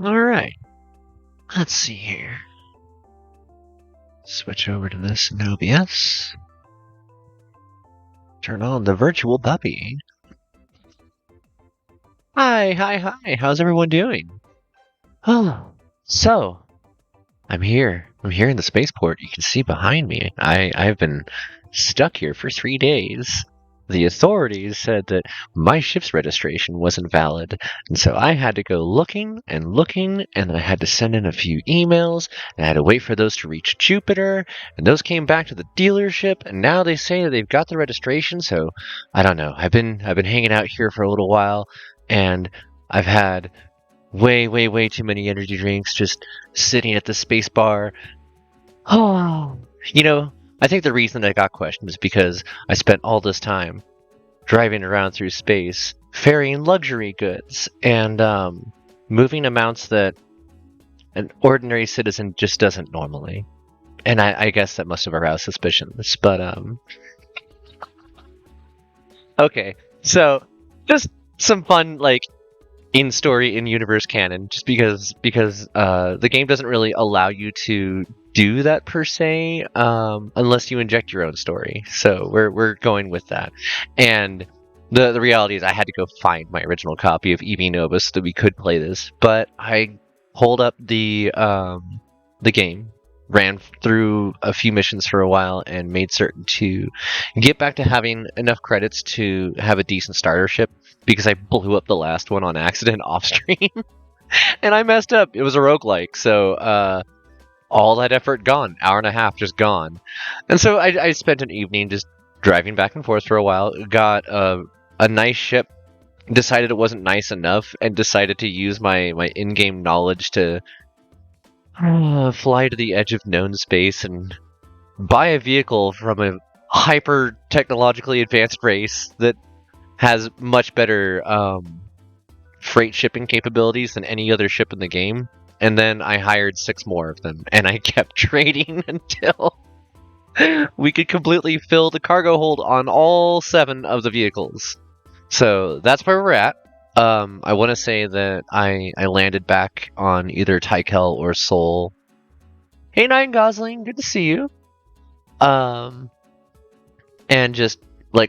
Alright, let's see here. Switch over to this in OBS. Turn on the virtual puppy. Hi, how's everyone doing? Oh, so, I'm here. I'm here in the spaceport. You can see behind me. I've been stuck here for 3 days. The authorities said that my ship's registration wasn't valid, and so I had to go looking, and then I had to send in a few emails, and I had to wait for those to reach Jupiter, and those came back to the dealership, and now they say that they've got the registration, so I don't know. I've been hanging out here for a little while, and I've had way too many energy drinks just sitting at the space bar. Oh, I think the reason I got questioned is because I spent all this time driving around through space, ferrying luxury goods, and moving amounts that an ordinary citizen just doesn't normally. And I guess that must have aroused suspicions. But okay, so just some fun in story in universe canon, just because the game doesn't really allow you to do that per se, unless you inject your own story. So we're going with that. And the reality is I had to go find my original copy of EV Nova so that we could play this. But I pulled up the game, ran through a few missions for a while, and made certain to get back to having enough credits to have a decent starter ship, because I blew up the last one on accident off stream. And I messed up. It was a roguelike, so all that effort gone. Hour and a half just gone. And so I spent an evening just driving back and forth for a while, got a nice ship, decided it wasn't nice enough, and decided to use my in-game knowledge to fly to the edge of known space and buy a vehicle from a hyper technologically advanced race that has much better freight shipping capabilities than any other ship in the game. And then I hired 6 more of them, and I kept trading until we could completely fill the cargo hold on all 7 of the vehicles. So that's where we're at. I want to say that I landed back on either Tykel or Seoul. Hey, Nine Gosling, good to see you. And just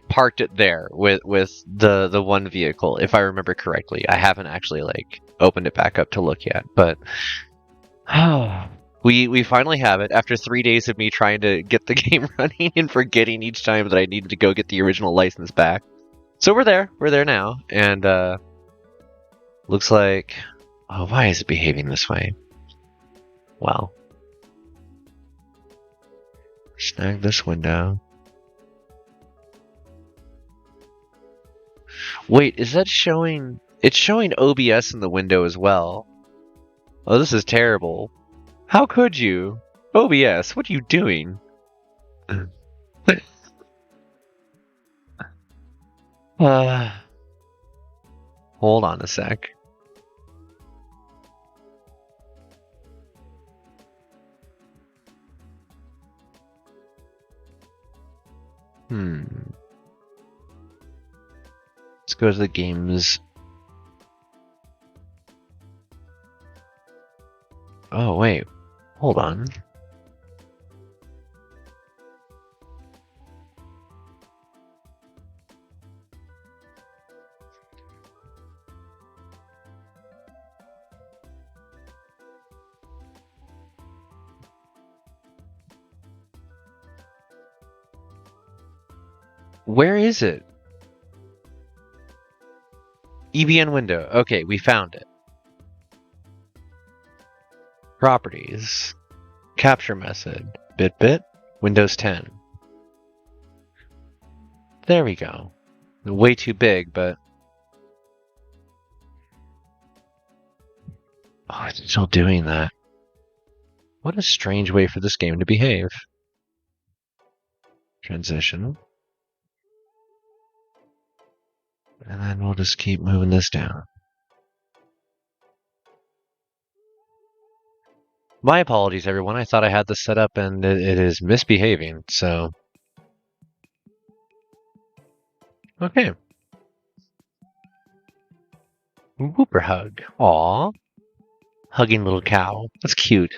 parked it there with the one vehicle, if I remember correctly. I haven't actually opened it back up to look yet, but we finally have it after 3 days of me trying to get the game running and forgetting each time that I needed to go get the original license back. So we're there now, and looks like, oh, why is it behaving this way? Well, snag this window. Wait, is that showing? It's showing OBS in the window as well. Oh, this is terrible. How could you? OBS, what are you doing? Hold on a sec. Let's go to the games. Oh, wait. Hold on. Where is it? EVN window. Okay, we found it. Properties. Capture method. Bit. Windows 10. There we go. Way too big, but... oh, it's still doing that. What a strange way for this game to behave. Transition. And then we'll just keep moving this down. My apologies, everyone. I thought I had this set up and it is misbehaving, so... okay. Whooper hug. Aww. hugging little cow. That's cute.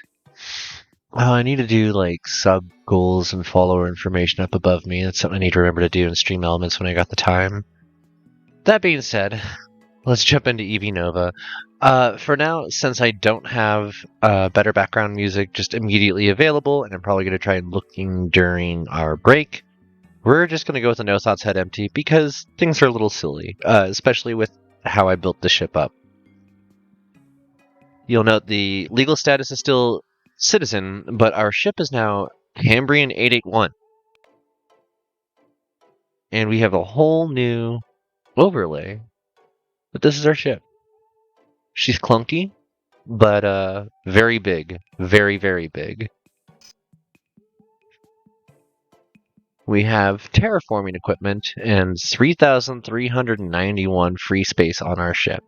Oh, I need to do like sub goals and follower information up above me. That's something I need to remember to do in Stream Elements when I got the time. That being said, let's jump into EV Nova. For now, since I don't have better background music just immediately available, and I'm probably going to try looking during our break, we're just going to go with the No Thoughts Head Empty because things are a little silly, especially with how I built the ship up. You'll note the legal status is still Citizen, but our ship is now Cambrian 881. And we have a whole new overlay. But this is our ship. She's clunky, but very big. Very, very big. We have terraforming equipment and 3,391 free space on our ship.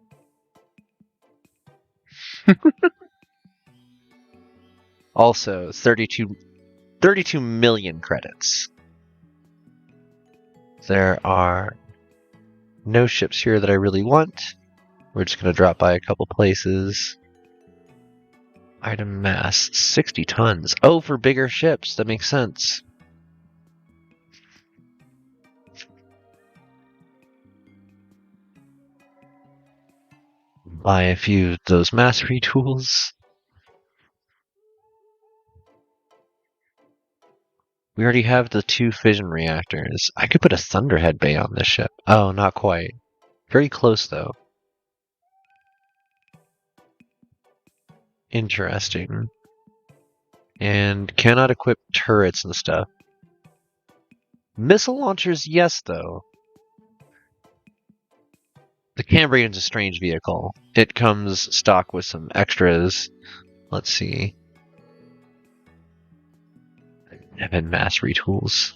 Also, 32 million credits. There are no ships here that I really want. We're just going to drop by a couple places. Item mass, 60 tons. Oh, for bigger ships. That makes sense. Buy a few of those mastery tools. We already have the 2 fission reactors. I could put a Thunderhead Bay on this ship. Oh, not quite. Very close, though. Interesting. And cannot equip turrets and stuff. Missile launchers, yes, though. The Cambrian's a strange vehicle. It comes stock with some extras. Let's see. 7 mass retools.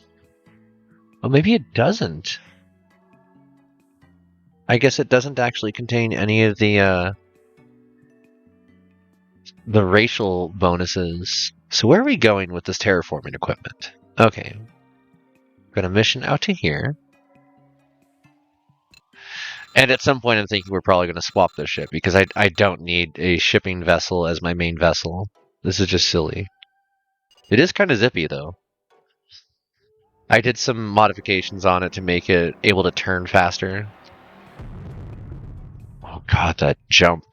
Oh, maybe it doesn't. I guess it doesn't actually contain any of the racial bonuses. So where are we going with this terraforming equipment? Okay. We're going to mission out to here. And at some point I'm thinking we're probably going to swap this ship because I don't need a shipping vessel as my main vessel. This is just silly. It is kind of zippy, though. I did some modifications on it to make it able to turn faster. Oh god, that jump.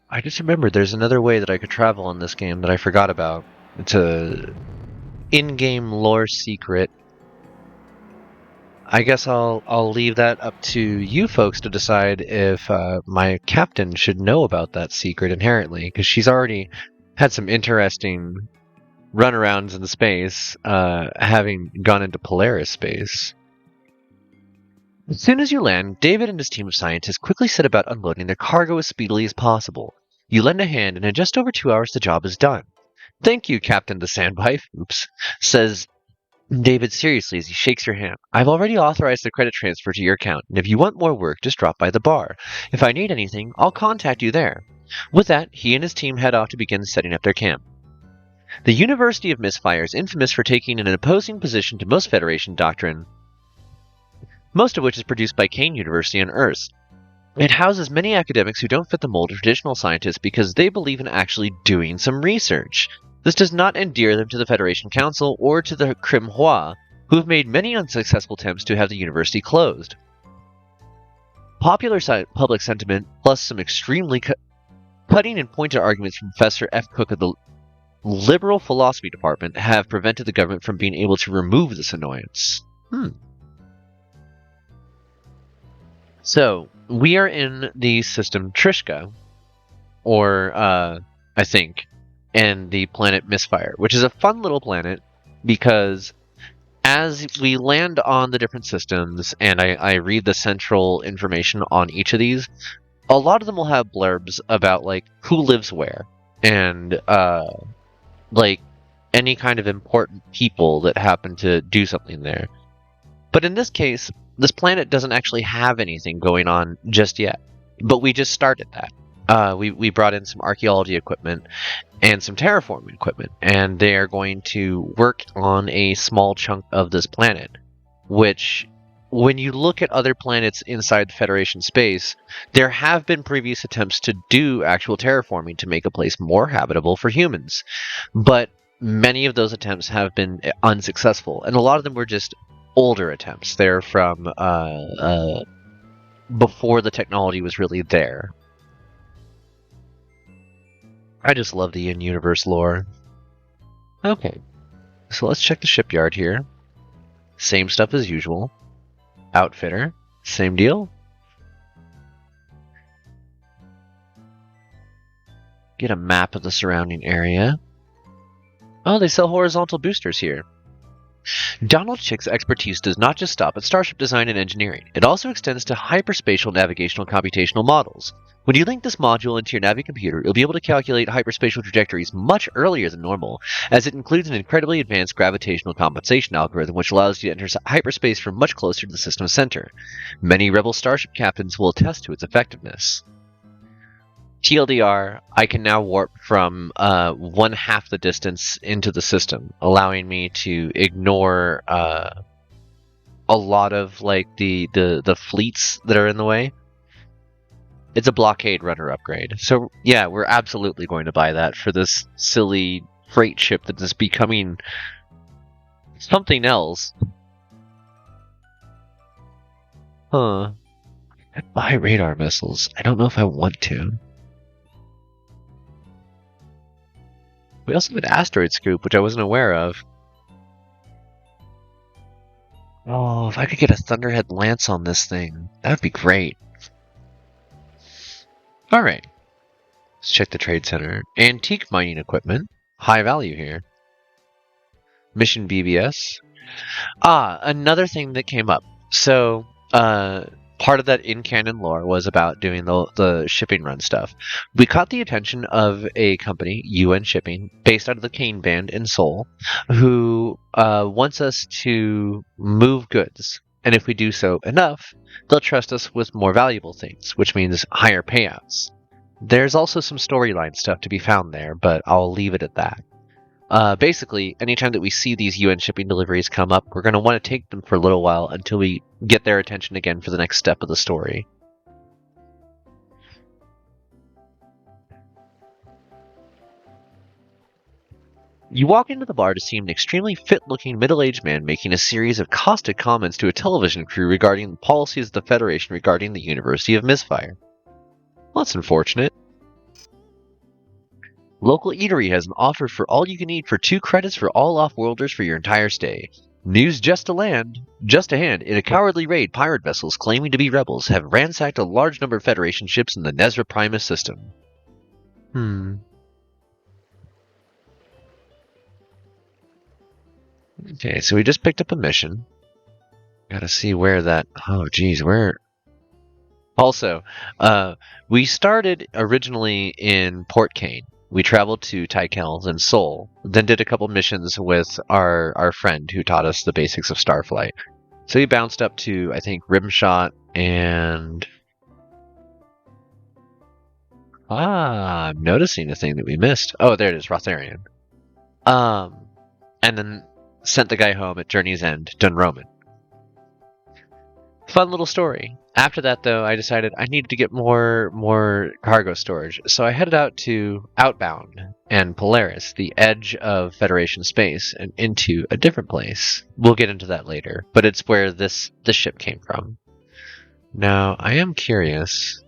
I just remembered there's another way that I could travel in this game that I forgot about. It's a in-game lore secret. I guess I'll leave that up to you folks to decide if my captain should know about that secret inherently, because she's already had some interesting runarounds in space, having gone into Polaris space. As soon as you land, David and his team of scientists quickly set about unloading their cargo as speedily as possible. You lend a hand, and in just over 2 hours the job is done. Thank you, Captain the Sandwife, says David seriously as he shakes your hand. I've already authorized the credit transfer to your account, and if you want more work, just drop by the bar. If I need anything, I'll contact you there. With that, he and his team head off to begin setting up their camp. The University of Misfire is infamous for taking an opposing position to most Federation doctrine, most of which is produced by Kane University on Earth. It houses many academics who don't fit the mold of traditional scientists because they believe in actually doing some research. This does not endear them to the Federation Council or to the Crim Hua, who have made many unsuccessful attempts to have the university closed. Popular public sentiment, plus some extremely cutting and pointed arguments from Professor F. Cook of the Liberal Philosophy Department, have prevented the government from being able to remove this annoyance. So, we are in the system Trishka, or, I think, and the planet Misfire, which is a fun little planet because as we land on the different systems and I read the central information on each of these, a lot of them will have blurbs about like who lives where and like any kind of important people that happen to do something there. But in this case, this planet doesn't actually have anything going on just yet, but we just started that. we brought in some archaeology equipment and some terraforming equipment, and they are going to work on a small chunk of this planet, which, when you look at other planets inside Federation space, there have been previous attempts to do actual terraforming to make a place more habitable for humans, but many of those attempts have been unsuccessful, and a lot of them were just older attempts. They're from before the technology was really there. I just love the in-universe lore. Okay, so let's check the shipyard here. Same stuff as usual. Outfitter, same deal. Get a map of the surrounding area. Oh, they sell horizontal boosters here. Donald Chick's expertise does not just stop at starship design and engineering. It also extends to hyperspatial navigational computational models. When you link this module into your Navi computer, you'll be able to calculate hyperspatial trajectories much earlier than normal, as it includes an incredibly advanced gravitational compensation algorithm which allows you to enter hyperspace from much closer to the system's center. Many Rebel starship captains will attest to its effectiveness. TLDR, I can now warp from 1/2 the distance into the system, allowing me to ignore a lot of like the fleets that are in the way. It's a blockade runner upgrade. So yeah, we're absolutely going to buy that for this silly freight ship that is becoming something else. Huh. I buy radar missiles. I don't know if I want to. We also have an asteroid scoop, which I wasn't aware of. Oh, if I could get a Thunderhead Lance on this thing, that would be great. Alright. Let's check the trade center. Antique mining equipment. High value here. Mission BBS. Another thing that came up. So, part of that in-canon lore was about doing the shipping run stuff. We caught the attention of a company, UN Shipping, based out of the Kane Band in Seoul, who wants us to move goods. And if we do so enough, they'll trust us with more valuable things, which means higher payouts. There's also some storyline stuff to be found there, but I'll leave it at that. Basically, anytime that we see these UN shipping deliveries come up, we're going to want to take them for a little while until we get their attention again for the next step of the story. You walk into the bar to see an extremely fit-looking middle-aged man making a series of caustic comments to a television crew regarding the policies of the Federation regarding the University of Misfire. Well, that's unfortunate. Local eatery has an offer for all you can eat for 2 credits for all off-worlders for your entire stay. News just to hand, in a cowardly raid, pirate vessels claiming to be rebels have ransacked a large number of Federation ships in the Nezra Primus system. Okay, so we just picked up a mission. Gotta see where that... Oh, geez, where... Also, we started originally in Port Kane. We traveled to Tykells and Seoul, then did a couple missions with our friend who taught us the basics of Starflight. So we bounced up to, I think, Rimshot and... I'm noticing a thing that we missed. Oh, there it is, Rotharian. And then sent the guy home at Journey's End, Dunroman. Fun little story. After that, though, I decided I needed to get more cargo storage, so I headed out to Outbound and Polaris, the edge of Federation space, and into a different place. We'll get into that later, but it's where this ship came from. Now, I am curious.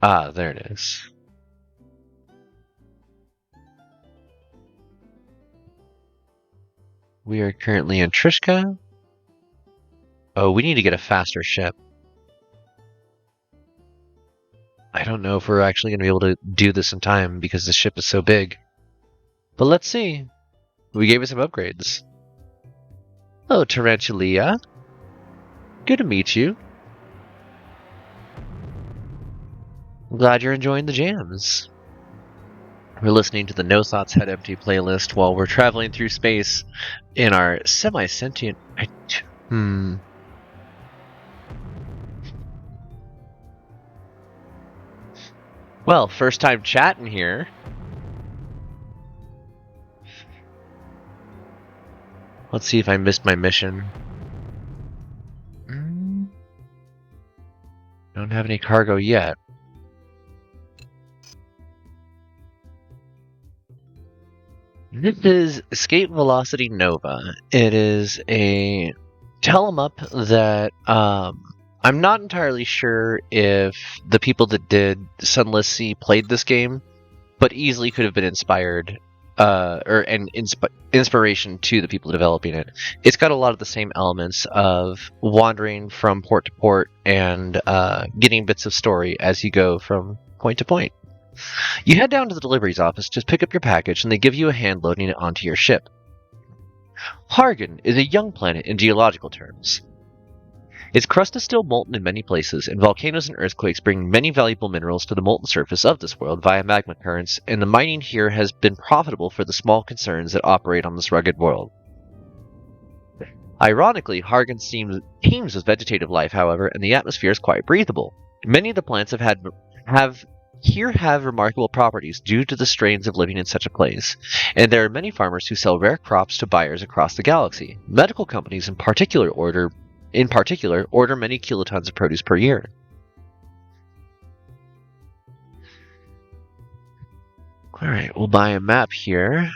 There it is. We are currently in Trishka. Oh, we need to get a faster ship. I don't know if we're actually going to be able to do this in time because the ship is so big. But let's see. We gave it some upgrades. Hello, Tarantulia. Good to meet you. I'm glad you're enjoying the jams. We're listening to the No Thoughts Head Empty playlist while we're traveling through space in our semi-sentient... Well, first time chatting here. Let's see if I missed my mission. Don't have any cargo yet. This is Escape Velocity Nova. It is a tell-em-up that I'm not entirely sure if the people that did Sunless Sea played this game, but easily could have been inspired or an inspiration to the people developing it. It's got a lot of the same elements of wandering from port to port and getting bits of story as you go from point to point. You head down to the deliveries office to pick up your package, and they give you a hand loading it onto your ship. Hargan is a young planet in geological terms. Its crust is still molten in many places, and volcanoes and earthquakes bring many valuable minerals to the molten surface of this world via magma currents, and the mining here has been profitable for the small concerns that operate on this rugged world. Ironically, Hargan teems with vegetative life, however, and the atmosphere is quite breathable. Many of the plants have remarkable properties due to the strains of living in such a place, and there are many farmers who sell rare crops to buyers across the galaxy. Medical companies in particular order many kilotons of produce per year. Alright, we'll buy a map here.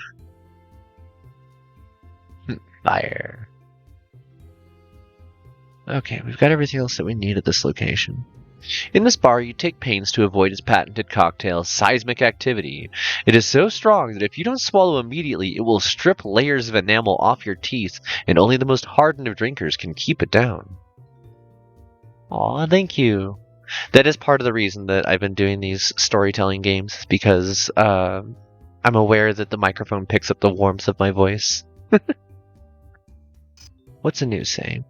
Fire. Okay, we've got everything else that we need at this location. In this bar, you take pains to avoid its patented cocktail, Seismic Activity. It is so strong that if you don't swallow immediately, it will strip layers of enamel off your teeth, and only the most hardened of drinkers can keep it down. Aw, thank you. That is part of the reason that I've been doing these storytelling games, because I'm aware that the microphone picks up the warmth of my voice. What's the news saying?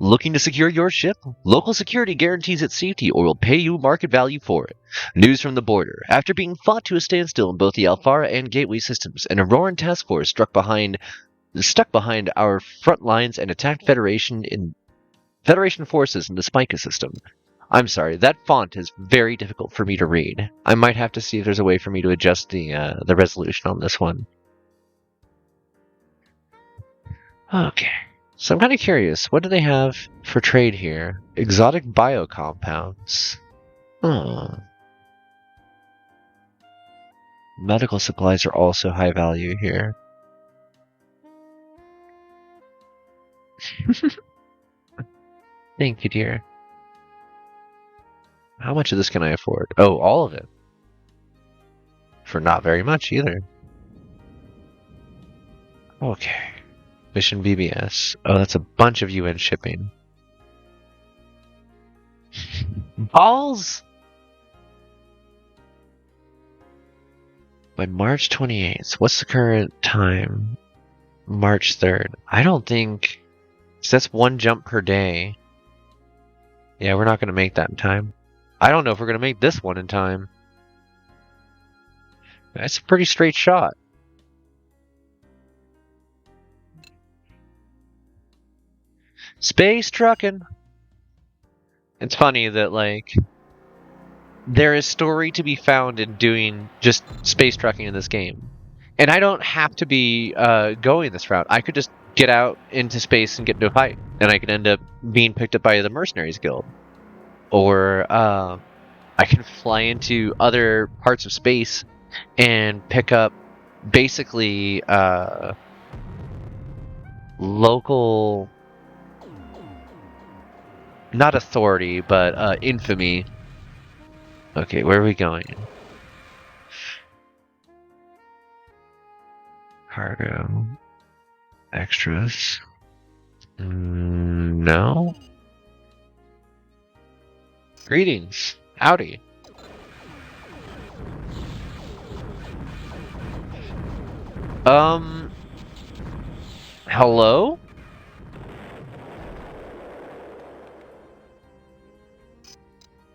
Looking to secure your ship? Local security guarantees its safety or will pay you market value for it. News from the border. After being fought to a standstill in both the Alfara and Gateway systems, an Auroran task force stuck behind our front lines and attacked Federation forces in the Spica system. I'm sorry, that font is very difficult for me to read. I might have to see if there's a way for me to adjust the resolution on this one. Okay. So I'm kind of curious, what do they have for trade here? Exotic biocompounds. Medical supplies are also high value here. Thank you, dear. How much of this can I afford? Oh, all of it. For not very much either. Okay. Mission BBS. Oh, that's a bunch of UN shipping. Balls! By March 28th. What's the current time? March 3rd. I don't think... So that's one jump per day. Yeah, we're not going to make that in time. I don't know if we're going to make this one in time. That's a pretty straight shot. Space trucking. It's funny that, like, there is story to be found in doing just space trucking in this game. And I don't have to be going this route. I could just get out into space and get into a fight. And I could end up being picked up by the Mercenaries Guild. Or I can fly into other parts of space and pick up basically local... Not authority, but infamy. Okay, where are we going? Cargo. Extras. No? Greetings. Howdy. Hello?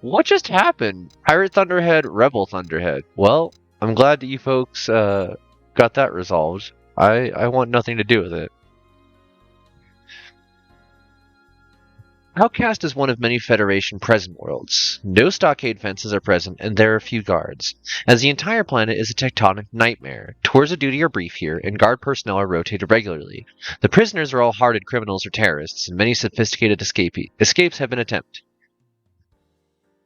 What just happened? Pirate Thunderhead, Rebel Thunderhead. Well, I'm glad that you folks got that resolved. I want nothing to do with it. Outcast is one of many Federation present worlds. No stockade fences are present, and there are few guards, as the entire planet is a tectonic nightmare. Tours of duty are brief here, and guard personnel are rotated regularly. The prisoners are all hardened criminals or terrorists, and many sophisticated escapes have been attempted.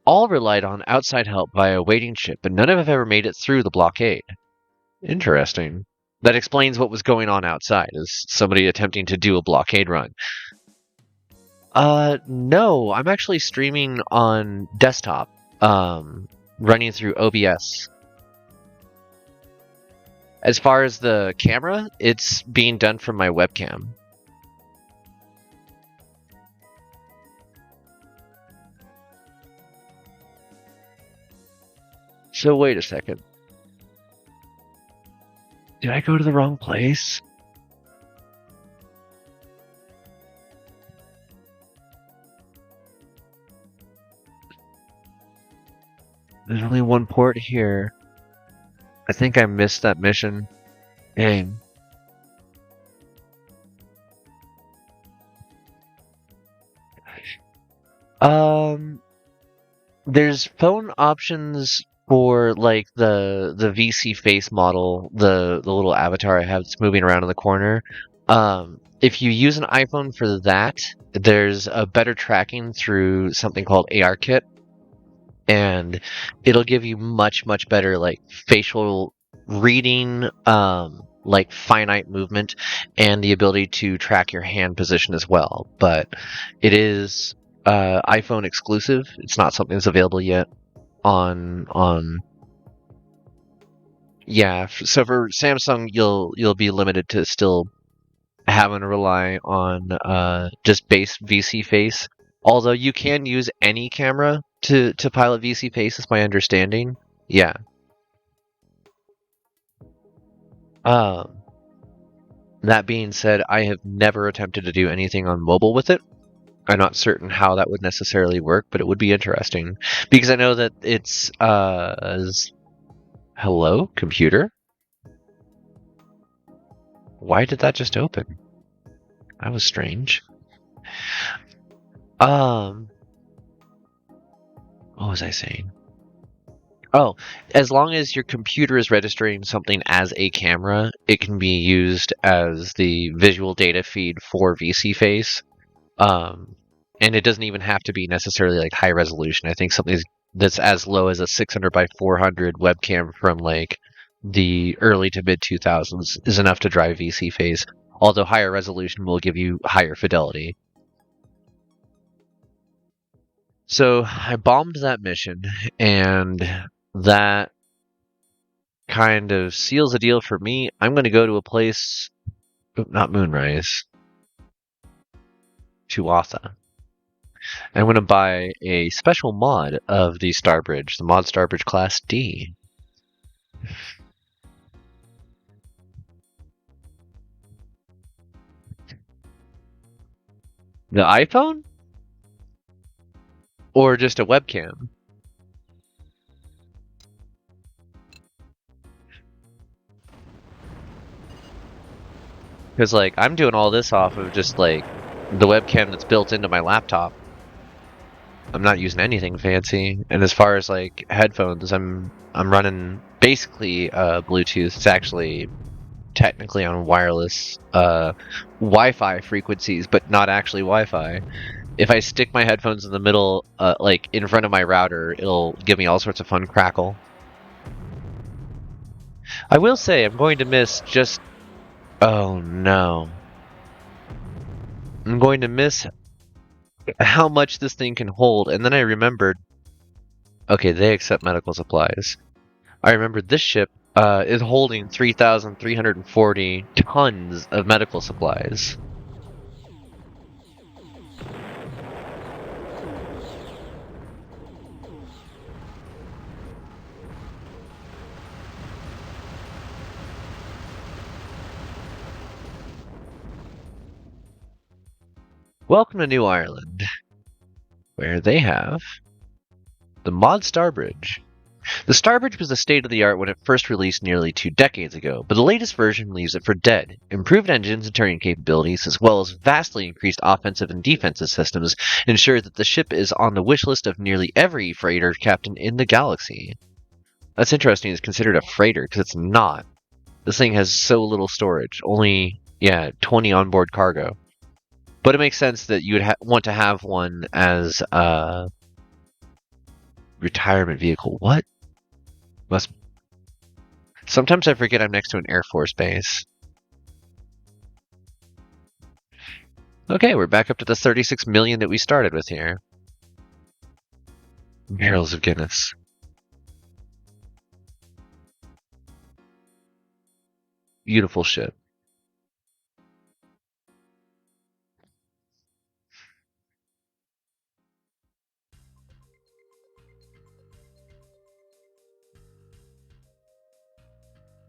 All relied on outside help via a waiting ship, but none have ever made it through the blockade. Interesting. That explains what was going on outside, is somebody attempting to do a blockade run. No, I'm actually streaming on desktop, running through OBS. As far as the camera, it's being done from my webcam. So wait a second. Did I go to the wrong place? There's only one port here. I think I missed that mission. Dang. There's phone options for like the VC face model, the little avatar I have that's moving around in the corner. If you use an iPhone for that, there's a better tracking through something called ARKit, and it'll give you much better like facial reading, like finite movement, and the ability to track your hand position as well. But it is iPhone exclusive. It's not something that's available yet on yeah. So for Samsung, you'll be limited to still having to rely on just base VC face. Although you can use any camera to pilot VC face, is my understanding. Yeah. That being said, I have never attempted to do anything on mobile with it. I'm not certain how that would necessarily work, but it would be interesting because I know that it's hello, computer? Why did that just open? That was strange. What was I saying? Oh, as long as your computer is registering something as a camera, it can be used as the visual data feed for VC face. And it doesn't even have to be necessarily like high resolution. I think something that's as low as a 600 by 400 webcam from like the early to mid 2000s is enough to drive VC face. Although higher resolution will give you higher fidelity. So I bombed that mission, and that kind of seals the deal for me. I'm going to go to a place, not Moonrise, Tuatha. I'm going to buy a special mod of the Starbridge, the mod Starbridge Class D. The iPhone? Or just a webcam? Because, like, I'm doing all this off of just, like, the webcam that's built into my laptop. I'm not using anything fancy. And as far as, like, headphones, I'm running basically Bluetooth. It's actually technically on wireless Wi-Fi frequencies, but not actually Wi-Fi. If I stick my headphones in the middle, like, in front of my router, it'll give me all sorts of fun crackle. I will say, I'm going to miss just... Oh, no. I'm going to miss how much this thing can hold. And then I remembered... Okay, they accept medical supplies. I remembered this ship is holding 3,340 tons of medical supplies. Welcome to New Ireland, where they have the mod Starbridge. The Starbridge was the state-of-the-art when it first released nearly 2 decades ago, but the latest version leaves it for dead. Improved engines and turning capabilities, as well as vastly increased offensive and defensive systems, ensure that the ship is on the wish list of nearly every freighter captain in the galaxy. That's interesting, it's considered a freighter, because it's not. This thing has so little storage, only, 20 onboard cargo. But it makes sense that you would want to have one as a retirement vehicle. What? Must. Sometimes I forget I'm next to an Air Force base. Okay, we're back up to the 36 million that we started with here. Barrels of Guinness. Beautiful ship.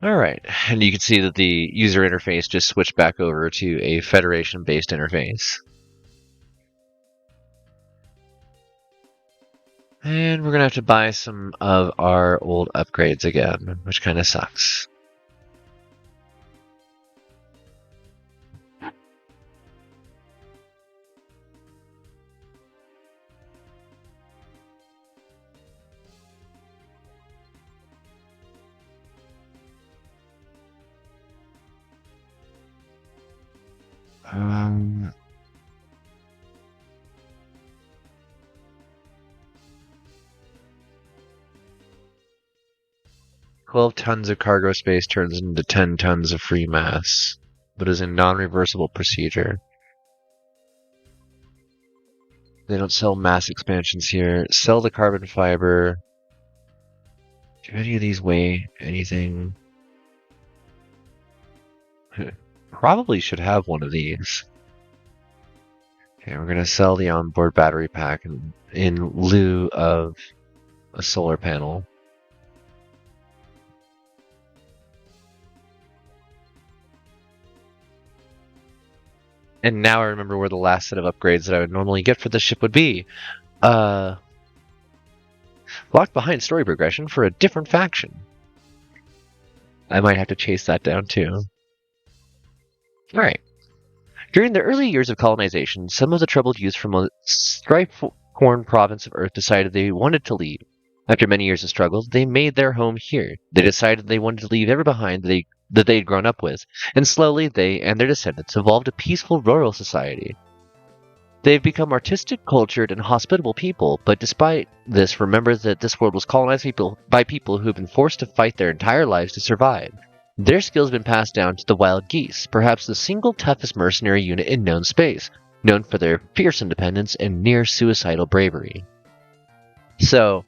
Alright, and you can see that the user interface just switched back over to a Federation-based interface. And we're gonna have to buy some of our old upgrades again, which kind of sucks. Um, 12 tons of cargo space turns into 10 tons of free mass, but is a non-reversible procedure. They don't sell mass expansions here. Sell the carbon fiber. Do any of these weigh anything? Probably should have one of these. Okay, we're gonna sell the onboard battery pack in lieu of a solar panel. And now I remember where the last set of upgrades that I would normally get for this ship would be. Locked behind story progression for a different faction. I might have to chase that down too. Alright. During the early years of colonization, some of the troubled youth from a strife-torn province of Earth decided they wanted to leave. After many years of struggle, they made their home here. They decided they wanted to leave everything behind that they'd grown up with, and slowly they and their descendants evolved a peaceful royal society. They've become artistic, cultured, and hospitable people, but despite this, remember that this world was colonized by people who've been forced to fight their entire lives to survive. Their skills have been passed down to the wild geese, perhaps the single toughest mercenary unit in known space, known for their fierce independence and near-suicidal bravery. So,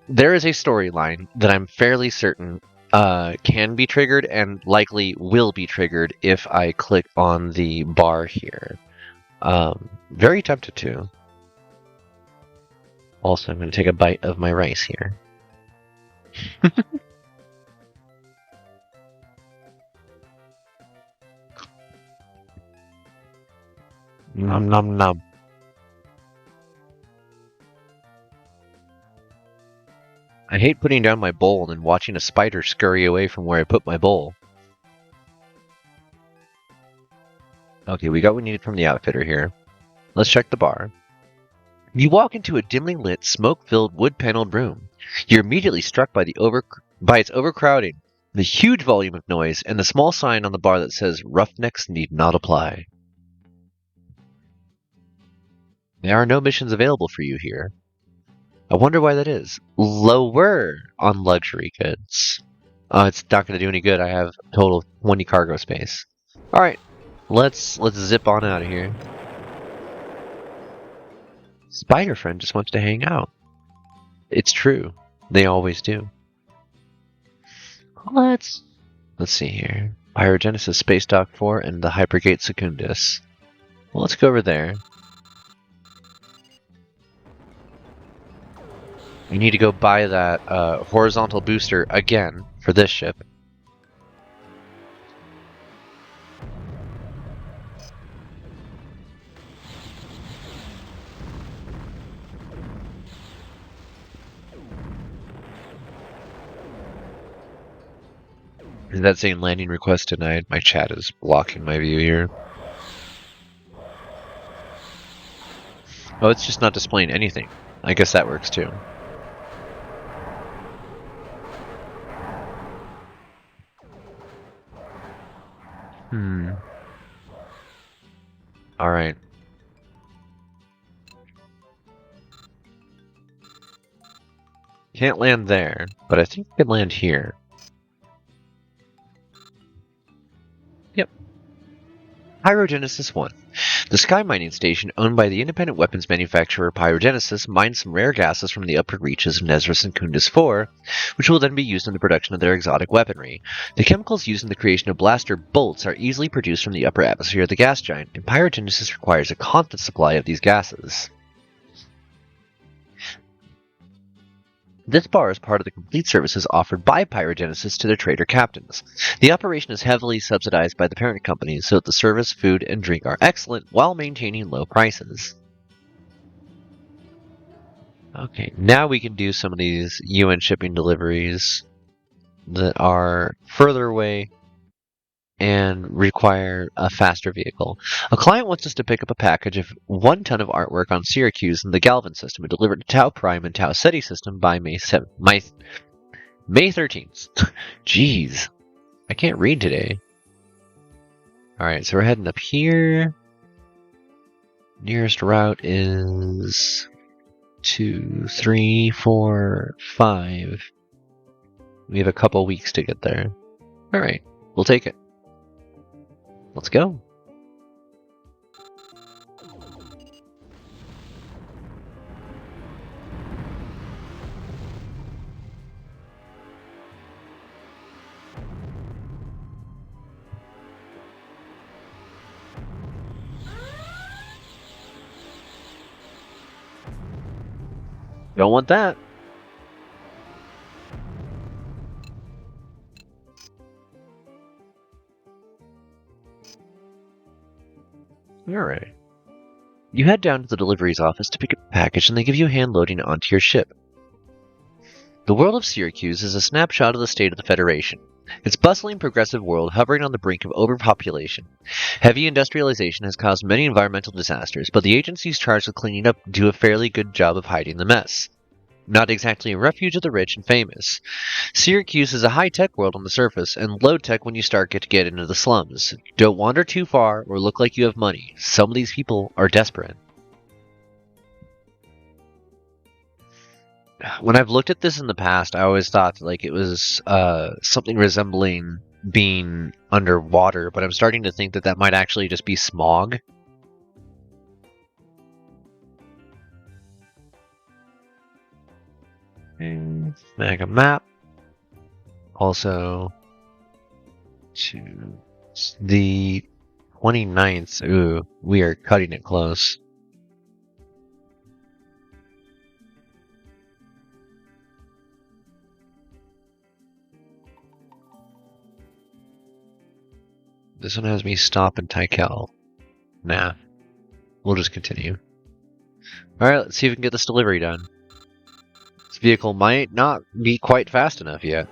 there is a storyline that I'm fairly certain can be triggered and likely will be triggered if I click on the bar here. Very tempted to. Also, I'm going to take a bite of my rice here. Nom nom nom. I hate putting down my bowl and then watching a spider scurry away from where I put my bowl. Okay, we got what we needed from the outfitter here. Let's check the bar. You walk into a dimly lit, smoke-filled, wood-paneled room. You're immediately struck by its overcrowding, the huge volume of noise, and the small sign on the bar that says "Roughnecks need not apply." There are no missions available for you here. I wonder why that is. Lower on luxury goods. It's not going to do any good. I have a total of 20 cargo space. Alright, let's zip on out of here. Spider friend just wants to hang out. It's true. They always do. Let's see here. Pyrogenesis Space Dock 4 and the Hypergate Secundus. Well, let's go over there. We need to go buy that horizontal booster again for this ship. Is that saying landing request denied? My chat is blocking my view here. Oh, it's just not displaying anything. I guess that works too. Alright. Can't land there, but I think we can land here. Yep. Pyrogenesis 1. The Sky Mining Station, owned by the independent weapons manufacturer Pyrogenesis, mines some rare gases from the upper reaches of Nesris and Kundus 4, which will then be used in the production of their exotic weaponry. The chemicals used in the creation of blaster bolts are easily produced from the upper atmosphere of the gas giant, and Pyrogenesis requires a constant supply of these gases. This bar is part of the complete services offered by Pyrogenesis to their trader captains. The operation is heavily subsidized by the parent company, so that the service, food, and drink are excellent while maintaining low prices. Okay, now we can do some of these UN shipping deliveries that are further away and require a faster vehicle. A client wants us to pick up a package of 1 ton of artwork on Syracuse and the Galvin system and deliver to Tau Prime and Tau Ceti system by May 13th. Jeez, I can't read today. Alright, so we're heading up here. Nearest route is 2, 3, 4, 5. We have a couple weeks to get there. Alright, we'll take it. Let's go. Don't want that. Alright. You head down to the deliveries office to pick up a package and they give you a hand loading it onto your ship. The world of Syracuse is a snapshot of the state of the Federation. Its bustling, progressive world hovering on the brink of overpopulation. Heavy industrialization has caused many environmental disasters, but the agencies charged with cleaning up do a fairly good job of hiding the mess. Not exactly a refuge of the rich and famous. Syracuse is a high-tech world on the surface, and low-tech when you start to get into the slums. Don't wander too far or look like you have money. Some of these people are desperate. When I've looked at this in the past, I always thought like it was something resembling being underwater, but I'm starting to think that that might actually just be smog. Mega map. Also, to the 29th. Ooh, we are cutting it close. This one has me stop in Tykel. Nah. We'll just continue. Alright, let's see if we can get this delivery done. This vehicle might not be quite fast enough yet.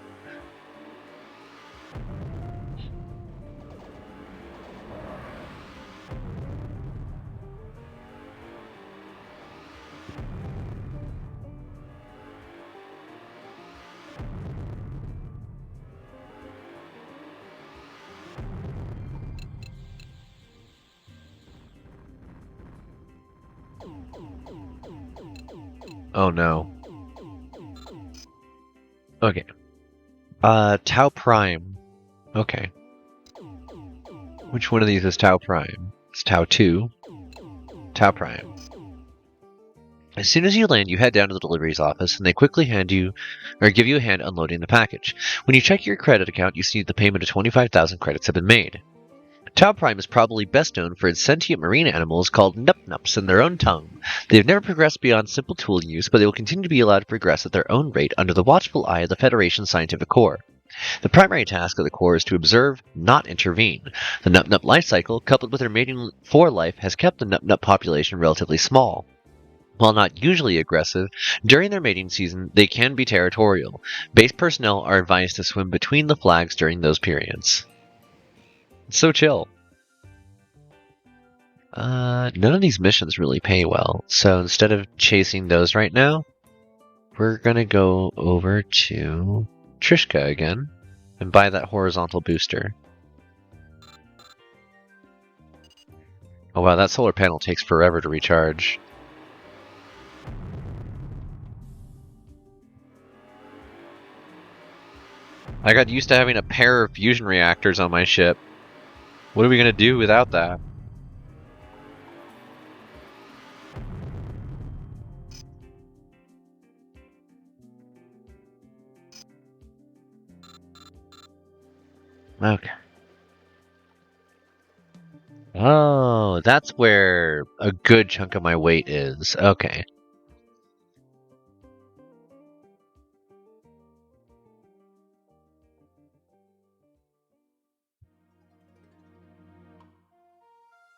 Oh no. Okay. Tau Prime. Okay. Which one of these is Tau Prime? It's Tau 2. Tau Prime. As soon as you land, you head down to the deliveries office, and they quickly give you a hand unloading the package. When you check your credit account, you see the payment of 25,000 credits have been made. Tau Prime is probably best known for its sentient marine animals called nup-nups in their own tongue. They have never progressed beyond simple tool use, but they will continue to be allowed to progress at their own rate under the watchful eye of the Federation's Scientific Corps. The primary task of the Corps is to observe, not intervene. The nup-nup life cycle, coupled with their mating for life, has kept the nup-nup population relatively small. While not usually aggressive, during their mating season, they can be territorial. Base personnel are advised to swim between the flags during those periods. It's so chill. None of these missions really pay well, so instead of chasing those right now, we're gonna go over to Trishka again and buy that horizontal booster. Oh wow, that solar panel takes forever to recharge. I got used to having a pair of fusion reactors on my ship. What are we gonna do without that? Okay. Oh, that's where a good chunk of my weight is. Okay.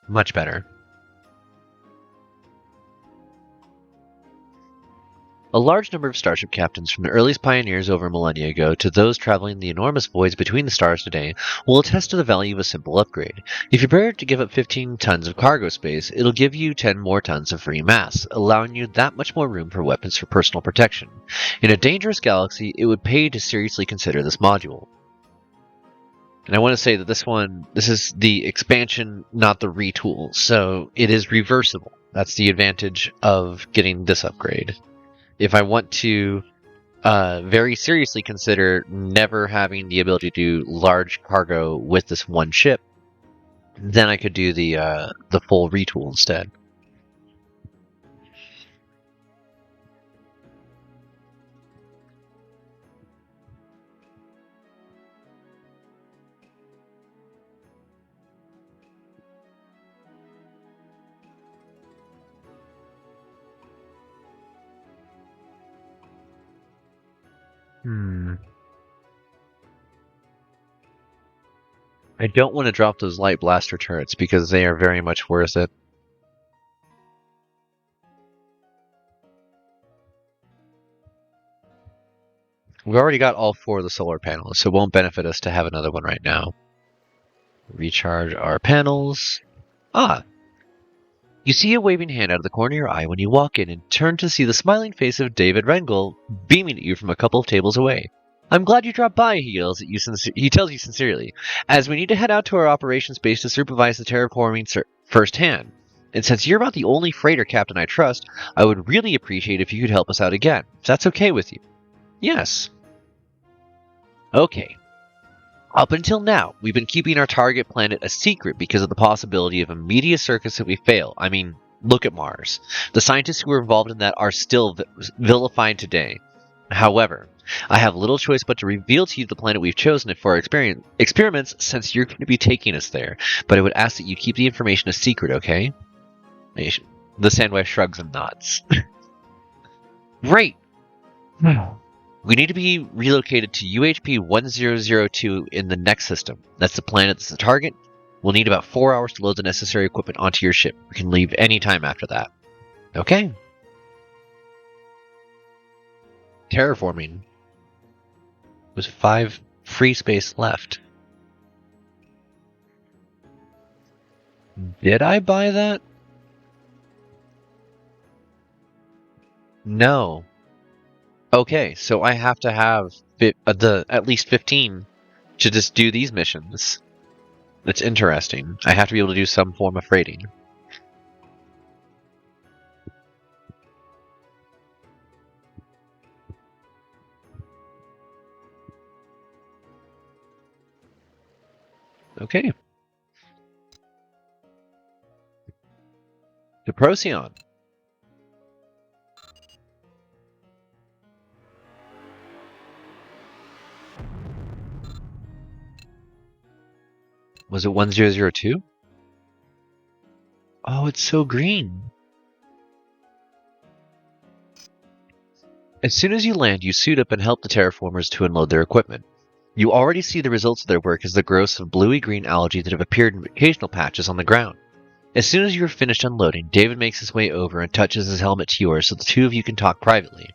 Much better. A large number of starship captains, from the earliest pioneers over millennia ago to those traveling the enormous voids between the stars today, will attest to the value of a simple upgrade. If you're prepared to give up 15 tons of cargo space, it'll give you 10 more tons of free mass, allowing you that much more room for weapons for personal protection. In a dangerous galaxy, it would pay to seriously consider this module. And I want to say that this is the expansion, not the retool, so it is reversible. That's the advantage of getting this upgrade. If I want to very seriously consider never having the ability to do large cargo with this one ship, then I could do the full retool instead. I don't want to drop those light blaster turrets because they are very much worth it. We've already got all 4 of the solar panels, so it won't benefit us to have another one right now. Recharge our panels. Ah! You see a waving hand out of the corner of your eye when you walk in and turn to see the smiling face of David Rengel beaming at you from a couple of tables away. I'm glad you dropped by, he yells at you. He tells you sincerely, as we need to head out to our operations base to supervise the terraforming firsthand. And since you're about the only freighter captain I trust, I would really appreciate if you could help us out again. If that's okay with you. Yes. Okay. Up until now, we've been keeping our target planet a secret because of the possibility of a media circus if we fail. I mean, look at Mars. The scientists who were involved in that are still vilified today. However, I have little choice but to reveal to you the planet we've chosen for our experiments since you're going to be taking us there. But I would ask that you keep the information a secret, okay? The Sandwife shrugs and nods. Great! We need to be relocated to UHP 1002 in the next system. That's the planet that's the target. We'll need about 4 hours to load the necessary equipment onto your ship. We can leave any time after that. Okay. Terraforming. With 5 free space left. Did I buy that? No. Okay, so I have to have at least 15 to just do these missions. That's interesting. I have to be able to do some form of freighting. Okay. To Procyon. Was it 1002? Oh, it's so green. As soon as you land, you suit up and help the terraformers to unload their equipment. You already see the results of their work as the growths of bluey-green algae that have appeared in occasional patches on the ground. As soon as you are finished unloading, David makes his way over and touches his helmet to yours so the two of you can talk privately.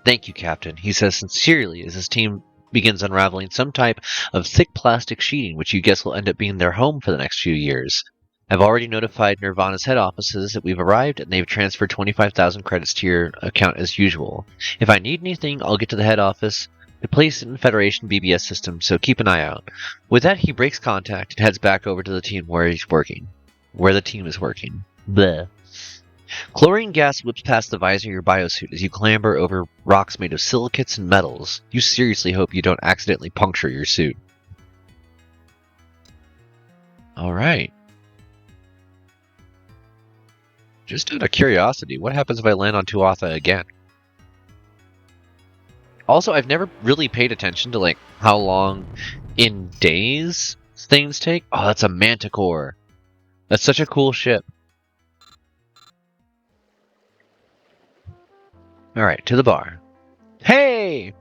Thank you, Captain, he says sincerely as his team begins unraveling some type of thick plastic sheeting which you guess will end up being their home for the next few years. I've already notified Nirvana's head offices that we've arrived and they've transferred 25,000 credits to your account as usual. If I need anything, I'll get to the head office. The place in Federation BBS system, so keep an eye out. With that, he breaks contact and heads back over to the team where he's working. Where the team is working. Bleh. Chlorine gas whips past the visor of your biosuit as you clamber over rocks made of silicates and metals. You seriously hope you don't accidentally puncture your suit. Alright. Just out of curiosity, what happens if I land on Tuatha again? Also, I've never really paid attention to like how long in days things take. Oh, that's a Manticore. That's such a cool ship. Alright, to the bar. Hey!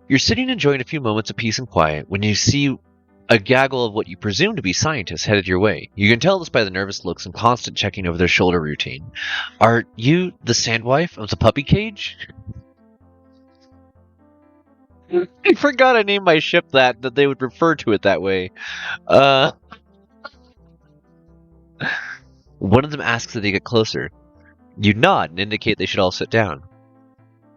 You're sitting enjoying a few moments of peace and quiet when you see a gaggle of what you presume to be scientists headed your way. You can tell this by the nervous looks and constant checking over their shoulder routine. Are you the sandwife of the puppy cage? I forgot I named my ship that they would refer to it that way. One of them asks that they get closer. You nod and indicate they should all sit down.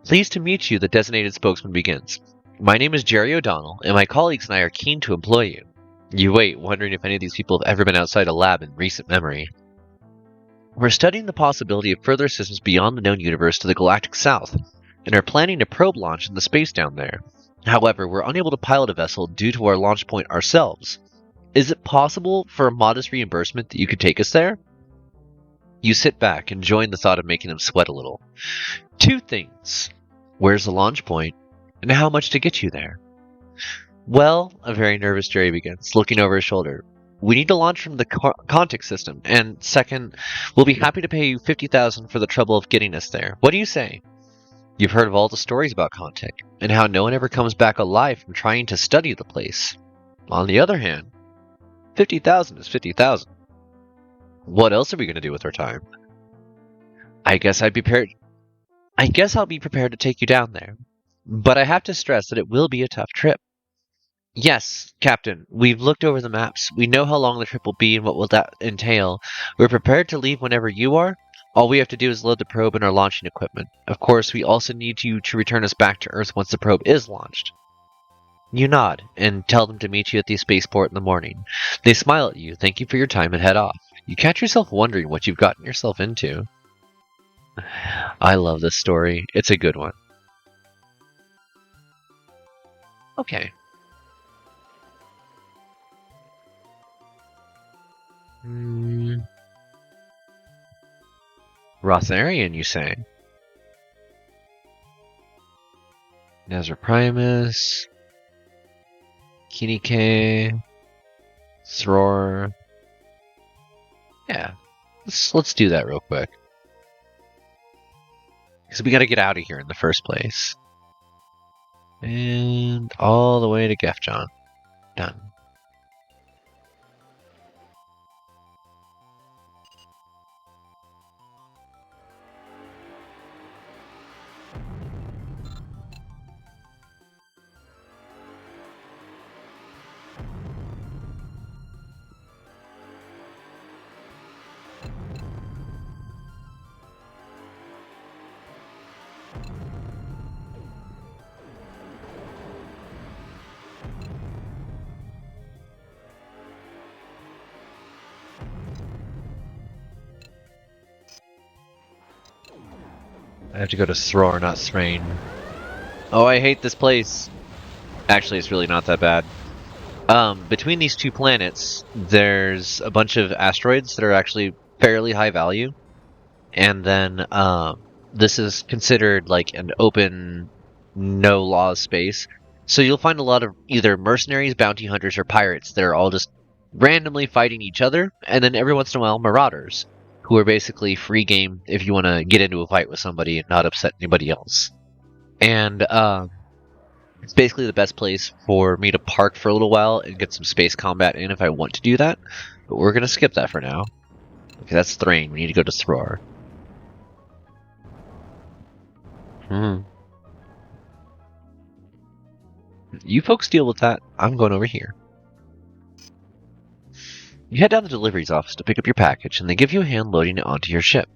Pleased to meet you, the designated spokesman begins. My name is Jerry O'Donnell, and my colleagues and I are keen to employ you. You wait, wondering if any of these people have ever been outside a lab in recent memory. We're studying the possibility of further systems beyond the known universe to the galactic south, and are planning a probe launch in the space down there. However, we're unable to pilot a vessel due to our launch point ourselves. Is it possible for a modest reimbursement that you could take us there? You sit back, enjoying the thought of making them sweat a little. Two things. Where's the launch point, and how much to get you there? Well, a very nervous Jerry begins, looking over his shoulder. We need to launch from the contact system, and second, we'll be happy to pay you 50,000 for the trouble of getting us there. What do you say? You've heard of all the stories about contact, and how no one ever comes back alive from trying to study the place. On the other hand, 50,000 is 50,000. What else are we going to do with our time? I guess I'll be prepared to take you down there. But I have to stress that it will be a tough trip. Yes, Captain, we've looked over the maps. We know how long the trip will be and what will that entail. We're prepared to leave whenever you are. All we have to do is load the probe and our launching equipment. Of course, we also need you to return us back to Earth once the probe is launched. You nod and tell them to meet you at the spaceport in the morning. They smile at you, thank you for your time, and head off. You catch yourself wondering what you've gotten yourself into. I love this story. It's a good one. Okay. Rotharian, you say? Nazar Primus, Kinike, Thror. Yeah, let's do that real quick. Because we gotta get out of here in the first place. And all the way to Gefjon. Done. I have to go to Thror, not Thrain. Oh, I hate this place. Actually, it's really not that bad. Between these two planets, there's a bunch of asteroids that are actually fairly high value. And then, this is considered like an open, no-law space. So you'll find a lot of either mercenaries, bounty hunters, or pirates that are all just randomly fighting each other. And then every once in a while, marauders, who are basically free game if you want to get into a fight with somebody and not upset anybody else. And It's basically the best place for me to park for a little while and get some space combat in if I want to do that. But we're going to skip that for now. Okay, that's Thrain. We need to go to Thror. You folks deal with that. I'm going over here. You head down to the deliveries office to pick up your package, and they give you a hand loading it onto your ship.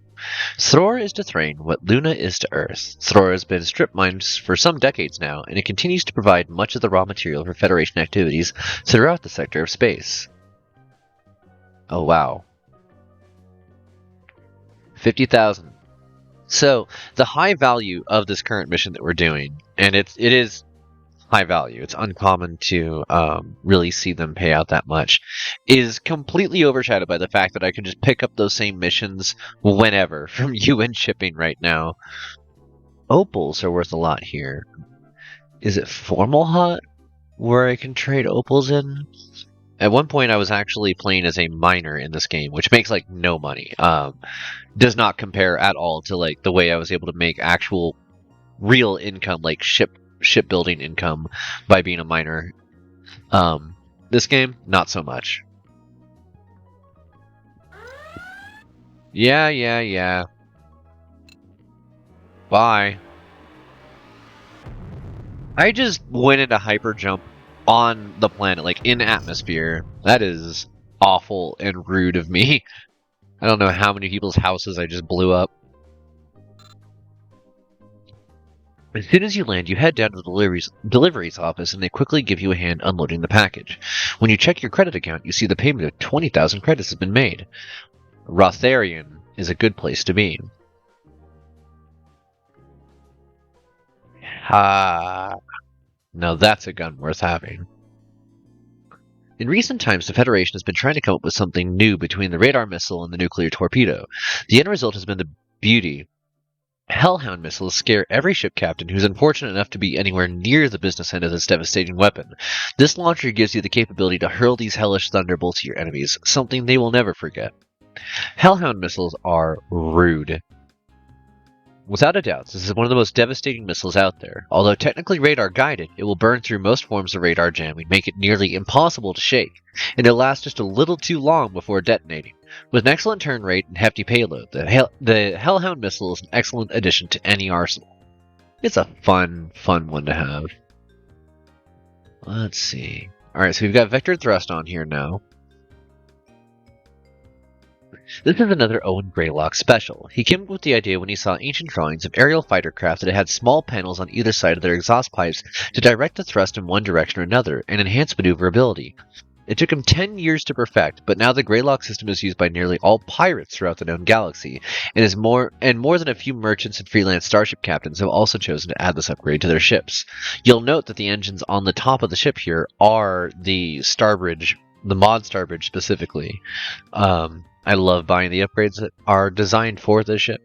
Thror is to Thrain what Luna is to Earth. Thror has been strip mined for some decades now, and it continues to provide much of the raw material for Federation activities throughout the sector of space. Oh wow. 50,000. So, the high value of this current mission that we're doing, and it is high value, it's uncommon to really see them pay out that much, is completely overshadowed by the fact that I can just pick up those same missions whenever from UN Shipping right now. Opals are worth a lot here. Is it Formal Hut where I can trade opals in? At one point I was actually playing as a miner in this game, which makes like no money. Does not compare at all to like the way I was able to make actual real income, like shipbuilding income by being a miner. This game, not so much. Yeah. Bye. I just went into hyper jump on the planet, like in atmosphere. That is awful and rude of me. I don't know how many people's houses I just blew up. As soon as you land, you head down to the deliveries office, and they quickly give you a hand unloading the package. When you check your credit account, you see the payment of 20,000 credits has been made. Rotharian is a good place to be. Now that's a gun worth having. In recent times, the Federation has been trying to come up with something new between the radar missile and the nuclear torpedo. The end result has been the beauty. Hellhound missiles scare every ship captain who's unfortunate enough to be anywhere near the business end of this devastating weapon. This launcher gives you the capability to hurl these hellish thunderbolts at your enemies, something they will never forget. Hellhound missiles are rude. Without a doubt, this is one of the most devastating missiles out there. Although technically radar-guided, it will burn through most forms of radar jamming, make it nearly impossible to shake, and it'll last just a little too long before detonating. With an excellent turn rate and hefty payload, the Hellhound missile is an excellent addition to any arsenal. It's a fun one to have. Let's see. Alright, so we've got Vector Thrust on here now. This is another Owen Greylock special. He came up with the idea when he saw ancient drawings of aerial fighter craft that had small panels on either side of their exhaust pipes to direct the thrust in one direction or another and enhance maneuverability. It took him 10 years to perfect, but now the Greylock system is used by nearly all pirates throughout the known galaxy, and more than a few merchants and freelance starship captains have also chosen to add this upgrade to their ships. You'll note that the engines on the top of the ship here are the Starbridge, the mod Starbridge specifically. I love buying the upgrades that are designed for this ship.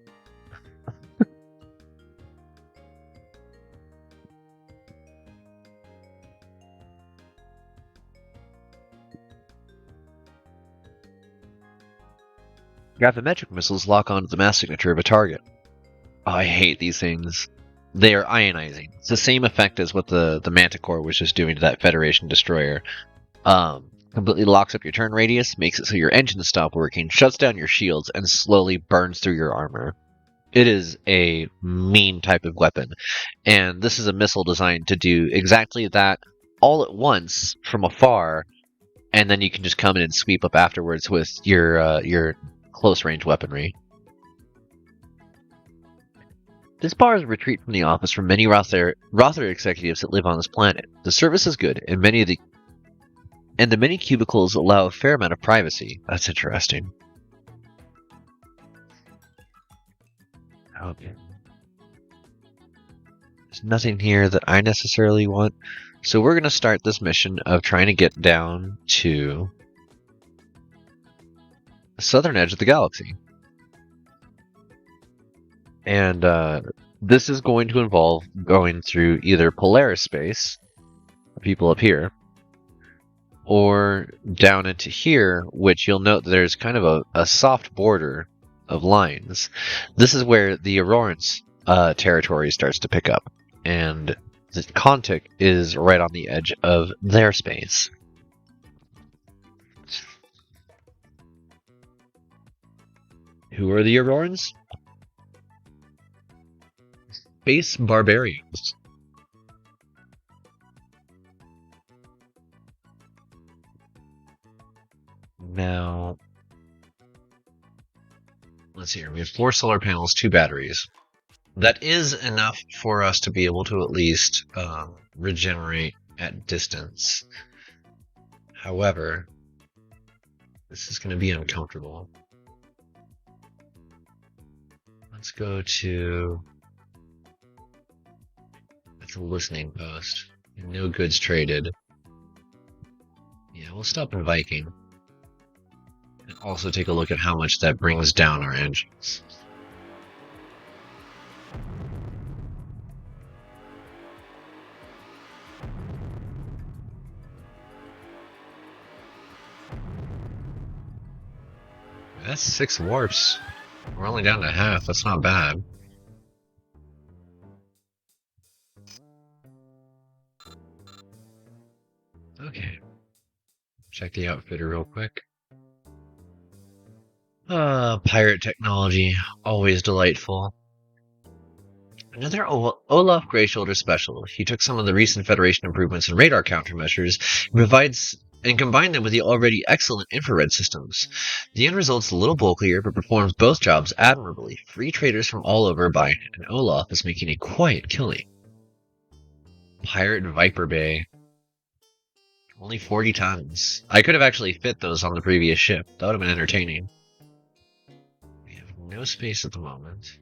Gravimetric missiles lock onto the mass signature of a target. Oh, I hate these things. They are ionizing. It's the same effect as what the Manticore was just doing to that Federation destroyer. Completely locks up your turn radius, makes it so your engines stop working, shuts down your shields, and slowly burns through your armor. It is a mean type of weapon, and this is a missile designed to do exactly that all at once from afar, and then you can just come in and sweep up afterwards with your close-range weaponry. This bar is a retreat from the office for many Rother executives that live on this planet. The service is good, and the many cubicles allow a fair amount of privacy. That's interesting. Okay. There's nothing here that I necessarily want. So we're going to start this mission of trying to get down to the southern edge of the galaxy. And this is going to involve going through either Polaris space, people up here, or down into here, which you'll note there's kind of a soft border of lines. This is where the Aurorance territory starts to pick up. And the Contic is right on the edge of their space. Who are the Aurorans? Space barbarians. Now, let's see here. We have 4 solar panels, 2 batteries. That is enough for us to be able to at least regenerate at distance. However, this is going to be uncomfortable. Let's go to... That's a listening post. No goods traded. Yeah, we'll stop in Viking. And also take a look at how much that brings down our engines. That's 6 warps. We're only down to half. That's not bad. Okay. Check the outfitter real quick. Pirate technology. Always delightful. Another Olaf Greyshoulder special. He took some of the recent Federation improvements and radar countermeasures and combined them with the already excellent infrared systems. The end result's a little bulkier, but performs both jobs admirably. Free traders from all over buy it, and Olaf is making a quiet killing. Pirate Viper Bay. Only 40 tons. I could have actually fit those on the previous ship. That would have been entertaining. We have no space at the moment.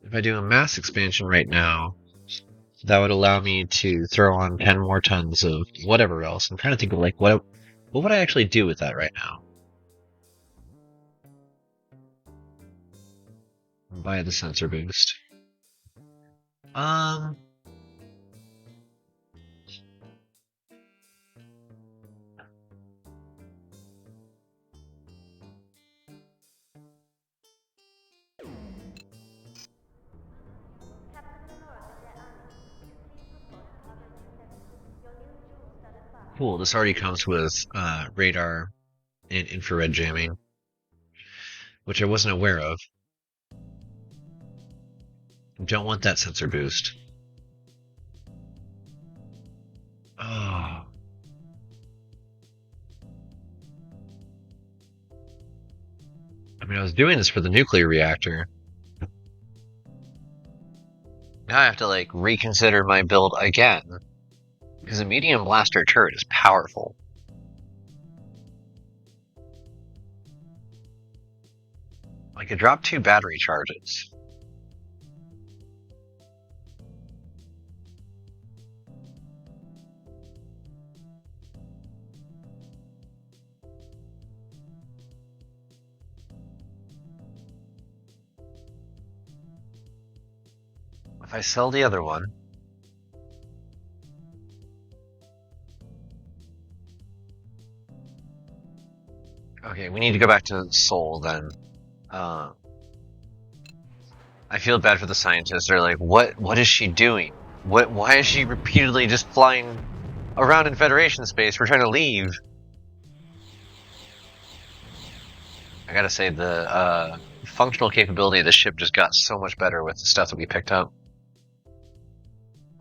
If I do a mass expansion right now, that would allow me to throw on 10 more tons of whatever else. I'm trying to think of like what would I actually do with that right now? Buy the sensor boost. Cool, this already comes with radar and infrared jamming, which I wasn't aware of. Don't want that sensor boost. Oh. I mean, I was doing this for the nuclear reactor. Now I have to, like, reconsider my build again. Because a medium blaster turret is powerful. I could drop 2 battery charges. If I sell the other one, okay, we need to go back to Seoul then. I feel bad for the scientists. They're like, what is she doing? Why is she repeatedly just flying around in Federation space? We're trying to leave. I gotta say, the functional capability of the ship just got so much better with the stuff that we picked up.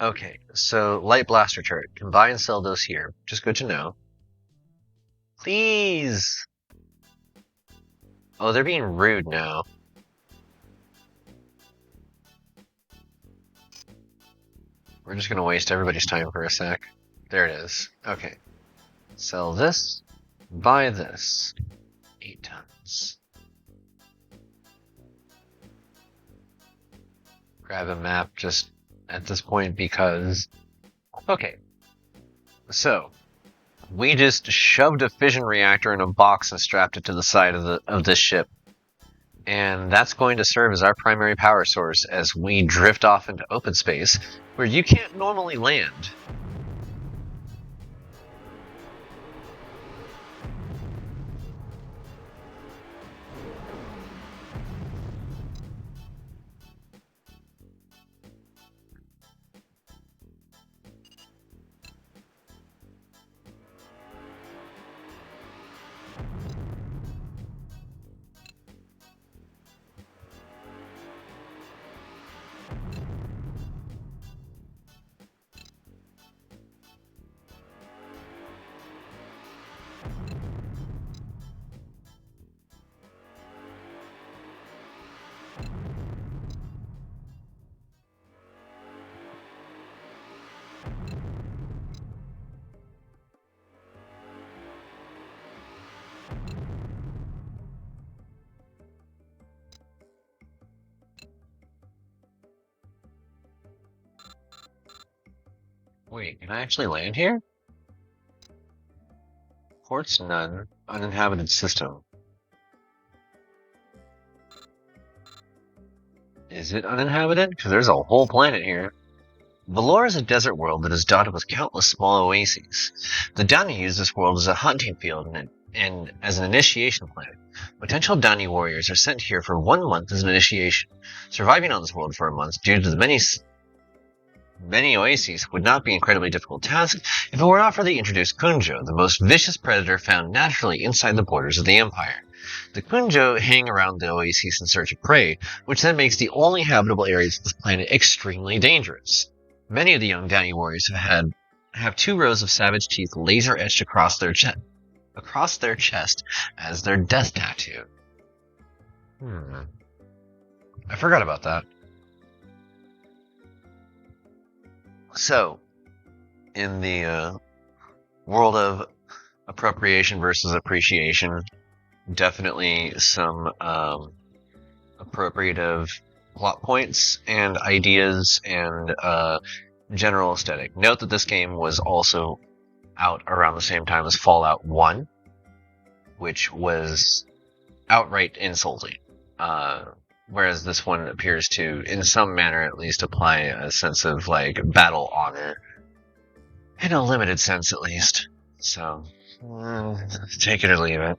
Okay, so light blaster turret. Can buy and sell those here. Just good to know. Please! Oh, they're being rude now. We're just gonna waste everybody's time for a sec. There it is. Okay. Sell this. Buy this. 8 tons. Grab a map just at this point because... Okay. So, we just shoved a fission reactor in a box and strapped it to the side of this ship. And that's going to serve as our primary power source as we drift off into open space where you can't normally land. Wait, can I actually land here? Ports none. Uninhabited system. Is it uninhabited? Because there's a whole planet here. Valor is a desert world that is dotted with countless small oases. The Dani use this world as a hunting field and as an initiation planet. Potential Dani warriors are sent here for 1 month as an initiation. Surviving on this world for a month due to the many oases would not be an incredibly difficult task if it were not for the introduced Kunjo, the most vicious predator found naturally inside the borders of the Empire. The Kunjo hang around the oases in search of prey, which then makes the only habitable areas of this planet extremely dangerous. Many of the young Dani warriors have 2 rows of savage teeth laser etched across their chest as their death tattoo. I forgot about that. So, in the world of appropriation versus appreciation, definitely some appropriative plot points and ideas and general aesthetic. Note that this game was also out around the same time as Fallout 1, which was outright insulting. Whereas this one appears to, in some manner at least, apply a sense of, like, battle honor. In a limited sense, at least. So, take it or leave it.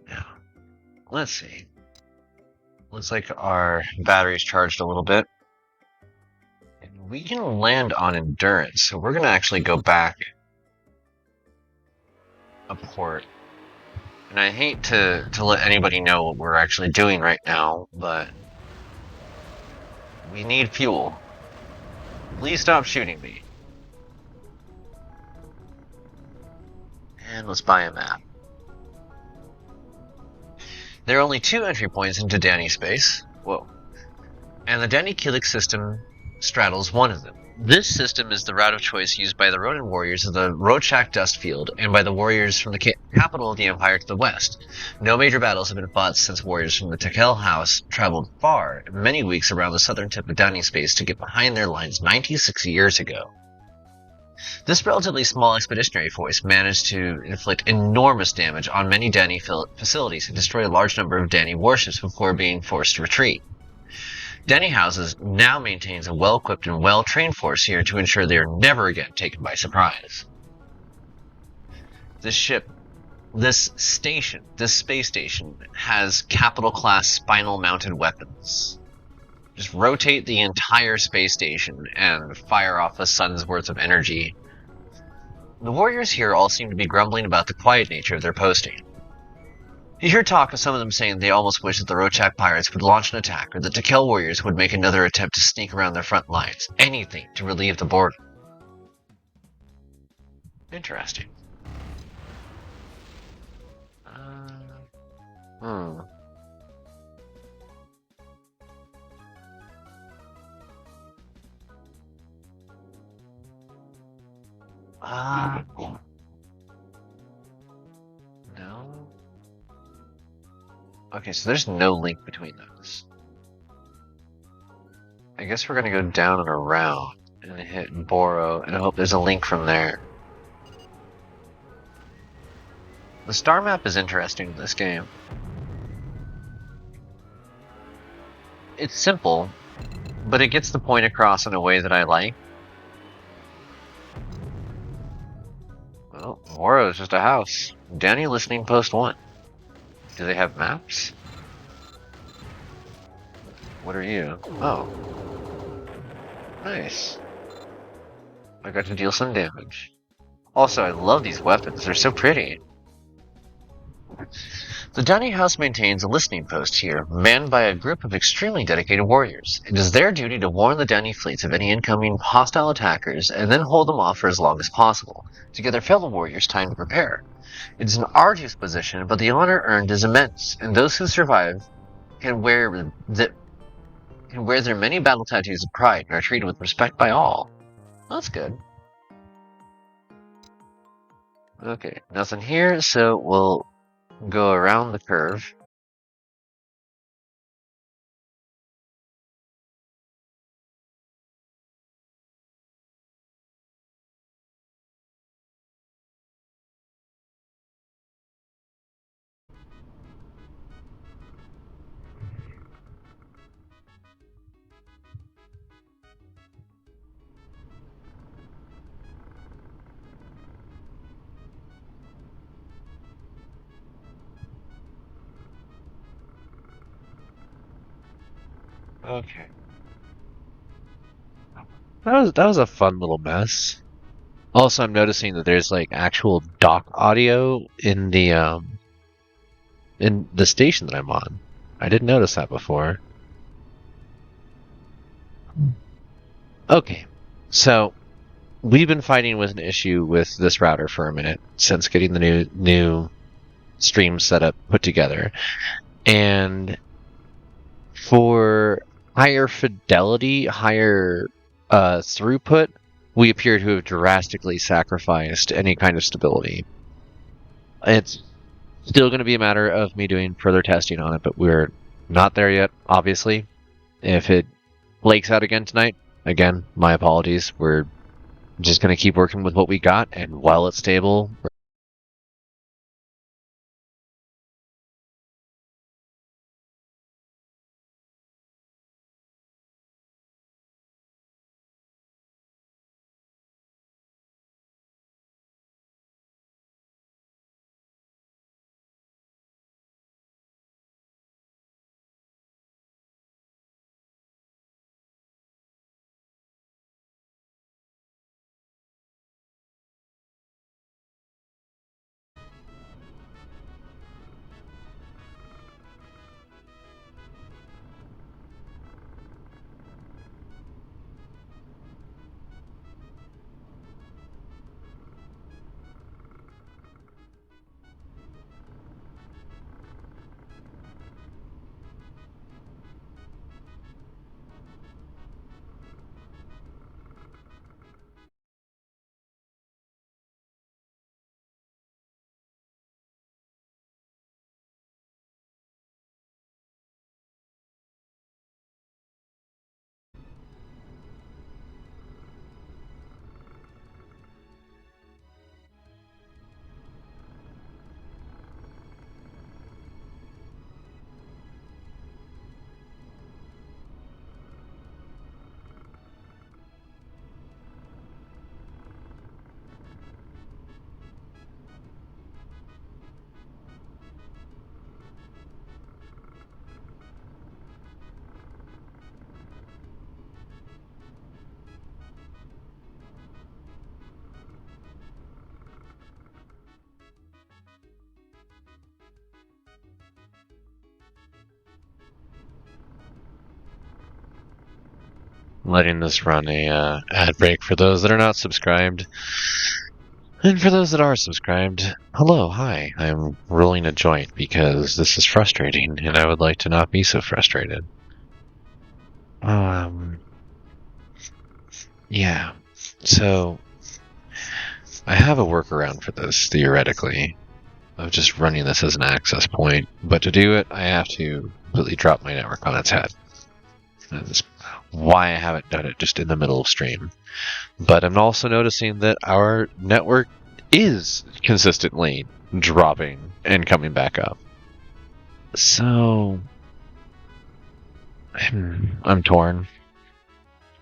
Now, let's see. Looks like our battery's charged a little bit. And we can land on endurance, so we're going to actually go back a port. And I hate to let anybody know what we're actually doing right now, but we need fuel. Please stop shooting me. And let's buy a map. There are only 2 entry points into Dani space. Whoa. And the Dani Helix system straddles one of them. This system is the route of choice used by the Ronin warriors of the Rochak Dust Field and by the warriors from the capital of the Empire to the west. No major battles have been fought since warriors from the Tekel House traveled far, many weeks around the southern tip of Dani space to get behind their lines 96 years ago. This relatively small expeditionary force managed to inflict enormous damage on many Dani facilities and destroy a large number of Dani warships before being forced to retreat. Dani Houses now maintains a well-equipped and well-trained force here to ensure they are never again taken by surprise. This space station, has capital-class spinal-mounted weapons. Just rotate the entire space station and fire off a sun's worth of energy. The warriors here all seem to be grumbling about the quiet nature of their posting. You hear talk of some of them saying they almost wish that the Rochak pirates would launch an attack, or that the Tekel warriors would make another attempt to sneak around their front lines. Anything to relieve the boredom. Interesting. No. Okay, so there's no link between those. I guess we're gonna go down and around and hit Boro, and I hope there's a link from there. The star map is interesting in this game. It's simple, but it gets the point across in a way that I like. Well, Boro is just a house. Dani listening post 1. Do they have maps? What are you? Oh. Nice. I got to deal some damage. Also, I love these weapons. They're so pretty. The Dani House maintains a listening post here, manned by a group of extremely dedicated warriors. It is their duty to warn the Dani fleets of any incoming hostile attackers, and then hold them off for as long as possible, to give their fellow warriors time to prepare. It is an arduous position, but the honor earned is immense, and those who survive can wear their many battle tattoos of pride and are treated with respect by all. That's good. Okay, nothing here, so we'll go around the curve. Okay. That was a fun little mess. Also, I'm noticing that there's like actual dock audio in the station that I'm on. I didn't notice that before. Okay. So, we've been fighting with an issue with this router for a minute since getting the new stream setup put together. And for higher fidelity, higher throughput, we appear to have drastically sacrificed any kind of stability. It's still going to be a matter of me doing further testing on it, but we're not there yet, obviously. If it flakes out again tonight, again, my apologies. We're just going to keep working with what we got, and while it's stable, letting this run a ad break for those that are not subscribed. And for those that are subscribed, hello, hi. I'm rolling a joint because this is frustrating, and I would like to not be so frustrated. Yeah. So, I have a workaround for this, theoretically, of just running this as an access point, but to do it, I have to completely drop my network on its head. That's why I haven't done it just in the middle of stream. But I'm also noticing that our network is consistently dropping and coming back up. So I'm torn.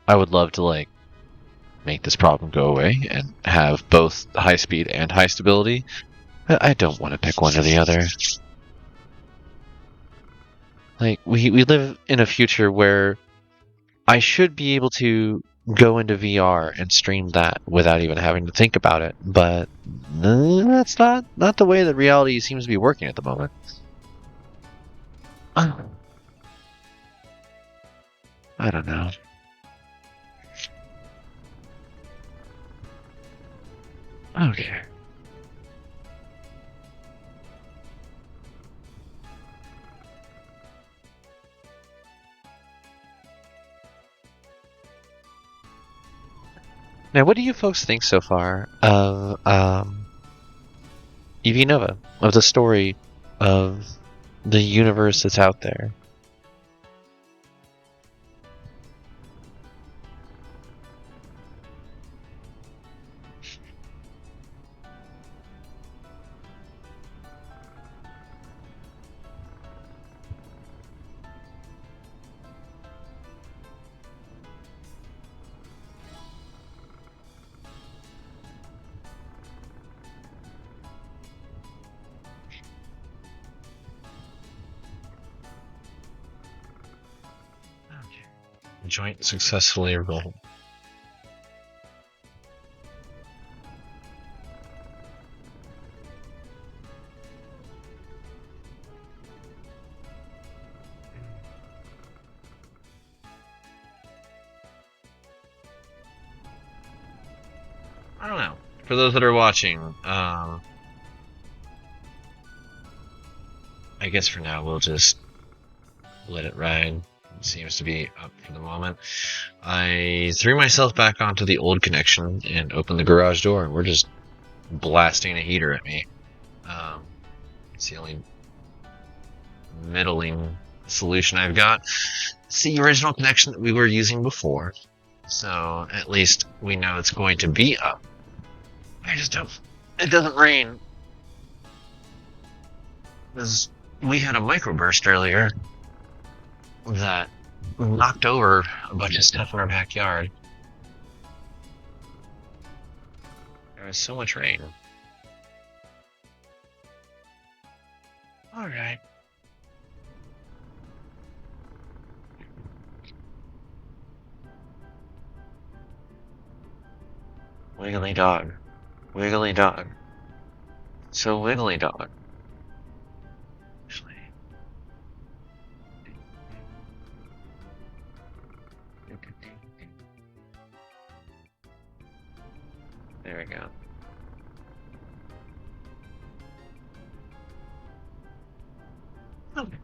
I would love to like make this problem go away and have both high speed and high stability. But I don't want to pick one or the other. Like we live in a future where I should be able to go into VR and stream that without even having to think about it, but that's not the way that reality seems to be working at the moment. I don't know. Okay. Now, what do you folks think so far of EV Nova, of the story of the universe that's out there? Joint successfully rolled. I don't know. For those that are watching, I guess for now we'll just let it ride. It seems to be up for the moment. I threw myself back onto the old connection and opened the garage door, and we're just blasting a heater at me. It's the only middling solution I've got. It's the original connection that we were using before, so at least we know it's going to be up. I just hope it doesn't rain, because we had a microburst earlier that knocked over a bunch of stuff in our backyard. There was so much rain. Alright. Wiggly dog. Wiggly dog. So wiggly dog. Actually. There we go. Okay.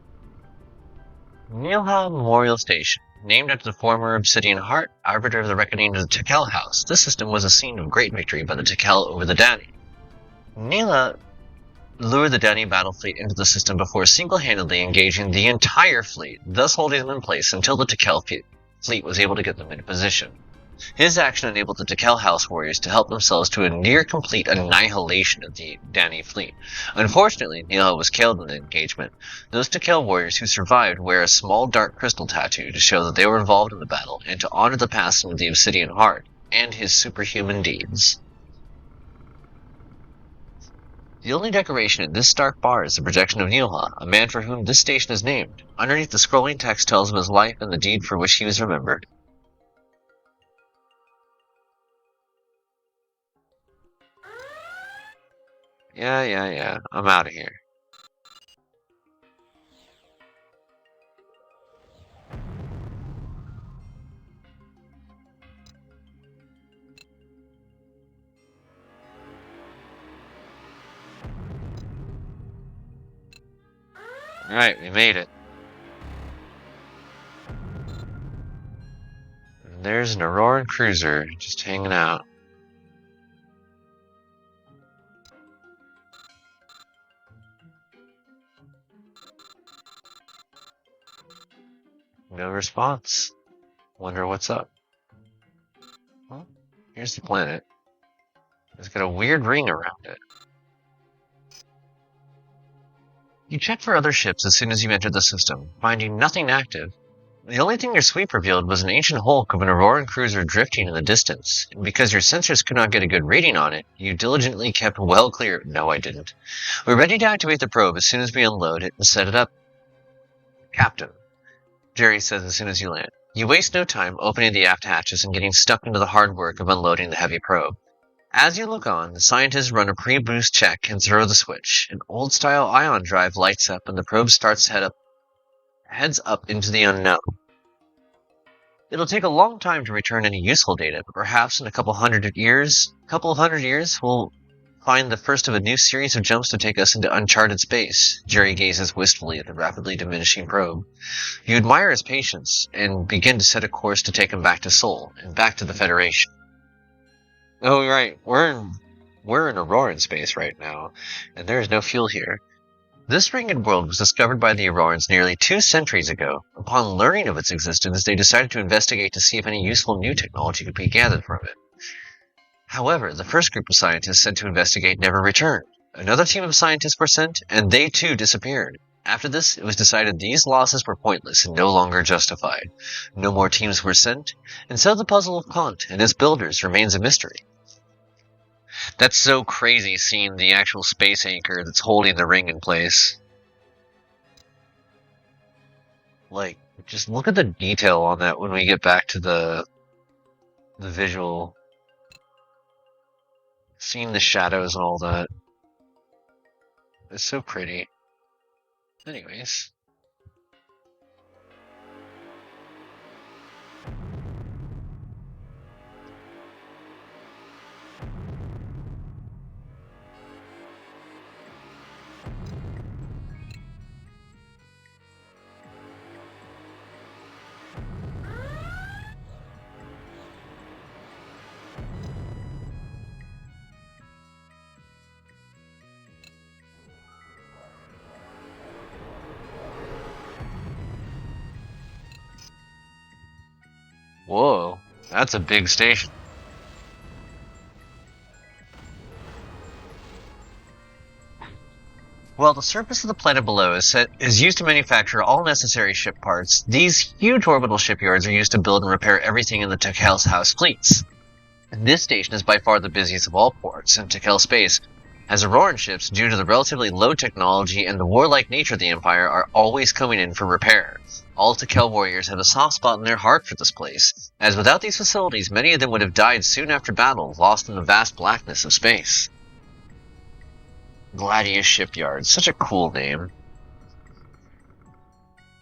Neilha Memorial Station. Named after the former Obsidian Heart, arbiter of the reckoning of the Tekel House, this system was a scene of great victory by the Tekel over the Dani. Neilha lured the Dani battle fleet into the system before single-handedly engaging the entire fleet, thus holding them in place until the Tekel fleet was able to get them into position. His action enabled the Tekel House warriors to help themselves to a near-complete annihilation of the Dani fleet. Unfortunately, Neilha was killed in the engagement. Those Tekel warriors who survived wear a small dark crystal tattoo to show that they were involved in the battle and to honor the passing of the Obsidian Heart and his superhuman deeds. The only decoration in this stark bar is the projection of Neilha, a man for whom this station is named. Underneath, the scrolling text tells of his life and the deed for which he was remembered. Yeah. I'm out of here. Alright, we made it. And there's an Auroran cruiser just hanging out. No response. Wonder what's up. Well, here's the planet. It's got a weird ring around it. You check for other ships as soon as you entered the system, finding nothing active. The only thing your sweep revealed was an ancient hulk of an Auroran cruiser drifting in the distance, and because your sensors could not get a good reading on it, you diligently kept well clear. No, I didn't. We're ready to activate the probe as soon as we unload it and set it up. Captain, Jerry says as soon as you land. You waste no time opening the aft hatches and getting stuck into the hard work of unloading the heavy probe. As you look on, the scientists run a pre-boost check and throw the switch. An old-style ion drive lights up and the probe starts heads up into the unknown. It'll take a long time to return any useful data, but perhaps in a couple of hundred years, we'll find the first of a new series of jumps to take us into uncharted space. Jerry gazes wistfully at the rapidly diminishing probe. You admire his patience and begin to set a course to take him back to Sol and back to the Federation. Oh, right. We're in Auroran space right now, and there is no fuel here. This ringed world was discovered by the Aurorans nearly 2 centuries ago. Upon learning of its existence, they decided to investigate to see if any useful new technology could be gathered from it. However, the first group of scientists sent to investigate never returned. Another team of scientists were sent, and they too disappeared. After this, it was decided these losses were pointless and no longer justified. No more teams were sent, and so the puzzle of Kant and his builders remains a mystery. That's so crazy seeing the actual space anchor that's holding the ring in place. Like, Just look at the detail on that when we get back to the visual. Seeing the shadows and all that. It's so pretty. Anyways. Whoa, that's a big station. While the surface of the planet below is used to manufacture all necessary ship parts, these huge orbital shipyards are used to build and repair everything in the Tekel's house fleets. This station is by far the busiest of all ports, and Tekel Space has Auroran ships, due to the relatively low technology and the warlike nature of the Empire, are always coming in for repair. All Tekel warriors have a soft spot in their heart for this place, as without these facilities, many of them would have died soon after battle, lost in the vast blackness of space. Gladius Shipyard, such a cool name.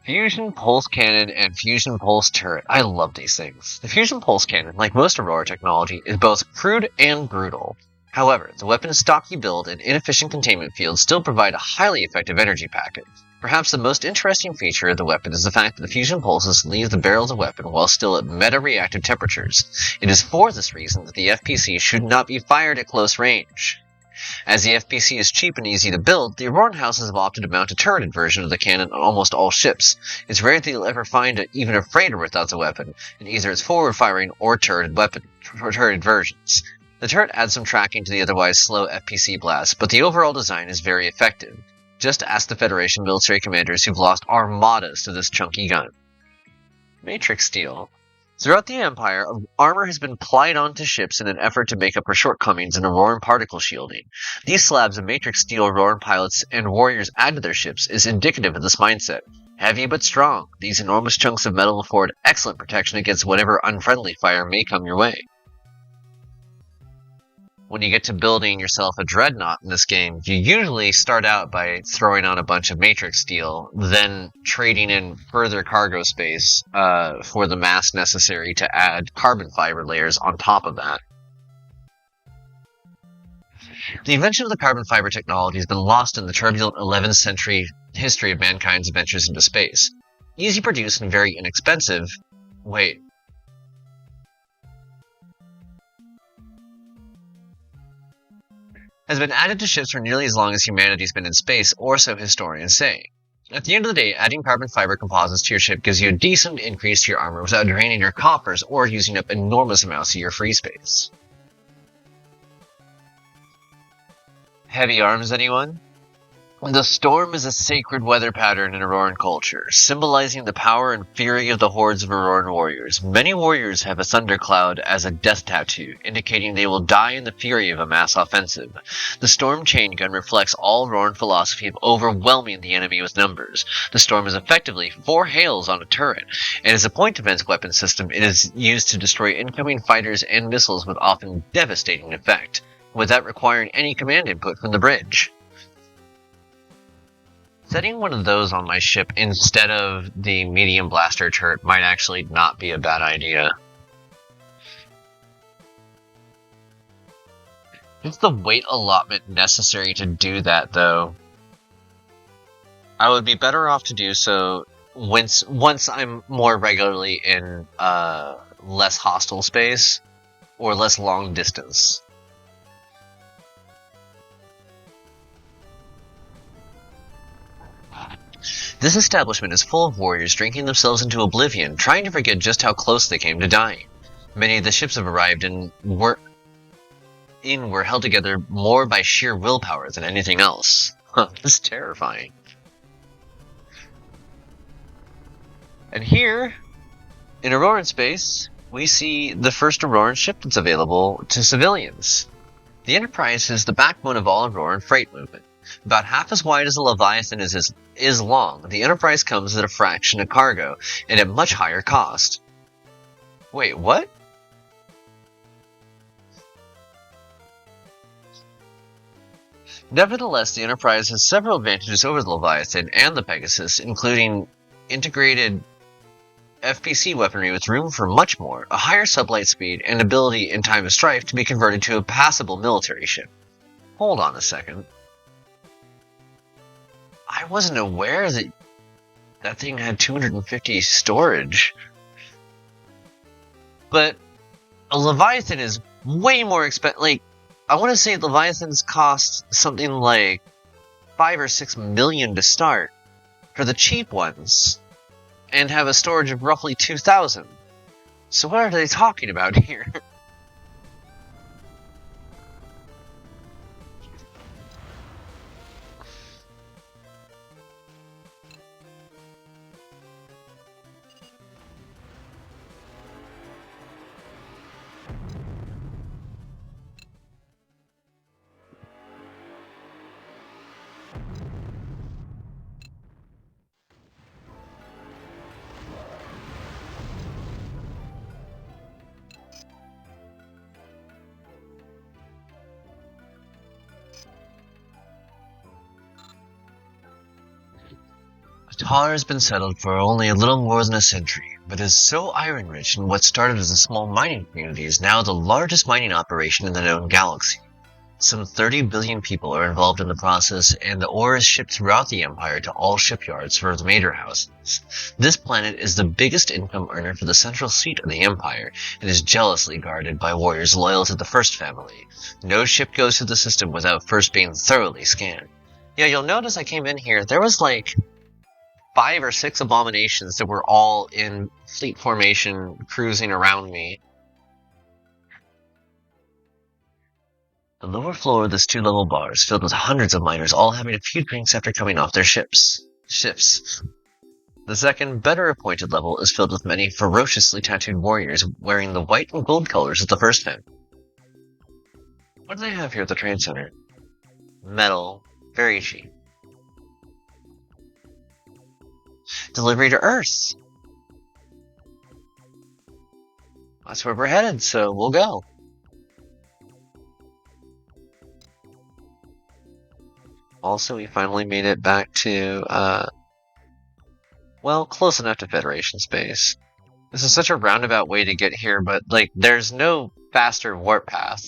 Fusion Pulse Cannon and Fusion Pulse Turret. I love these things. The Fusion Pulse Cannon, like most Aurora technology, is both crude and brutal. However, the weapon's stocky build and inefficient containment fields still provide a highly effective energy package. Perhaps the most interesting feature of the weapon is the fact that the fusion pulses leave the barrel of the weapon while still at meta-reactive temperatures. It is for this reason that the FPC should not be fired at close range. As the FPC is cheap and easy to build, the Auroran houses have opted to mount a turreted version of the cannon on almost all ships. It's rare that you'll ever find even a freighter without the weapon, in either its forward-firing or turreted versions. The turret adds some tracking to the otherwise slow FPC blast, but the overall design is very effective. Just ask the Federation military commanders who've lost armadas to this chunky gun. Matrix Steel. Throughout the Empire, armor has been plied onto ships in an effort to make up for shortcomings in Auroran particle shielding. These slabs of Matrix Steel Auroran pilots and warriors add to their ships is indicative of this mindset. Heavy but strong, these enormous chunks of metal afford excellent protection against whatever unfriendly fire may come your way. When you get to building yourself a dreadnought in this game, you usually start out by throwing on a bunch of matrix steel, then trading in further cargo space for the mass necessary to add carbon fiber layers on top of that. The invention of the carbon fiber technology has been lost in the turbulent 11th century history of mankind's adventures into space. Easy produced and very inexpensive. Wait. Has been added to ships for nearly as long as humanity's been in space, or so historians say. At the end of the day, adding carbon fiber composites to your ship gives you a decent increase to your armor without draining your coffers or using up enormous amounts of your free space. Heavy arms, anyone? The storm is a sacred weather pattern in Auroran culture, symbolizing the power and fury of the hordes of Auroran warriors. Many warriors have a thundercloud as a death tattoo, indicating they will die in the fury of a mass offensive. The storm chain gun reflects all Auroran philosophy of overwhelming the enemy with numbers. The storm is effectively 4 hails on a turret, and as a point-defense weapon system, it is used to destroy incoming fighters and missiles with often devastating effect, without requiring any command input from the bridge. Setting one of those on my ship instead of the medium blaster turret might actually not be a bad idea. It's the weight allotment necessary to do that, though. I would be better off to do so once I'm more regularly in less hostile space or less long distance. This establishment is full of warriors drinking themselves into oblivion, trying to forget just how close they came to dying. Many of the ships have arrived and were held together more by sheer willpower than anything else. This is terrifying. And here, in Auroran space, we see the first Auroran ship that's available to civilians. The Enterprise is the backbone of all Auroran freight movement. About half as wide as the Leviathan is long, the Enterprise comes at a fraction of cargo, and at much higher cost. Wait, what? Nevertheless, the Enterprise has several advantages over the Leviathan and the Pegasus, including integrated FPC weaponry with room for much more, a higher sublight speed, and ability in time of strife to be converted to a passable military ship. Hold on a second. I wasn't aware that that thing had 250 storage. But a Leviathan is way more expensive. Like, I want to say Leviathans cost something like 5 or 6 million to start for the cheap ones, and have a storage of roughly 2,000. So what are they talking about here? Tar has been settled for only a little more than a century, but is so iron-rich in what started as a small mining community is now the largest mining operation in the known galaxy. Some 30 billion people are involved in the process, and the ore is shipped throughout the Empire to all shipyards for the major houses. This planet is the biggest income earner for the central seat of the Empire, and is jealously guarded by warriors loyal to the First Family. No ship goes through the system without first being thoroughly scanned. Yeah, you'll notice I came in here, there was like 5 or 6 abominations that were all in fleet formation cruising around me. The lower floor of this 2-level bar is filled with hundreds of miners all having a few drinks after coming off their shifts. The second, better appointed level is filled with many ferociously tattooed warriors wearing the white and gold colors of the First Family. What do they have here at the trade center? Metal, very cheap. Delivery to Earth. That's where we're headed, so we'll go. Also, we finally made it back to, well, close enough to Federation space. This is such a roundabout way to get here, but, like, there's no faster warp path.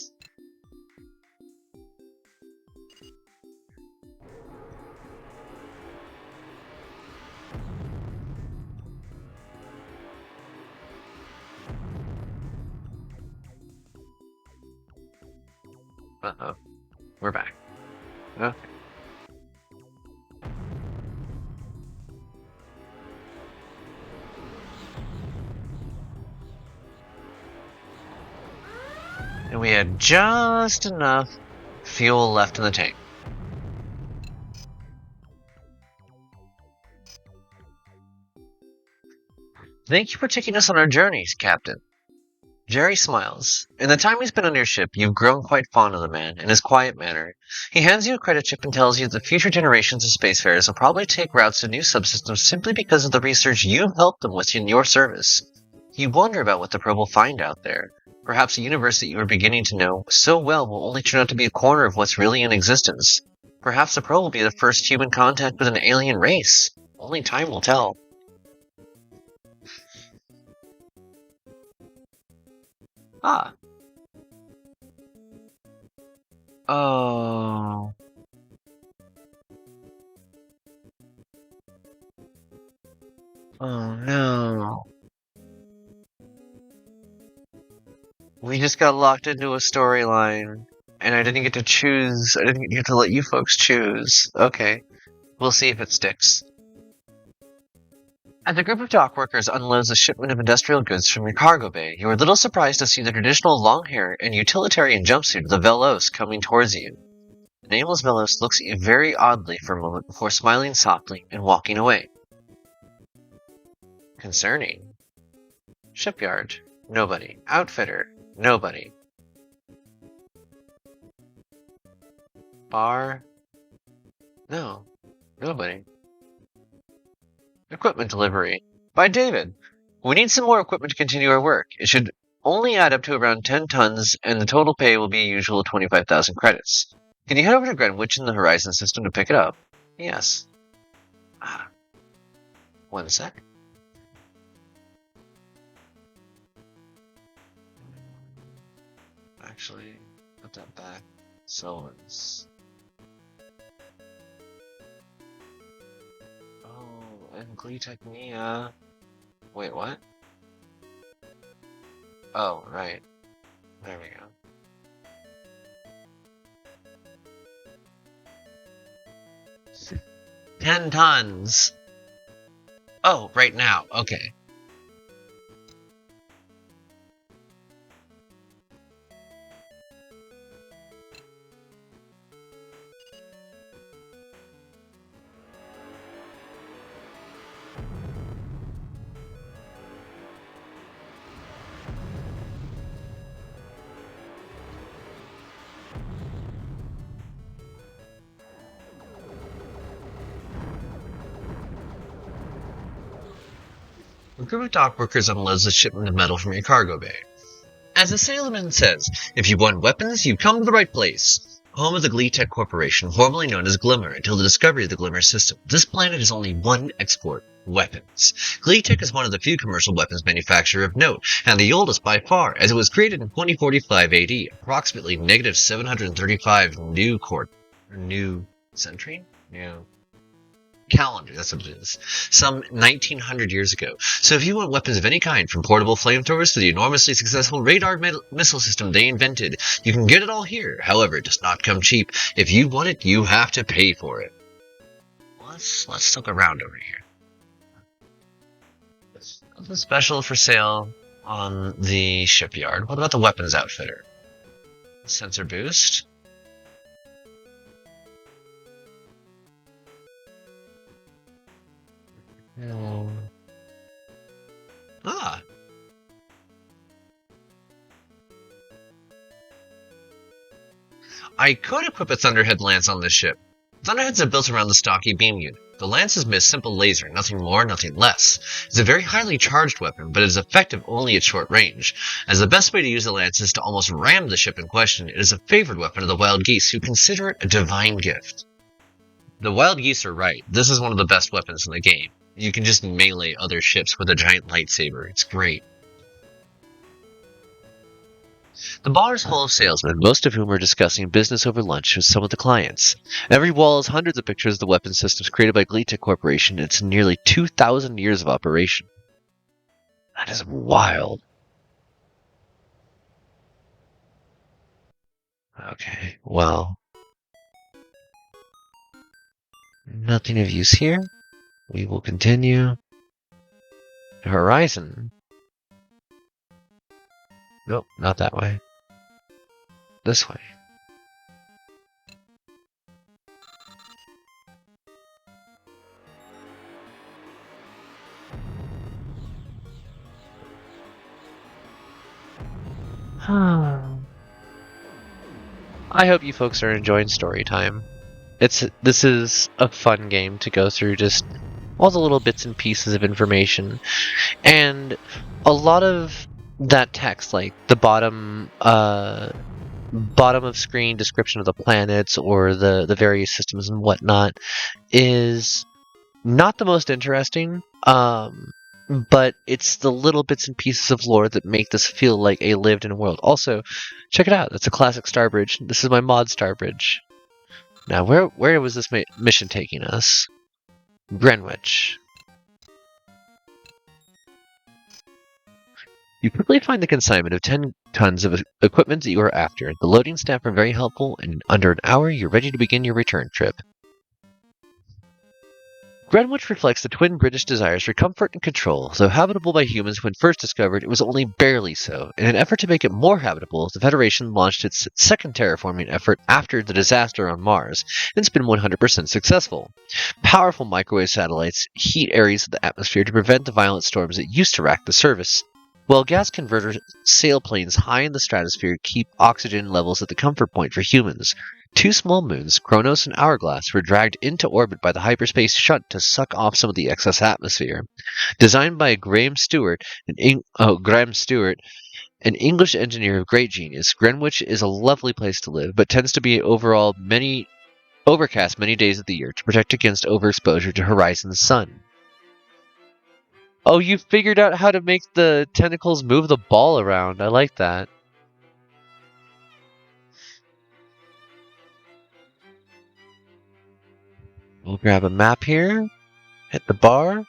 Uh-oh. We're back. Okay. And we had just enough fuel left in the tank. Thank you for taking us on our journeys, Captain. Jerry smiles. In the time he's been on your ship, you've grown quite fond of the man and his quiet manner. He hands you a credit chip and tells you that future generations of spacefarers will probably take routes to new subsystems simply because of the research you've helped them with in your service. You wonder about what the probe will find out there. Perhaps a universe that you are beginning to know so well will only turn out to be a corner of what's really in existence. Perhaps the probe will be the first human contact with an alien race. Only time will tell. Ah. Oh. Oh no. We just got locked into a storyline, and I didn't get to choose. I didn't get to let you folks choose. Okay. We'll see if it sticks. As a group of dock workers unloads a shipment of industrial goods from your cargo bay, you are a little surprised to see the traditional long hair and utilitarian jumpsuit of the Velos coming towards you. The nameless Velos looks at you very oddly for a moment before smiling softly and walking away. Concerning. Shipyard. Nobody. Outfitter. Nobody. Bar. No, nobody. Equipment delivery. By David. We need some more equipment to continue our work. It should only add up to around 10 tons, and the total pay will be a usual 25,000 credits. Can you head over to Greenwich in the Horizon system to pick it up? Yes. Ah, 1 sec. Actually, put that back. Someone's. Oh, and Gleetechnia. Wait, what? Oh, right. There we go. 10 tons! Oh, right now. Okay. A group of dock workers unloads a shipment of metal from your cargo bay. As the salesman says, if you want weapons, you come to the right place. Home of the Gleetech Corporation, formerly known as Glimmer until the discovery of the Glimmer system. This planet has only one export: weapons. Gleetech is one of the few commercial weapons manufacturers of note, and the oldest by far, as it was created in 2045 AD, approximately negative 735 new century? New calendar, that's what it is. Some 1900 years ago. So if you want weapons of any kind, from portable flamethrowers to the enormously successful radar missile system they invented, you can get it all here. However, it does not come cheap. If you want it, you have to pay for it. Let's look around over here. Nothing special for sale on the shipyard. What about the weapons outfitter? Sensor boost? No. Ah. I could equip a Thunderhead lance on this ship. Thunderheads are built around the stocky beam unit. The lance is a simple laser, nothing more, nothing less. It's a very highly charged weapon, but it is effective only at short range. As the best way to use the lance is to almost ram the ship in question, it is a favored weapon of the wild geese, who consider it a divine gift. The wild geese are right. This is one of the best weapons in the game. You can just melee other ships with a giant lightsaber. It's great. The bar is full of salesmen, most of whom are discussing business over lunch with some of the clients. Every wall is hundreds of pictures of the weapon systems created by Gleetech Corporation in its nearly 2,000 years of operation. That is wild. Okay, well. Nothing of use here. We will continue. Horizon. Nope, not that way. This way. I hope you folks are enjoying story time. This is a fun game to go through, just all the little bits and pieces of information, and a lot of that text, like the bottom of screen description of the planets or the various systems and whatnot, is not the most interesting. But it's the little bits and pieces of lore that make this feel like a lived-in world. Also, check it out. That's a classic Starbridge. This is my mod Starbridge. Now, where was this mission taking us? Greenwich. You quickly find the consignment of 10 tons of equipment that you are after. The loading staff are very helpful, and in under an hour, you're ready to begin your return trip. Greenwich reflects the twin British desires for comfort and control. Though habitable by humans when first discovered, it was only barely so. In an effort to make it more habitable, the Federation launched its second terraforming effort after the disaster on Mars, and it's been 100% successful. Powerful microwave satellites heat areas of the atmosphere to prevent the violent storms that used to rack the surface, while gas converter sailplanes high in the stratosphere keep oxygen levels at the comfort point for humans. Two small moons, Kronos and Hourglass, were dragged into orbit by the hyperspace shunt to suck off some of the excess atmosphere. Designed by Graham Stewart, an English engineer of great genius, Greenwich is a lovely place to live, but tends to be overcast many days of the year to protect against overexposure to horizon's sun. Oh, you figured out how to make the tentacles move the ball around. I like that. We'll grab a map here. Hit the bar.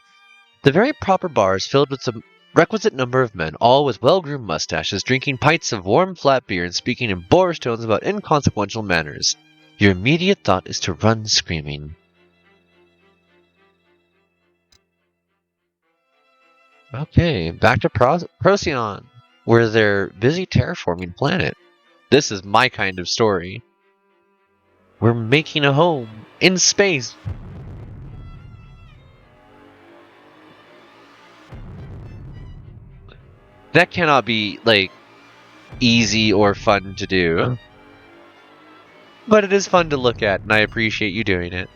The very proper bar is filled with the requisite number of men, all with well-groomed mustaches, drinking pints of warm, flat beer and speaking in boorish tones about inconsequential manners. Your immediate thought is to run screaming. Okay, back to Procyon, where they're busy terraforming planet. This is my kind of story. We're making a home in space. That cannot be, like, easy or fun to do. But it is fun to look at, and I appreciate you doing it.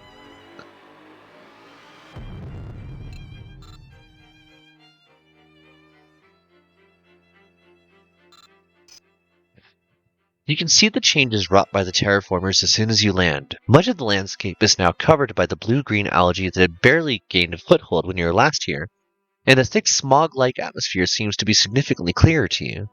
You can see the changes wrought by the terraformers as soon as you land. Much of the landscape is now covered by the blue-green algae that had barely gained a foothold when you were last here, and the thick smog-like atmosphere seems to be significantly clearer to you.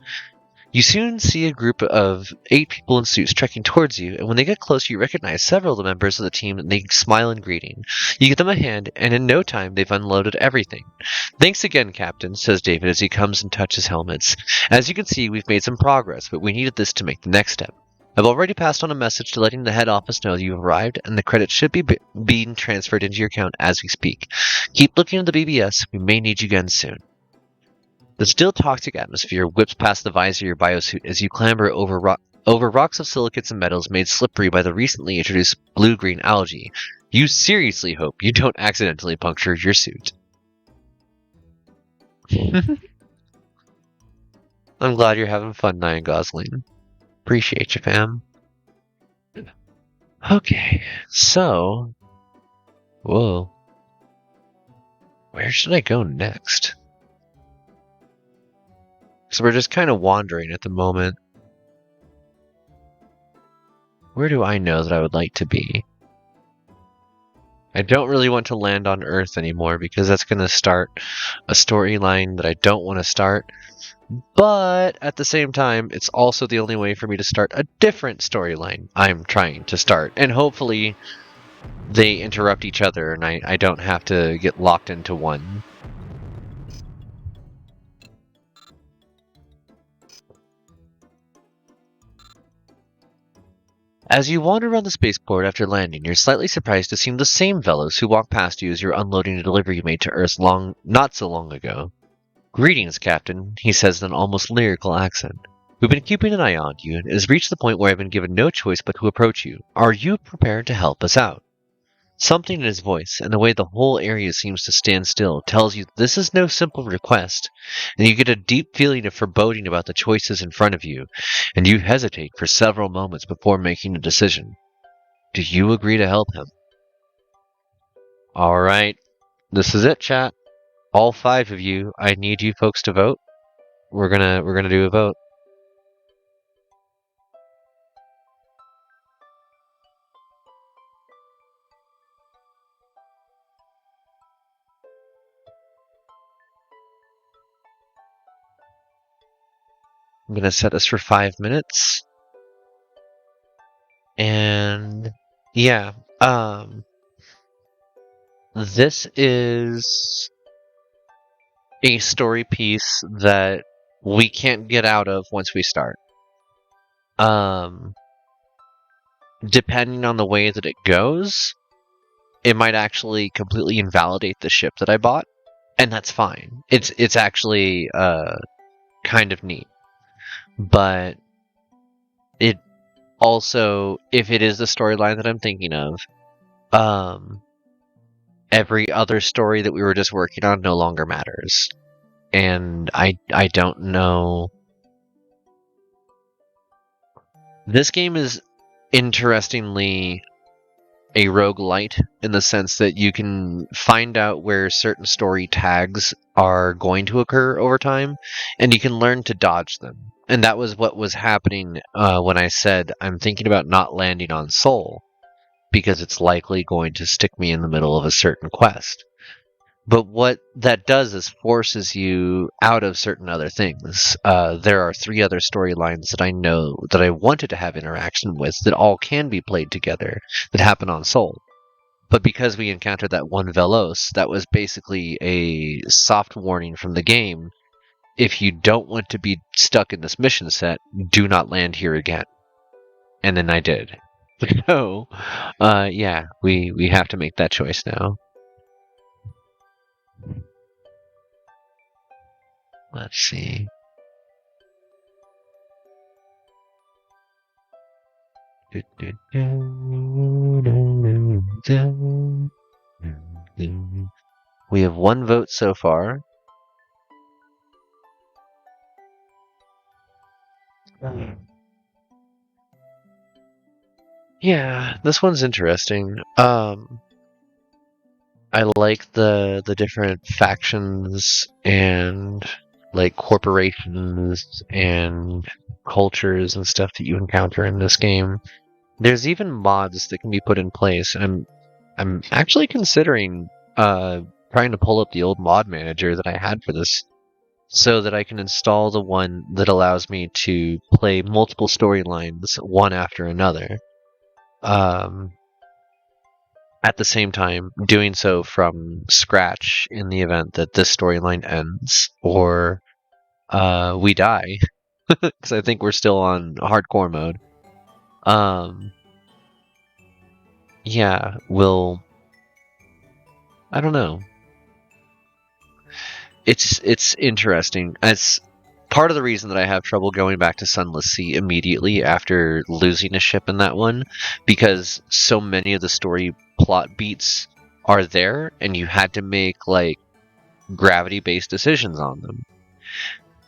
You soon see a group of 8 people in suits trekking towards you, and when they get close you recognize several of the members of the team and they smile in greeting. You give them a hand, and in no time they've unloaded everything. Thanks again, Captain, says David as he comes and touches helmets. As you can see, we've made some progress, but we needed this to make the next step. I've already passed on a message to letting the head office know that you've arrived, and the credits should be being transferred into your account as we speak. Keep looking at the BBS, we may need you again soon. The still toxic atmosphere whips past the visor of your biosuit as you clamber over rocks of silicates and metals made slippery by the recently introduced blue-green algae. You seriously hope you don't accidentally puncture your suit. I'm glad you're having fun, Ryan Gosling. Appreciate you, fam. Okay, so... Whoa. Where should I go next? So we're just kind of wandering at the moment. Where do I know that I would like to be? I don't really want to land on Earth anymore because that's going to start a storyline that I don't want to start. But at the same time, it's also the only way for me to start a different storyline I'm trying to start. And hopefully they interrupt each other and I don't have to get locked into one. As you wander around the spaceport after landing, you're slightly surprised to see the same fellows who walk past you as you're unloading a delivery you made to Earth not so long ago. Greetings, Captain, he says in an almost lyrical accent. We've been keeping an eye on you, and it has reached the point where I've been given no choice but to approach you. Are you prepared to help us out? Something in his voice, and the way the whole area seems to stand still, tells you this is no simple request, and you get a deep feeling of foreboding about the choices in front of you, and you hesitate for several moments before making a decision. Do you agree to help him? Alright, this is it, chat. All 5 of you, I need you folks to vote. We're gonna do a vote. I'm gonna set this for 5 minutes. And yeah, this is a story piece that we can't get out of once we start. Depending on the way that it goes, it might actually completely invalidate the ship that I bought, and that's fine. It's actually kind of neat. But it also, if it is the storyline that I'm thinking of, every other story that we were just working on no longer matters. And I don't know. This game is interestingly a roguelite in the sense that you can find out where certain story tags are going to occur over time, and you can learn to dodge them. And that was what was happening when I said I'm thinking about not landing on Soul, because it's likely going to stick me in the middle of a certain quest. But what that does is forces you out of certain other things. There are 3 other storylines that I know that I wanted to have interaction with that all can be played together that happen on Soul. But because we encountered that one Velos, that was basically a soft warning from the game. If you don't want to be stuck in this mission set, do not land here again. And then I did. So, yeah, we have to make that choice now. Let's see. We have 1 vote so far. Yeah, this one's interesting. I like the different factions and like corporations and cultures and stuff that you encounter in this game. There's even mods that can be put in place. I'm actually considering trying to pull up the old mod manager that I had for this so that I can install the one that allows me to play multiple storylines one after another. Um, at the same time, doing so from scratch in the event that this storyline ends or we die, because I think we're still on hardcore mode. Yeah, I don't know. It's interesting. It's part of the reason that I have trouble going back to Sunless Sea immediately after losing a ship in that one, because so many of the story plot beats are there, and you had to make like gravity-based decisions on them.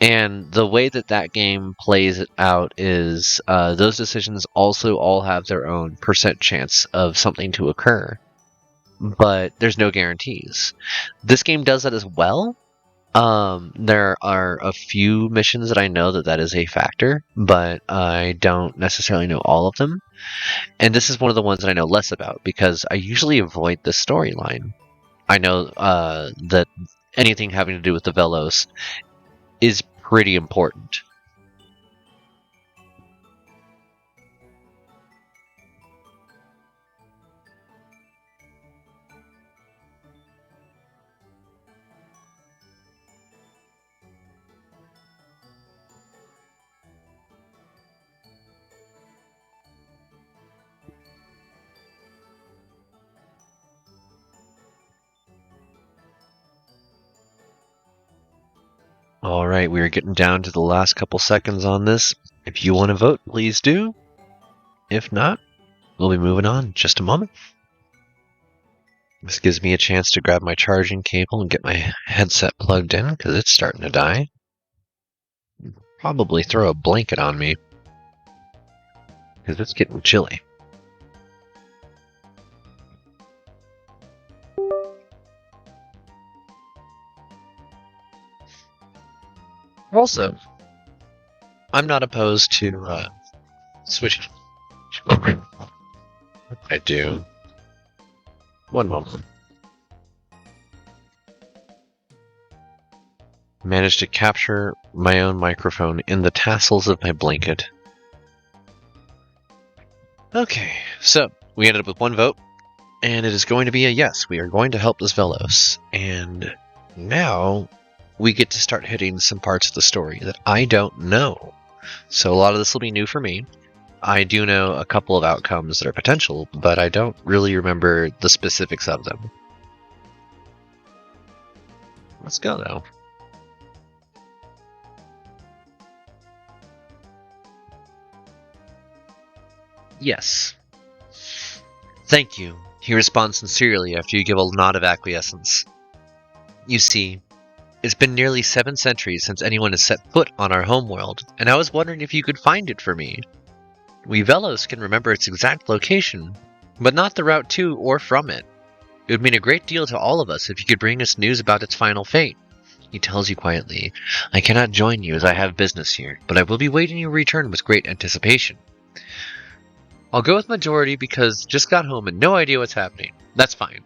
And the way that that game plays it out is those decisions also all have their own percent chance of something to occur, but there's no guarantees. This game does that as well. There are a few missions that I know that is a factor, but I don't necessarily know all of them. And this is one of the ones that I know less about because I usually avoid the storyline. I know that anything having to do with the Velos is pretty important. All right, we are getting down to the last couple seconds on this. If you want to vote, please do. If not, we'll be moving on in just a moment. This gives me a chance to grab my charging cable and get my headset plugged in because it's starting to die. Probably throw a blanket on me because it's getting chilly. Also, I'm not opposed to switching. I do. One moment. Managed to capture my own microphone in the tassels of my blanket. Okay, so we ended up with 1 vote, and it is going to be a yes. We are going to help this Velos. And now we get to start hitting some parts of the story that I don't know. So a lot of this will be new for me. I do know a couple of outcomes that are potential, but I don't really remember the specifics of them. Let's go, though. Yes. Thank you. He responds sincerely after you give a nod of acquiescence. You see, it's been nearly 7 centuries since anyone has set foot on our homeworld, and I was wondering if you could find it for me. We Velos can remember its exact location, but not the route to or from it. It would mean a great deal to all of us if you could bring us news about its final fate. He tells you quietly, I cannot join you as I have business here, but I will be waiting your return with great anticipation. I'll go with majority because just got home and no idea what's happening. That's fine.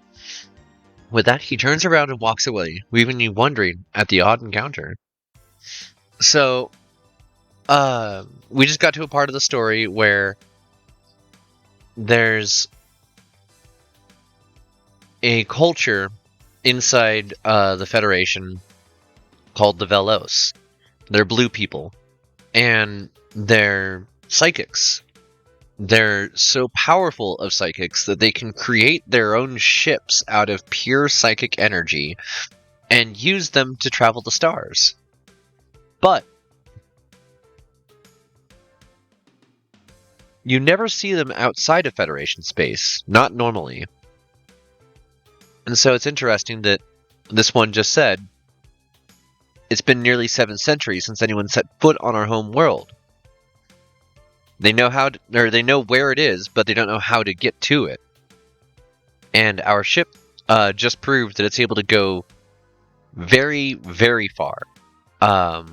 With that, he turns around and walks away, leaving you wondering at the odd encounter. So, we just got to a part of the story where there's a culture inside the Federation called the Velos. They're blue people, and they're psychics. They're so powerful of psychics that they can create their own ships out of pure psychic energy and use them to travel the stars. But you never see them outside of Federation space, not normally. And so it's interesting that this one just said, it's been nearly 7 centuries since anyone set foot on our home world. They know they know where it is, but they don't know how to get to it. And our ship just proved that it's able to go very, very far.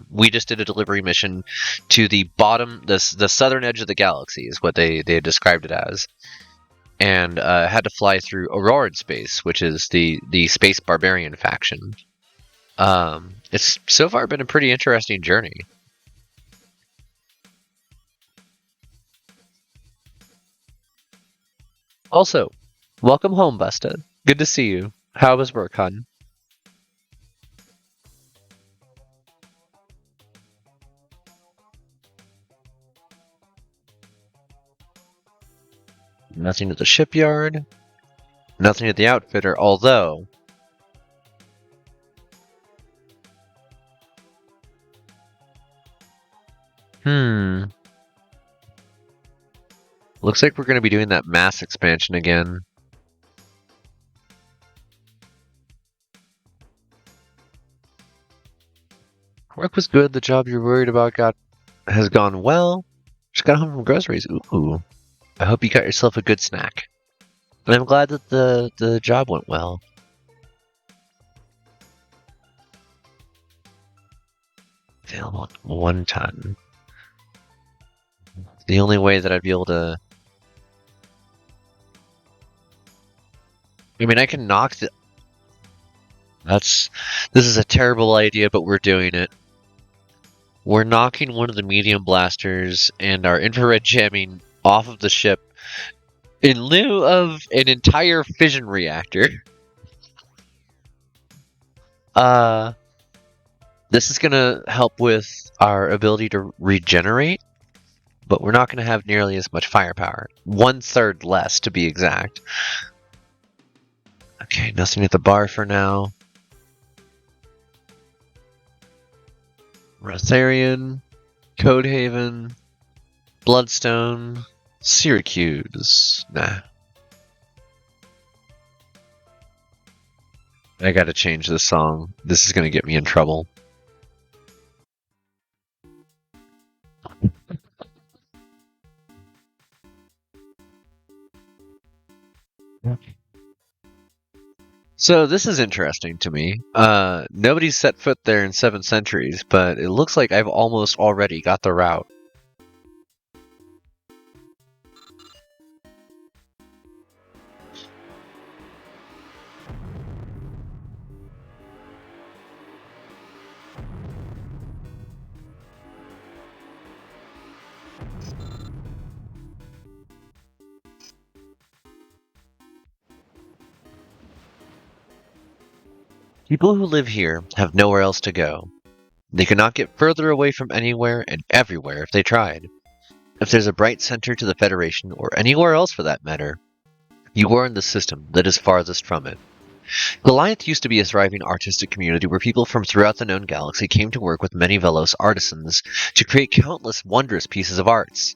We just did a delivery mission to the bottom, the southern edge of the galaxy is what they described it as. And had to fly through Auroran space, which is the space barbarian faction. It's so far been a pretty interesting journey. Also, welcome home, Busta. Good to see you. How was work, hon? Nothing at the shipyard. Nothing at the outfitter, although... Looks like we're going to be doing that mass expansion again. Work was good. The job you're worried about has gone well. Just got home from groceries. Ooh. I hope you got yourself a good snack. And I'm glad that the job went well. Available 1 ton. The only way that I'd be able to... I mean, I can knock the... This is a terrible idea, but we're doing it. We're knocking one of the medium blasters and our infrared jamming off of the ship in lieu of an entire fission reactor. This is going to help with our ability to regenerate, but we're not going to have nearly as much firepower. 1/3 less, to be exact. Okay, nothing at the bar for now. Rotharian, Codehaven, Bloodstone, Syracuse. Nah. I gotta change this song. This is gonna get me in trouble. So this is interesting to me. Nobody's set foot there in 7 centuries, but it looks like I've almost already got the route. People who live here have nowhere else to go. They cannot get further away from anywhere and everywhere if they tried. If there's a bright center to the Federation, or anywhere else for that matter, you are in the system that is farthest from it. Goliath used to be a thriving artistic community where people from throughout the known galaxy came to work with many Velos artisans to create countless wondrous pieces of arts.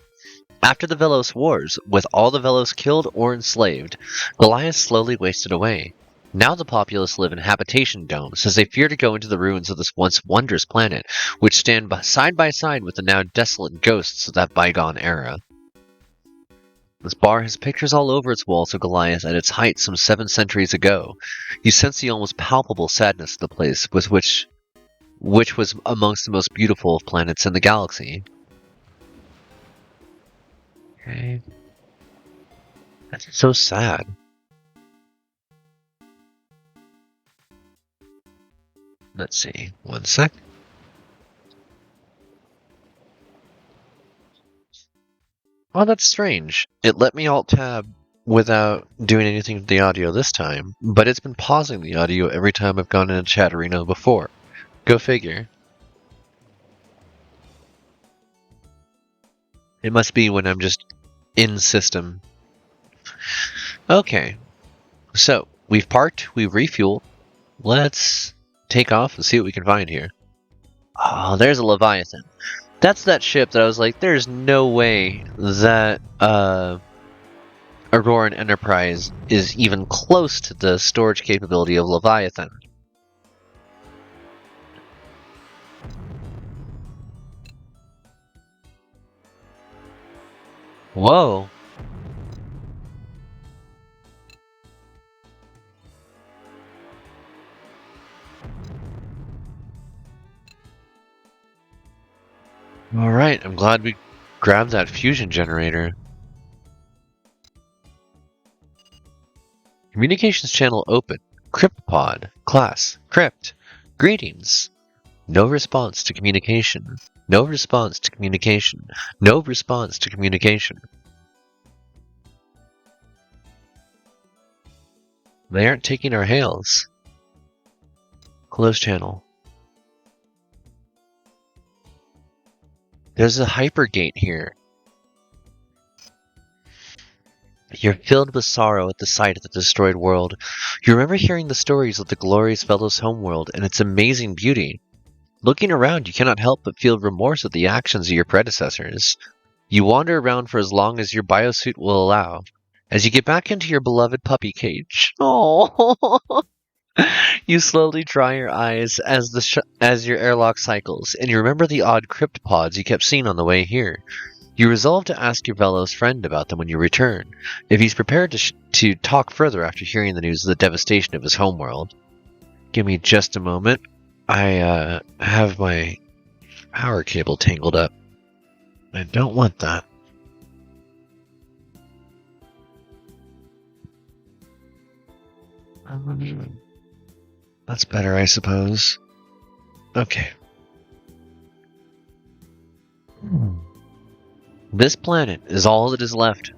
After the Velos Wars, with all the Velos killed or enslaved, Goliath slowly wasted away. Now the populace live in habitation domes as they fear to go into the ruins of this once wondrous planet, which stand side by side with the now desolate ghosts of that bygone era. This bar has pictures all over its walls of Goliath at its height some 7 centuries ago. You sense the almost palpable sadness of the place, which was amongst the most beautiful of planets in the galaxy. Okay. That's so sad. Let's see. One sec. Oh, that's strange. It let me alt-tab without doing anything to the audio this time, but it's been pausing the audio every time I've gone into Chat Arena before. Go figure. It must be when I'm just in system. Okay. So, we've parked, we've refueled. Let's take off and see what we can find here. Oh, there's a Leviathan. That's that ship that I was like, there's no way that Auroran Enterprise is even close to the storage capability of Leviathan. Whoa. Alright, I'm glad we grabbed that fusion generator. Communications channel open. CryptPod. Class. Crypt. Greetings. No response to communication. No response to communication. No response to communication. They aren't taking our hails. Close channel. There's a hypergate here. You're filled with sorrow at the sight of the destroyed world. You remember hearing the stories of the glorious Velos homeworld and its amazing beauty. Looking around, you cannot help but feel remorse at the actions of your predecessors. You wander around for as long as your biosuit will allow. As you get back into your beloved puppy cage. Oh. You slowly dry your eyes as your airlock cycles, and you remember the odd cryptopods you kept seeing on the way here. You resolve to ask your Velos friend about them when you return, if he's prepared to talk further after hearing the news of the devastation of his homeworld. Give me just a moment. I have my power cable tangled up. I don't want that. That's better, I suppose. Okay. This planet is all that is left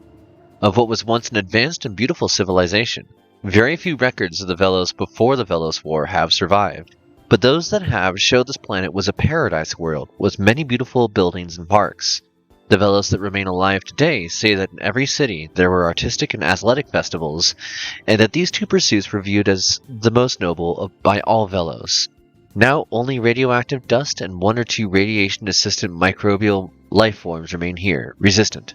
of what was once an advanced and beautiful civilization. Very few records of the Velos before the Velos War have survived, but those that have show this planet was a paradise world with many beautiful buildings and parks. The Velos that remain alive today say that in every city there were artistic and athletic festivals, and that these two pursuits were viewed as the most noble by all Velos. Now only radioactive dust and 1 or 2 radiation-assisted microbial life forms remain here, resistant.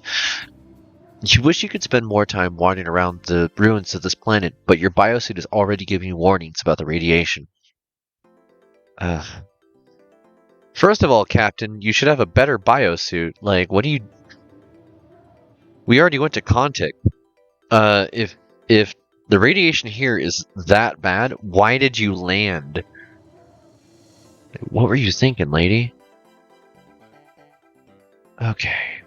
You wish you could spend more time wandering around the ruins of this planet, but your biosuit is already giving you warnings about the radiation. First of all, Captain, you should have a better biosuit. Like, what do you... We already went to Contact. If the radiation here is that bad, why did you land? What were you thinking, lady? Okay.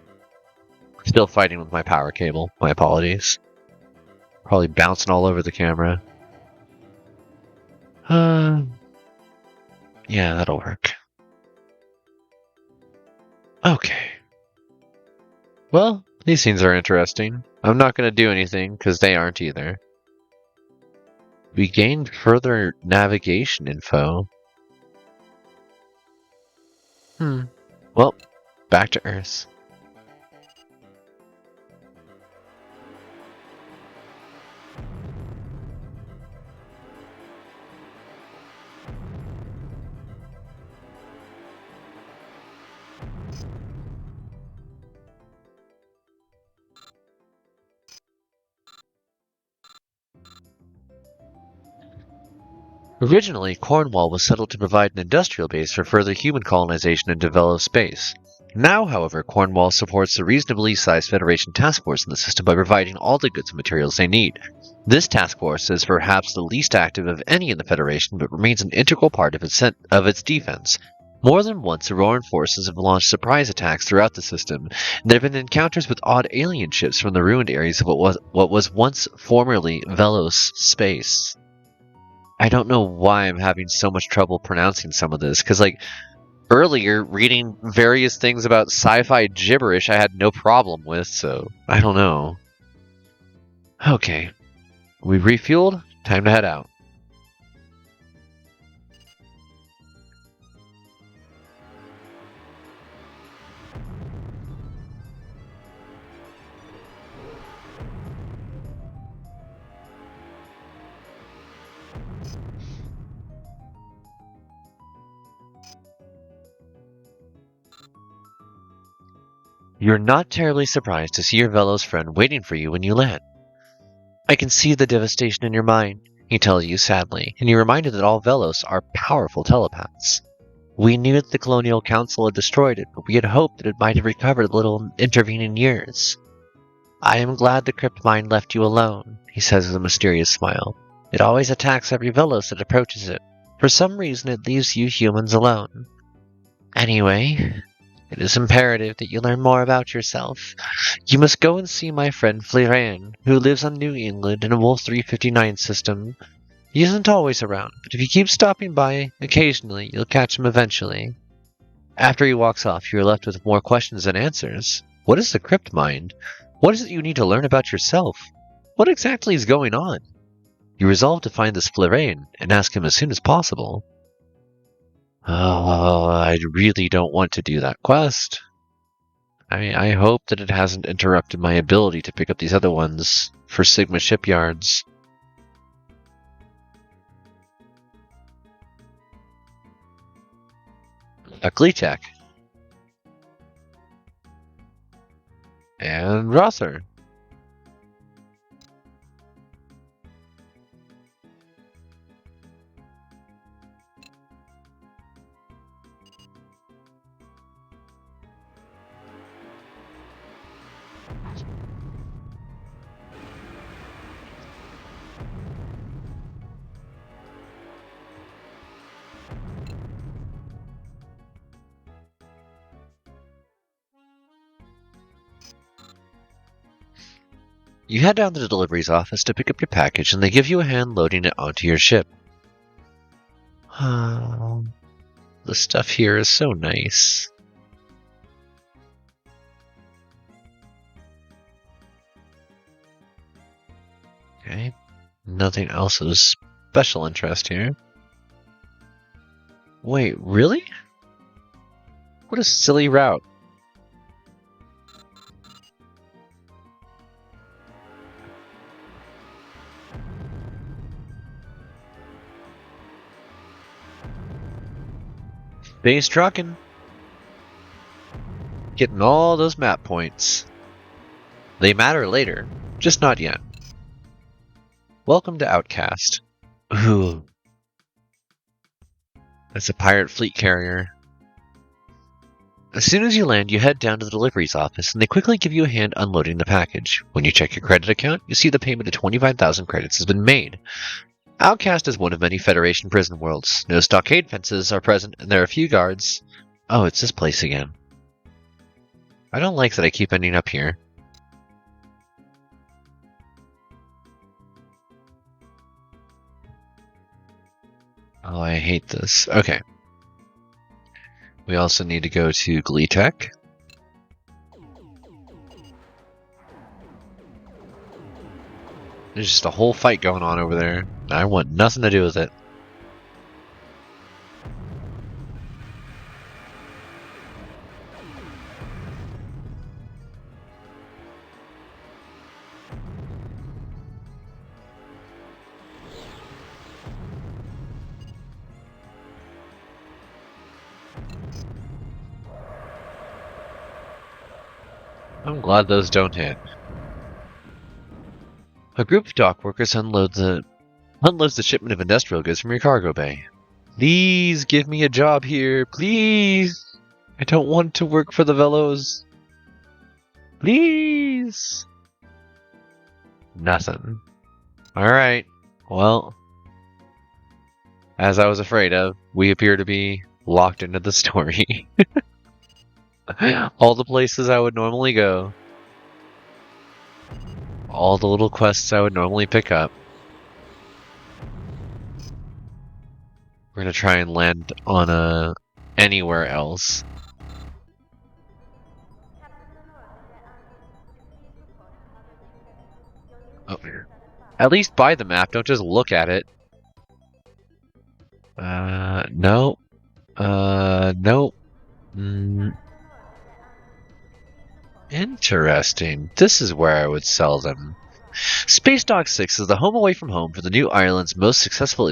Still fighting with my power cable. My apologies. Probably bouncing all over the camera. Yeah, that'll work. Okay. Well, these scenes are interesting. I'm not going to do anything, because they aren't either. We gained further navigation info. Well, back to Earth. Originally, Cornwall was settled to provide an industrial base for further human colonization and develop space. Now, however, Cornwall supports a reasonably sized Federation task force in the system by providing all the goods and materials they need. This task force is perhaps the least active of any in the Federation, but remains an integral part of its defense. More than once, Auroran forces have launched surprise attacks throughout the system, and there have been encounters with odd alien ships from the ruined areas of what was once formerly Velos space. I don't know why I'm having so much trouble pronouncing some of this, because, like, earlier, reading various things about sci-fi gibberish I had no problem with, so I don't know. Okay. We refueled? Time to head out. You're not terribly surprised to see your Velos friend waiting for you when you land. I can see the devastation in your mind, he tells you sadly, and you're reminded that all Velos are powerful telepaths. We knew that the Colonial Council had destroyed it, but we had hoped that it might have recovered a little intervening years. I am glad the crypt mine left you alone, he says with a mysterious smile. It always attacks every Velos that approaches it. For some reason it leaves you humans alone. Anyway, it is imperative that you learn more about yourself. You must go and see my friend Florian, who lives on New England in a Wolf 359 system. He isn't always around, but if you keep stopping by occasionally, you'll catch him eventually. After he walks off, you are left with more questions than answers. What is the crypt mind? What is it you need to learn about yourself? What exactly is going on? You resolve to find this Florian and ask him as soon as possible. Oh, I really don't want to do that quest. I hope that it hasn't interrupted my ability to pick up these other ones for Sigma shipyards. A Gleetek. And Rother. You head down to the deliveries office to pick up your package, and they give you a hand loading it onto your ship. The stuff here is so nice. Okay, nothing else of special interest here. Wait, really? What a silly route. Space trucking. Getting all those map points. They matter later, just not yet. Welcome to Outcast. Ooh. That's a pirate fleet carrier. As soon as you land, you head down to the deliveries office, and they quickly give you a hand unloading the package. When you check your credit account, you see the payment of 25,000 credits has been made. Outcast is one of many Federation prison worlds. No stockade fences are present, and there are a few guards. Oh, it's this place again. I don't like that I keep ending up here. Oh, I hate this. Okay. We also need to go to Gleetek. There's just a whole fight going on over there. I want nothing to do with it. I'm glad those don't hit. A group of dock workers unloads the shipment of industrial goods from your cargo bay. Please give me a job here, please! I don't want to work for the Velos. Please. Nothing. Alright. Well, as I was afraid of, we appear to be locked into the story. All the places I would normally go. All the little quests I would normally pick up. We're gonna try and land on anywhere else. Oh, at least buy the map, don't just look at it. No. Nope. Interesting. This is where I would sell them. Space Dog 6 is the home away from home for the New Ireland's most successful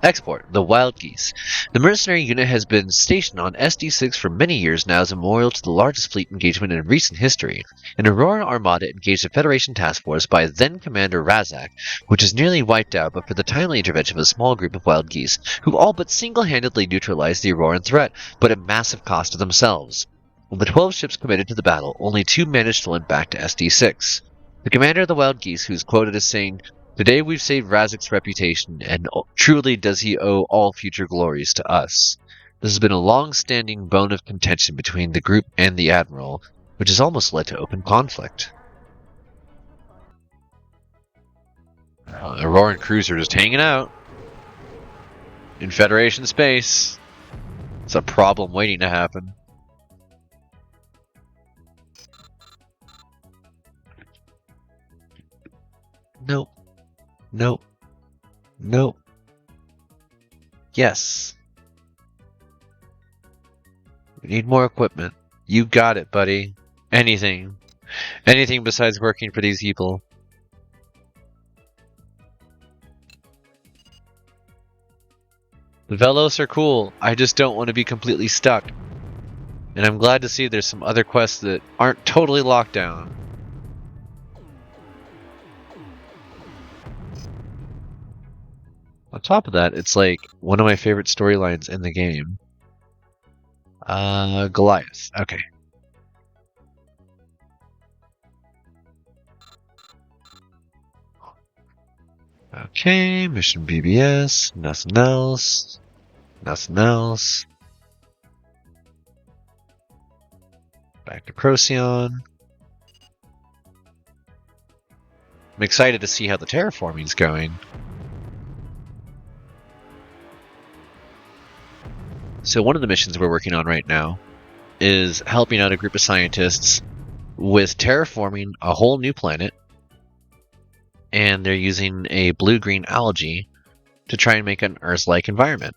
export, the Wild Geese. The mercenary unit has been stationed on SD6 for many years now as a memorial to the largest fleet engagement in recent history. An Aurora Armada engaged a Federation task force by then-Commander Razak, which is nearly wiped out but for the timely intervention of a small group of wild geese, who all but single-handedly neutralized the Auroran threat, but at massive cost to themselves. Of the 12 ships committed to the battle, only 2 managed to land back to SD6. The commander of the Wild Geese, who's quoted as saying, "Today we've saved Razak's reputation, and truly does he owe all future glories to us." This has been a long-standing bone of contention between the group and the Admiral, which has almost led to open conflict. Auroran cruiser just hanging out in Federation space. It's a problem waiting to happen. Nope. Nope. Nope. Yes. We need more equipment. You got it, buddy. Anything. Anything besides working for these people. The Velos are cool. I just don't want to be completely stuck. And I'm glad to see there's some other quests that aren't totally locked down. On top of that, it's like one of my favorite storylines in the game. Goliath. Okay. Okay, mission BBS, nothing else. Nothing else. Back to Procyon. I'm excited to see how the terraforming's going. So one of the missions we're working on right now is helping out a group of scientists with terraforming a whole new planet, and they're using a blue-green algae to try and make an Earth-like environment.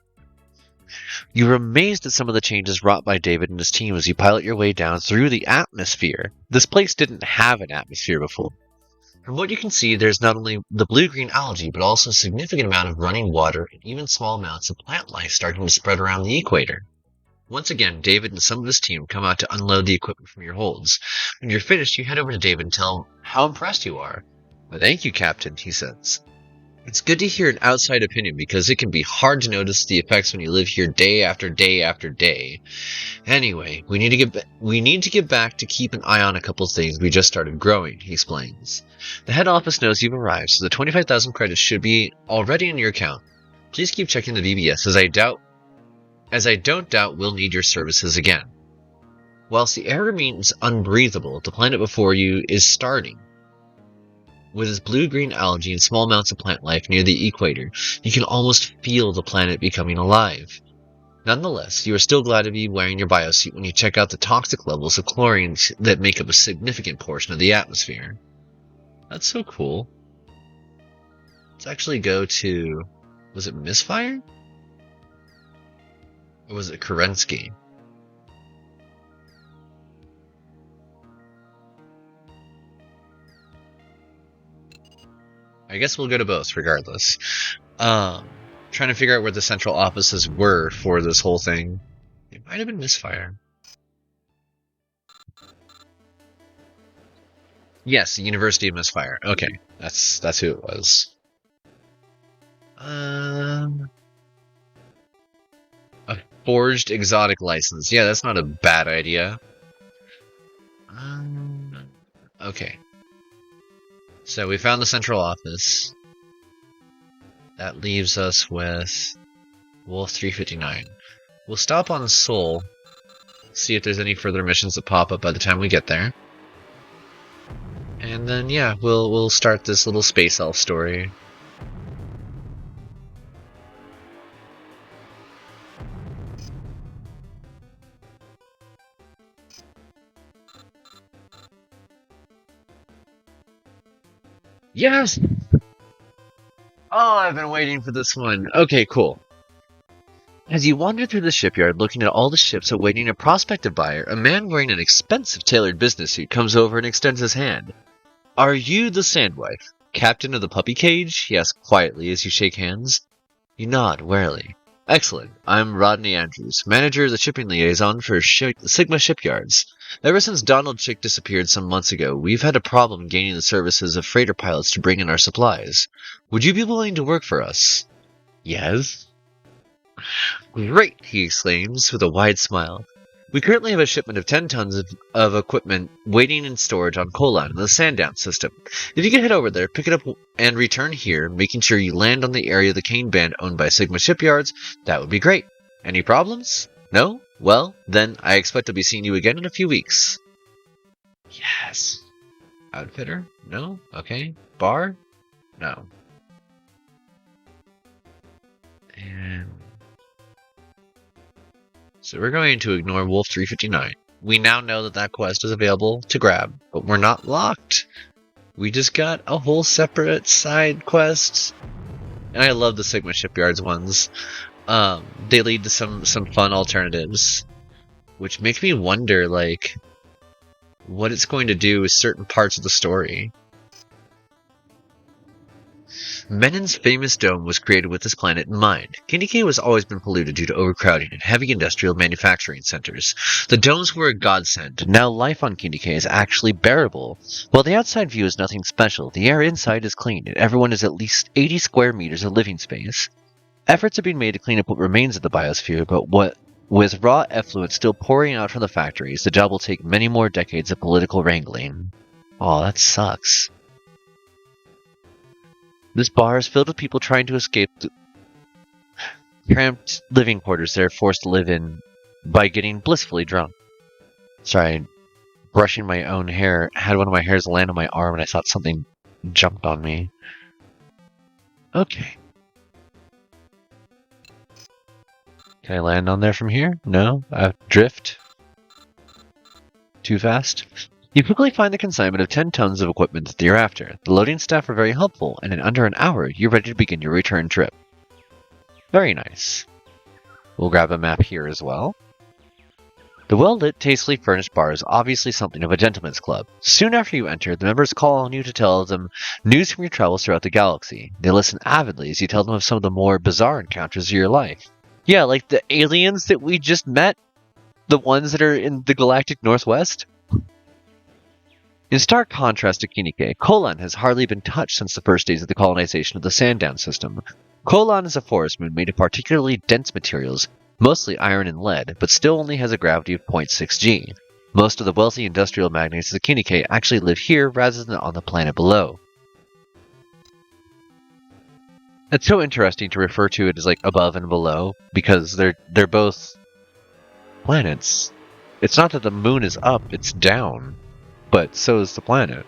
You're amazed at some of the changes wrought by David and his team as you pilot your way down through the atmosphere. This place didn't have an atmosphere before. From what you can see, there's not only the blue-green algae, but also a significant amount of running water and even small amounts of plant life starting to spread around the equator. Once again, David and some of his team come out to unload the equipment from your holds. When you're finished, you head over to David and tell him how impressed you are. "Well, thank you, Captain," he says. "It's good to hear an outside opinion because it can be hard to notice the effects when you live here day after day after day. Anyway, we need to get back to keep an eye on a couple things we just started growing," he explains. "The head office knows you've arrived, so the 25,000 credits should be already in your account. Please keep checking the VBS, as I don't doubt we'll need your services again. Whilst the air remains unbreathable, the planet before you is starting. With its blue-green algae and small amounts of plant life near the equator, you can almost feel the planet becoming alive. Nonetheless, you are still glad to be wearing your biosuit when you check out the toxic levels of chlorine that make up a significant portion of the atmosphere." That's so cool. Let's actually go to... was it Misfire? Or was it Kerensky? I guess we'll go to both, regardless. Trying to figure out where the central offices were for this whole thing. It might have been Misfire. Yes, the University of Misfire. Okay, that's who it was. Forged exotic license. Yeah, that's not a bad idea. Okay. So we found the central office. That leaves us with Wolf 359. We'll stop on Seoul, see if there's any further missions that pop up by the time we get there. And then, yeah, we'll start this little space elf story. Yes! Oh, I've been waiting for this one. Okay, cool. As you wander through the shipyard looking at all the ships awaiting a prospective buyer, a man wearing an expensive tailored business suit comes over and extends his hand. Are you the Sandwife, captain of the puppy cage? He asks quietly as you shake hands. You nod warily. Excellent. I'm Rodney Andrews, manager of the shipping liaison for Sigma Shipyards. Ever since Donald Chick disappeared some months ago, we've had a problem gaining the services of freighter pilots to bring in our supplies. Would you be willing to work for us? Yes. Great, he exclaims with a wide smile. We currently have a shipment of 10 tons of equipment waiting in storage on Kolan in the Sandown system. If you could head over there, pick it up, and return here, making sure you land on the area of the Kane Band owned by Sigma Shipyards, that would be great. Any problems? No? Well, then I expect to be seeing you again in a few weeks. Yes. Outfitter? No? Okay. Bar? No. And... so we're going to ignore Wolf 359. We now know that that quest is available to grab, but we're not locked. We just got a whole separate side quest. And I love the Sigma Shipyards ones. They lead to some fun alternatives, which makes me wonder, like, what it's going to do with certain parts of the story. Menin's famous dome was created with this planet in mind. Kiniki has always been polluted due to overcrowding and heavy industrial manufacturing centers. The domes were a godsend. Now life on Kiniki is actually bearable. While the outside view is nothing special, the air inside is clean, and everyone has at least 80 square meters of living space. Efforts have been made to clean up what remains of the biosphere, but with raw effluent still pouring out from the factories, the job will take many more decades of political wrangling. Aw, that sucks. This bar is filled with people trying to escape the cramped living quarters they're forced to live in by getting blissfully drunk. Sorry, brushing my own hair, had one of my hairs land on my arm and I thought something jumped on me. Okay. Can I land on there from here? No? Drift? Too fast? You quickly find the consignment of 10 tons of equipment that you're after. The loading staff are very helpful, and in under an hour, you're ready to begin your return trip. Very nice. We'll grab a map here as well. The well-lit, tastefully furnished bar is obviously something of a gentleman's club. Soon after you enter, the members call on you to tell them news from your travels throughout the galaxy. They listen avidly as you tell them of some of the more bizarre encounters of your life. Yeah, like the aliens that we just met? The ones that are in the galactic northwest? In stark contrast to Kinike, Kolan has hardly been touched since the first days of the colonization of the Sandown system. Kolan is a forest moon made of particularly dense materials, mostly iron and lead, but still only has a gravity of 0.6 g. Most of the wealthy industrial magnates of the Kinike actually live here rather than on the planet below. It's so interesting to refer to it as like above and below, because they're both planets. It's not that the moon is up, it's down. But so is the planet.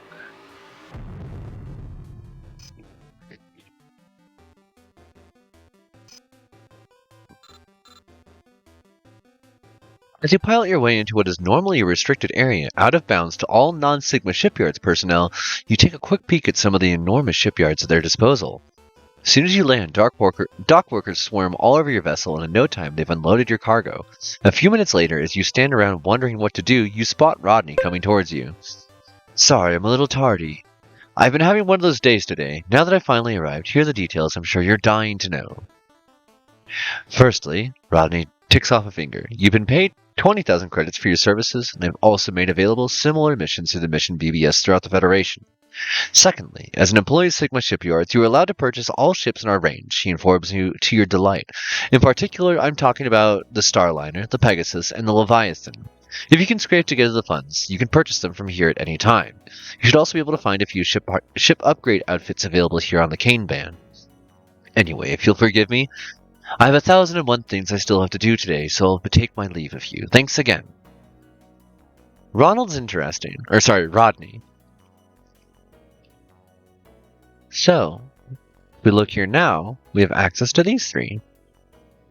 As you pilot your way into what is normally a restricted area, out of bounds to all non-Sigma Shipyards personnel, you take a quick peek at some of the enormous shipyards at their disposal. As soon as you land, dock workers swarm all over your vessel, and in no time they've unloaded your cargo. A few minutes later, as you stand around wondering what to do, you spot Rodney coming towards you. Sorry, I'm a little tardy. I've been having one of those days today. Now that I've finally arrived, here are the details I'm sure you're dying to know. Firstly, Rodney ticks off a finger. You've been paid 20,000 credits for your services, and I've also made available similar missions through the Mission BBS throughout the Federation. Secondly, as an employee of Sigma Shipyards, you are allowed to purchase all ships in our range, he informs you to your delight. In particular, I'm talking about the Starliner, the Pegasus, and the Leviathan. If you can scrape together the funds, you can purchase them from here at any time. You should also be able to find a few ship upgrade outfits available here on the Cane Band. Anyway, if you'll forgive me, I have 1,001 things I still have to do today, so I'll take my leave of you. Thanks again. Rodney. So, if we look here now, we have access to these three.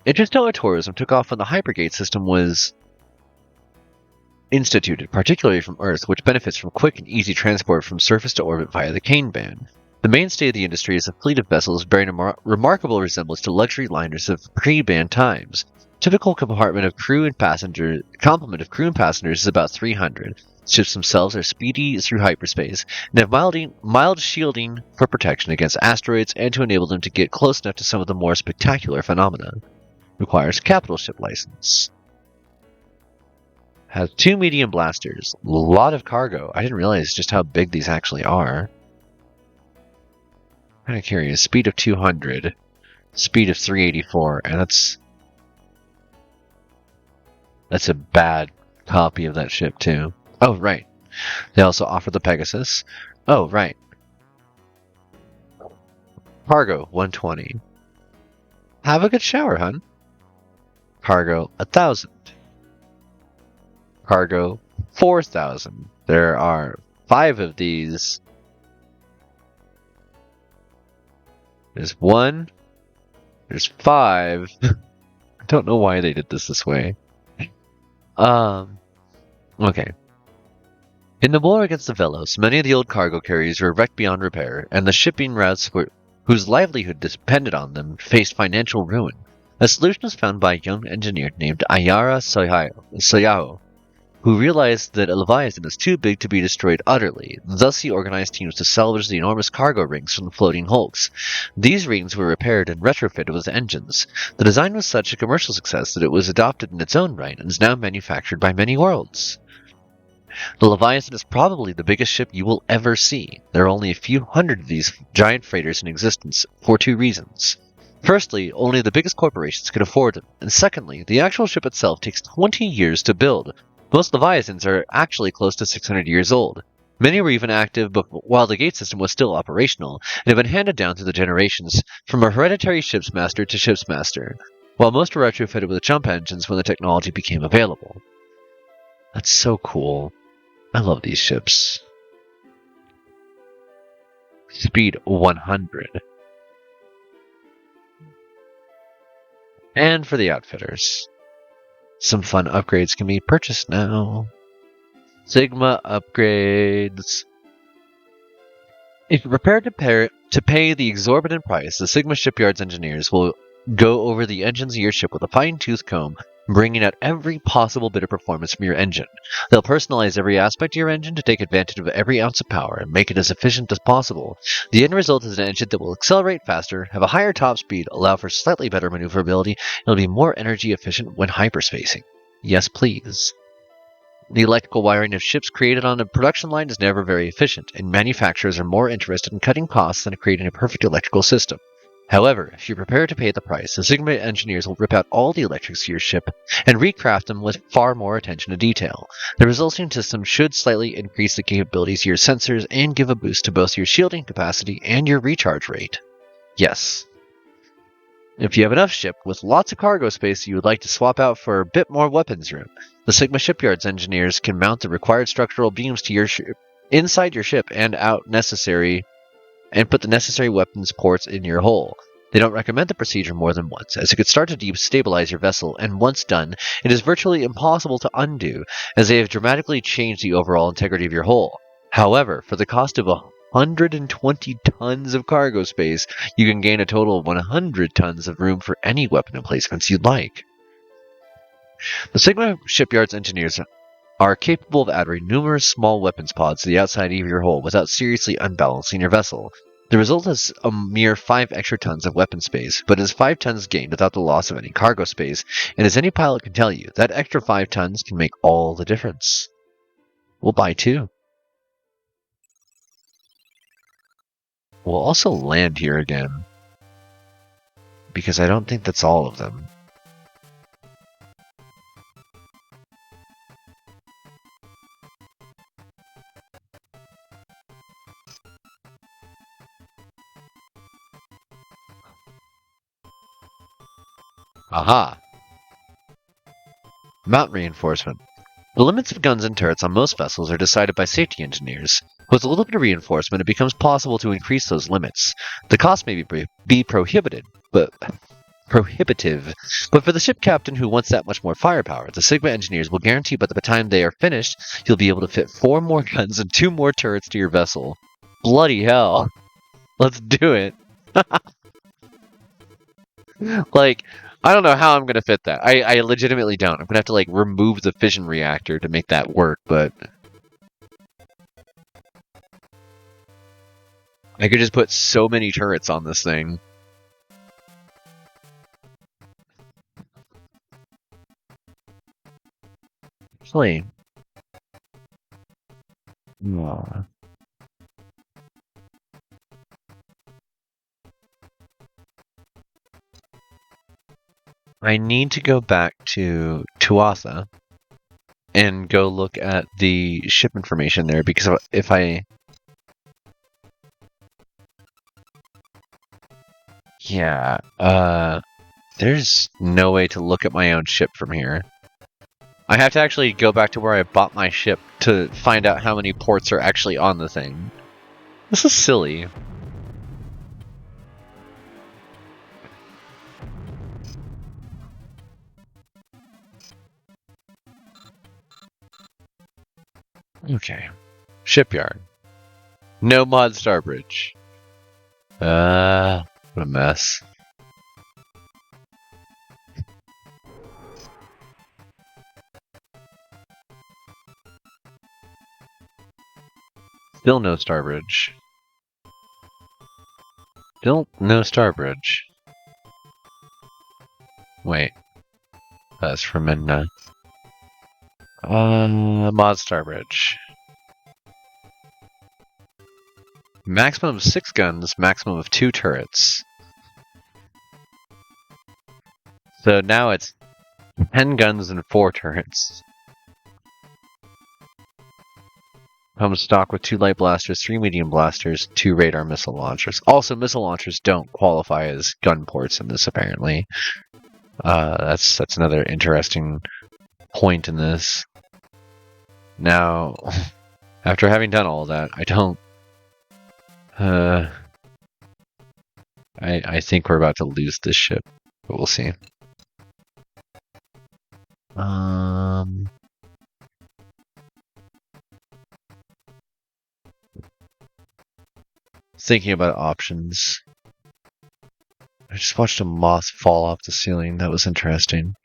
Interstellar tourism took off when the Hypergate system was instituted, particularly from Earth, which benefits from quick and easy transport from surface to orbit via the Cane Band. The mainstay of the industry is a fleet of vessels bearing a remarkable resemblance to luxury liners of pre-band times. Typical complement of crew and passengers is about 300. Ships themselves are speedy through hyperspace and have mild shielding for protection against asteroids and to enable them to get close enough to some of the more spectacular phenomena. Requires capital ship license. Has 2 medium blasters. A lot of cargo. I didn't realize just how big these actually are. Kind of curious. Speed of 200. Speed of 384. And that's a bad copy of that ship too. Oh, right. They also offer the Pegasus. Oh, right. Cargo, 120. Have a good shower, hun. Cargo, 1,000. Cargo, 4,000. There are 5 of these. There's 1. There's 5. I don't know why they did this way. Okay. In the war against the Velos, many of the old cargo carriers were wrecked beyond repair, and the shipping routes whose livelihood depended on them faced financial ruin. A solution was found by a young engineer named Ayara Soyao, who realized that a Leviathan is too big to be destroyed utterly. Thus he organized teams to salvage the enormous cargo rings from the floating hulks. These rings were repaired and retrofitted with engines. The design was such a commercial success that it was adopted in its own right and is now manufactured by many worlds. The Leviathan is probably the biggest ship you will ever see. There are only a few hundred of these giant freighters in existence, for 2 reasons. Firstly, only the biggest corporations can afford them, and secondly, the actual ship itself takes 20 years to build. Most Leviathans are actually close to 600 years old. Many were even active while the gate system was still operational, and have been handed down through the generations, from a hereditary shipsmaster to shipsmaster, while most were retrofitted with jump engines when the technology became available. That's so cool. I love these ships. Speed 100. And for the outfitters, some fun upgrades can be purchased now. Sigma upgrades. If you're prepared to pay the exorbitant price, the Sigma Shipyard's engineers will go over the engines of your ship with a fine-tooth comb, bringing out every possible bit of performance from your engine. They'll personalize every aspect of your engine to take advantage of every ounce of power and make it as efficient as possible. The end result is an engine that will accelerate faster, have a higher top speed, allow for slightly better maneuverability, and will be more energy efficient when hyperspacing. Yes, please. The electrical wiring of ships created on a production line is never very efficient, and manufacturers are more interested in cutting costs than creating a perfect electrical system. However, if you're prepared to pay the price, the Sigma engineers will rip out all the electrics of your ship and recraft them with far more attention to detail. The resulting system should slightly increase the capabilities of your sensors and give a boost to both your shielding capacity and your recharge rate. Yes. If you have enough ship with lots of cargo space you would like to swap out for a bit more weapons room, the Sigma Shipyard's engineers can mount the required structural beams to your ship inside your ship and put the necessary weapons ports in your hull. They don't recommend the procedure more than once, as it could start to destabilize your vessel, and once done, it is virtually impossible to undo, as they have dramatically changed the overall integrity of your hull. However, for the cost of 120 tons of cargo space, you can gain a total of 100 tons of room for any weapon emplacements you'd like. The Sigma Shipyard's engineers are capable of adding numerous small weapons pods to the outside of your hull without seriously unbalancing your vessel. The result is a mere 5 extra tons of weapon space, but is 5 tons gained without the loss of any cargo space, and as any pilot can tell you, that extra 5 tons can make all the difference. We'll buy 2. We'll also land here again. Because I don't think that's all of them. Aha! Mount reinforcement. The limits of guns and turrets on most vessels are decided by safety engineers. With a little bit of reinforcement, it becomes possible to increase those limits. The cost may be prohibitive, but for the ship captain who wants that much more firepower, the Sigma engineers will guarantee by the time they are finished, you'll be able to fit 4 more guns and 2 more turrets to your vessel. Bloody hell. Let's do it. Like, I don't know how I'm going to fit that. I legitimately don't. I'm going to have to, like, remove the fission reactor to make that work, but I could just put so many turrets on this thing. Actually, I need to go back to Tuatha and go look at the ship information there, because if I... Yeah, there's no way to look at my own ship from here. I have to actually go back to where I bought my ship to find out how many ports are actually on the thing. This is silly. Okay. Shipyard. No mod starbridge. What a mess. Still no starbridge. Still no starbridge. Wait. That's from Midna. Mod starbridge. Maximum of 6 guns, maximum of 2 turrets. So now it's 10 guns and 4 turrets. Comes stock with 2 light blasters, 3 medium blasters, 2 radar missile launchers. Also, missile launchers don't qualify as gun ports in this, apparently. That's another interesting point in this. Now, after having done all that, I don't... I think we're about to lose this ship, but we'll see. Thinking about options. I just watched a moth fall off the ceiling. That was interesting.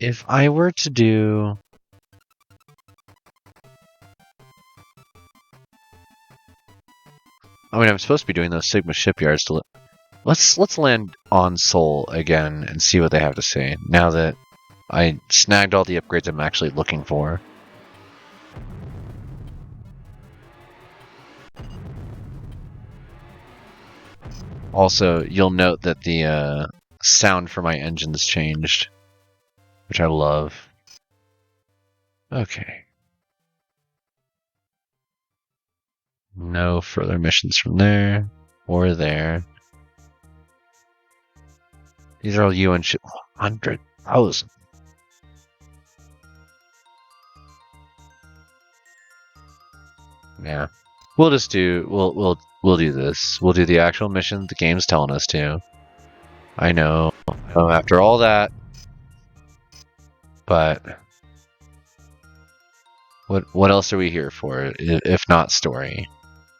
If I were to do... I mean, I'm supposed to be doing those Sigma shipyards to... Let's land on Sol again and see what they have to say, now that I snagged all the upgrades I'm actually looking for. Also, you'll note that the sound for my engine's changed, which I love. Okay. No further missions from there or there. These are all UN ship. 100,000. Yeah. We'll just do we'll do this. We'll do the actual mission the game's telling us to. I know. After all that, but what else are we here for if not story?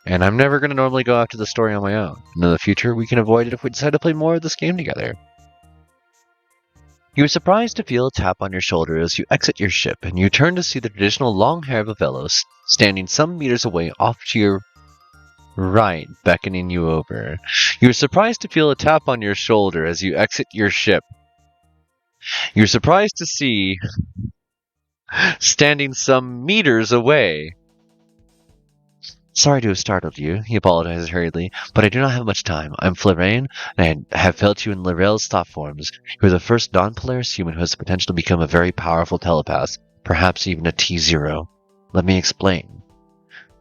And I'm never going to normally go after the story on my own. In the future, we can avoid it if we decide to play more of this game together. You are surprised to feel a tap on your shoulder as you exit your ship, and you turn to see the traditional long hair of a fellow standing some meters away off to your right, beckoning you over. You are surprised to feel a tap on your shoulder as you exit your ship. You're surprised to see, standing some meters away, Sorry to have startled you, he apologized hurriedly, but I do not have much time. I'm Florane, and I have felt you in Lirel's thought forms. You are the first non-Polaris human who has the potential to become a very powerful telepath, perhaps even a T0. Let me explain.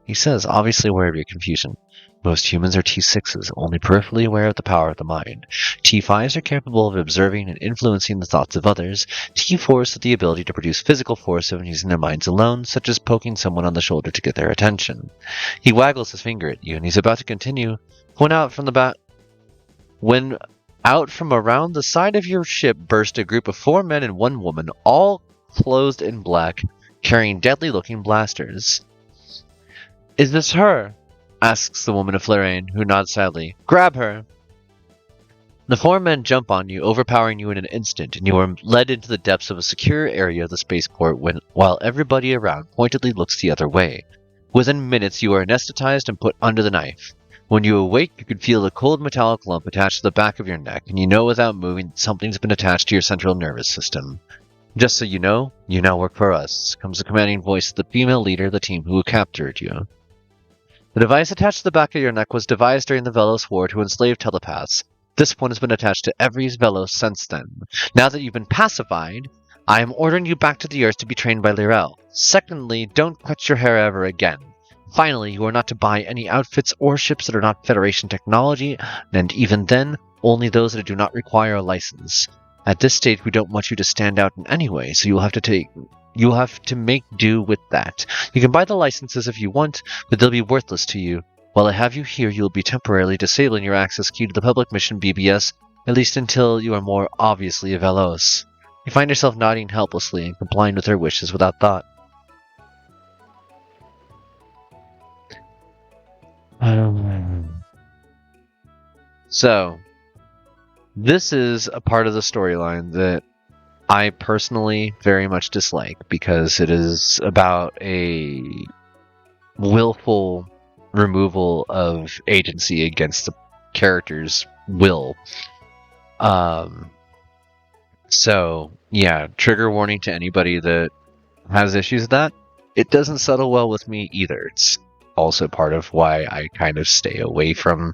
He says, obviously aware of your confusion. Most humans are T6s, only peripherally aware of the power of the mind. T5s are capable of observing and influencing the thoughts of others. T4s have the ability to produce physical force when using their minds alone, such as poking someone on the shoulder to get their attention. He waggles his finger at you, and he's about to continue when out from around the side of your ship burst a group of 4 men and 1 woman, all clothed in black, carrying deadly-looking blasters. Is this her? Asks the woman of Florane, who nods sadly. Grab her! The 4 men jump on you, overpowering you in an instant, and you are led into the depths of a secure area of the spaceport while everybody around pointedly looks the other way. Within minutes, you are anesthetized and put under the knife. When you awake, you can feel a cold metallic lump attached to the back of your neck, and you know without moving that something's been attached to your central nervous system. Just so you know, you now work for us, comes the commanding voice of the female leader of the team who captured you. The device attached to the back of your neck was devised during the Velos War to enslave telepaths. This one has been attached to every Velos since then. Now that you've been pacified, I am ordering you back to the Earth to be trained by Lirel. Secondly, don't cut your hair ever again. Finally, you are not to buy any outfits or ships that are not Federation technology, and even then, only those that do not require a license. At this stage, we don't want you to stand out in any way, so you'll have to make do with that. You can buy the licenses if you want, but they'll be worthless to you. While I have you here, you'll be temporarily disabling your access key to the public mission BBS, at least until you are more obviously a Velos. You find yourself nodding helplessly and complying with her wishes without thought. So, this is a part of the storyline that I personally very much dislike because it is about a willful removal of agency against the character's will. So, yeah, trigger warning to anybody that has issues with that. It doesn't settle well with me either. It's also part of why I kind of stay away from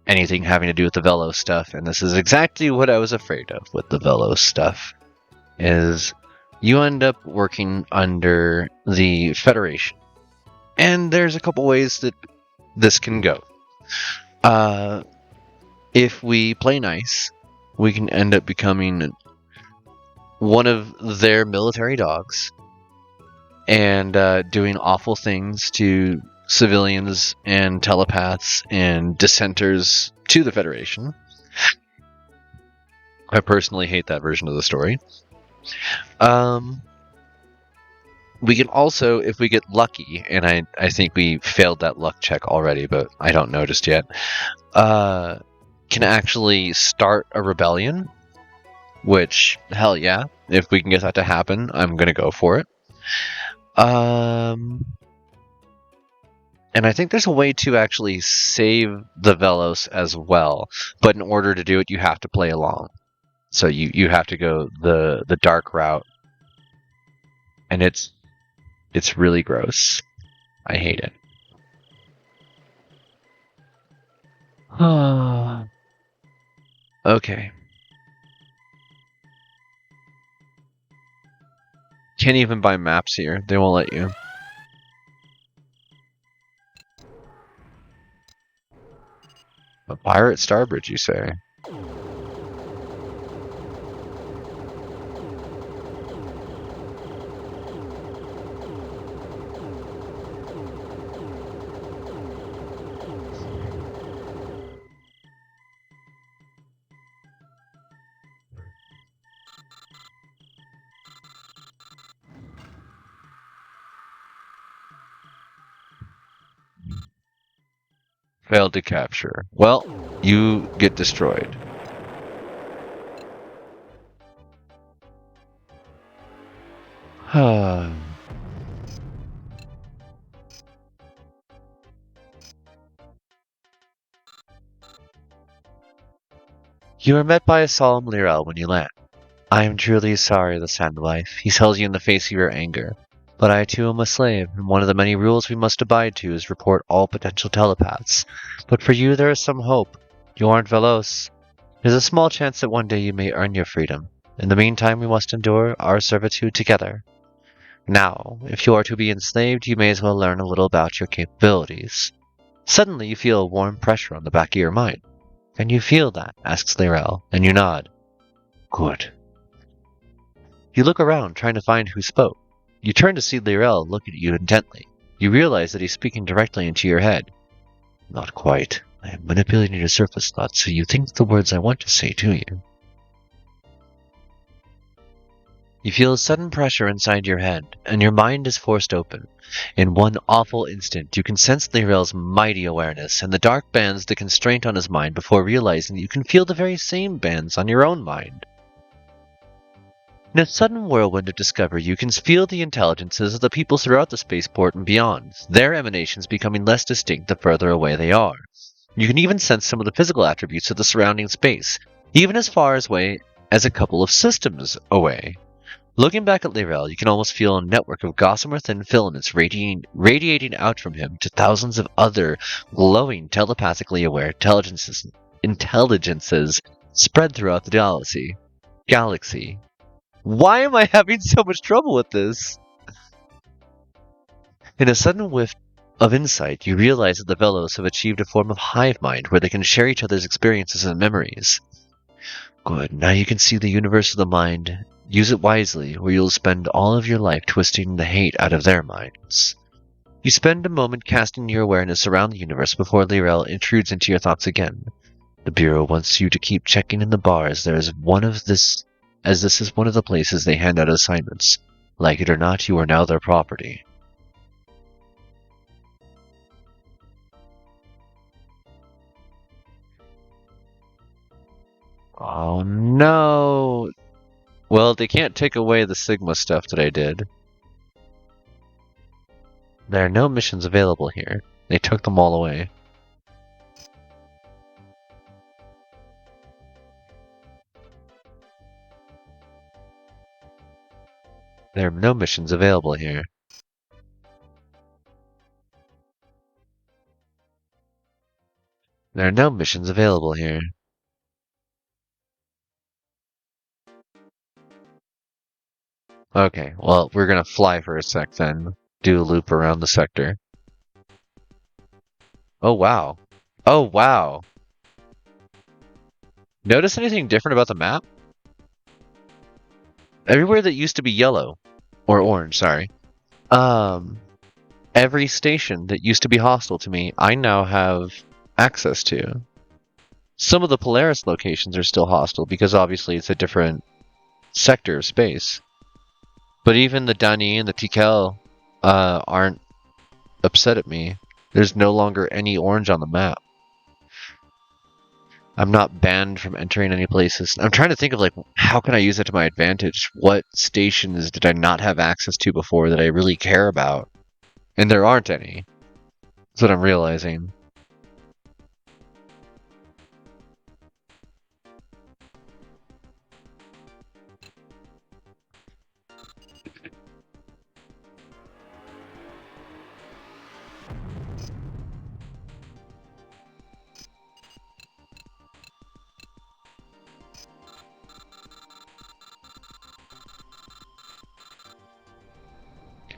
anything having to do with the Velos stuff, and this is exactly what I was afraid of with the Velos stuff. Is you end up working under the Federation. And there's a couple ways that this can go. If we play nice, we can end up becoming one of their military dogs and doing awful things to civilians and telepaths and dissenters to the Federation. I personally hate that version of the story. We can also, if we get lucky, and I think we failed that luck check already, but I don't know just yet, can actually start a rebellion, which, hell yeah, if we can get that to happen, I'm going to go for it. And I think there's a way to actually save the Velos as well, but in order to do it, you have to play along. So you have to go the dark route, and it's really gross. I hate it. Okay. Can't even buy maps here. They won't let you. A pirate Starbridge, you say? Failed to capture. Well, you get destroyed. You are met by a solemn Lirel when you land. I am truly sorry, the Sand Wife. He tells you in the face of your anger. But I too am a slave, and one of the many rules we must abide to is report all potential telepaths. But for you there is some hope. You aren't Velos. There's a small chance that one day you may earn your freedom. In the meantime, we must endure our servitude together. Now, if you are to be enslaved, you may as well learn a little about your capabilities. Suddenly, you feel a warm pressure on the back of your mind. Can you feel that? Asks Lyrel, and you nod. Good. You look around, trying to find who spoke. You turn to see Lyrel look at you intently. You realize that he's speaking directly into your head. Not quite. I am manipulating your surface thoughts so you think the words I want to say to you. You feel a sudden pressure inside your head, and your mind is forced open. In one awful instant, you can sense Lyrel's mighty awareness, and the dark bands the constraint on his mind before realizing that you can feel the very same bands on your own mind. In a sudden whirlwind of discovery, you can feel the intelligences of the people throughout the spaceport and beyond, their emanations becoming less distinct the further away they are. You can even sense some of the physical attributes of the surrounding space, even as far away as a couple of systems away. Looking back at Lyrel, you can almost feel a network of gossamer-thin filaments radiating out from him to thousands of other glowing, telepathically aware intelligences spread throughout the galaxy. Why am I having so much trouble with this? In a sudden whiff of insight, you realize that the Velos have achieved a form of hive mind where they can share each other's experiences and memories. Good, now you can see the universe of the mind. Use it wisely, or you'll spend all of your life twisting the hate out of their minds. You spend a moment casting your awareness around the universe before Lyrel intrudes into your thoughts again. The Bureau wants you to keep checking in the bar as this is one of the places they hand out assignments. Like it or not, you are now their property. Oh no! Well, they can't take away the Sigma stuff that I did. There are no missions available here. They took them all away. There are no missions available here. There are no missions available here. Okay, well, we're gonna fly for a sec then. Do a loop around the sector. Oh wow. Oh wow. Notice anything different about the map? Everywhere that used to be yellow, or orange, sorry. Every station that used to be hostile to me, I now have access to. Some of the Polaris locations are still hostile because obviously it's a different sector of space. But even the Dani and the Tikel aren't upset at me. There's no longer any orange on the map. I'm not banned from entering any places. I'm trying to think of, like, how can I use it to my advantage? What stations did I not have access to before that I really care about? And there aren't any. That's what I'm realizing.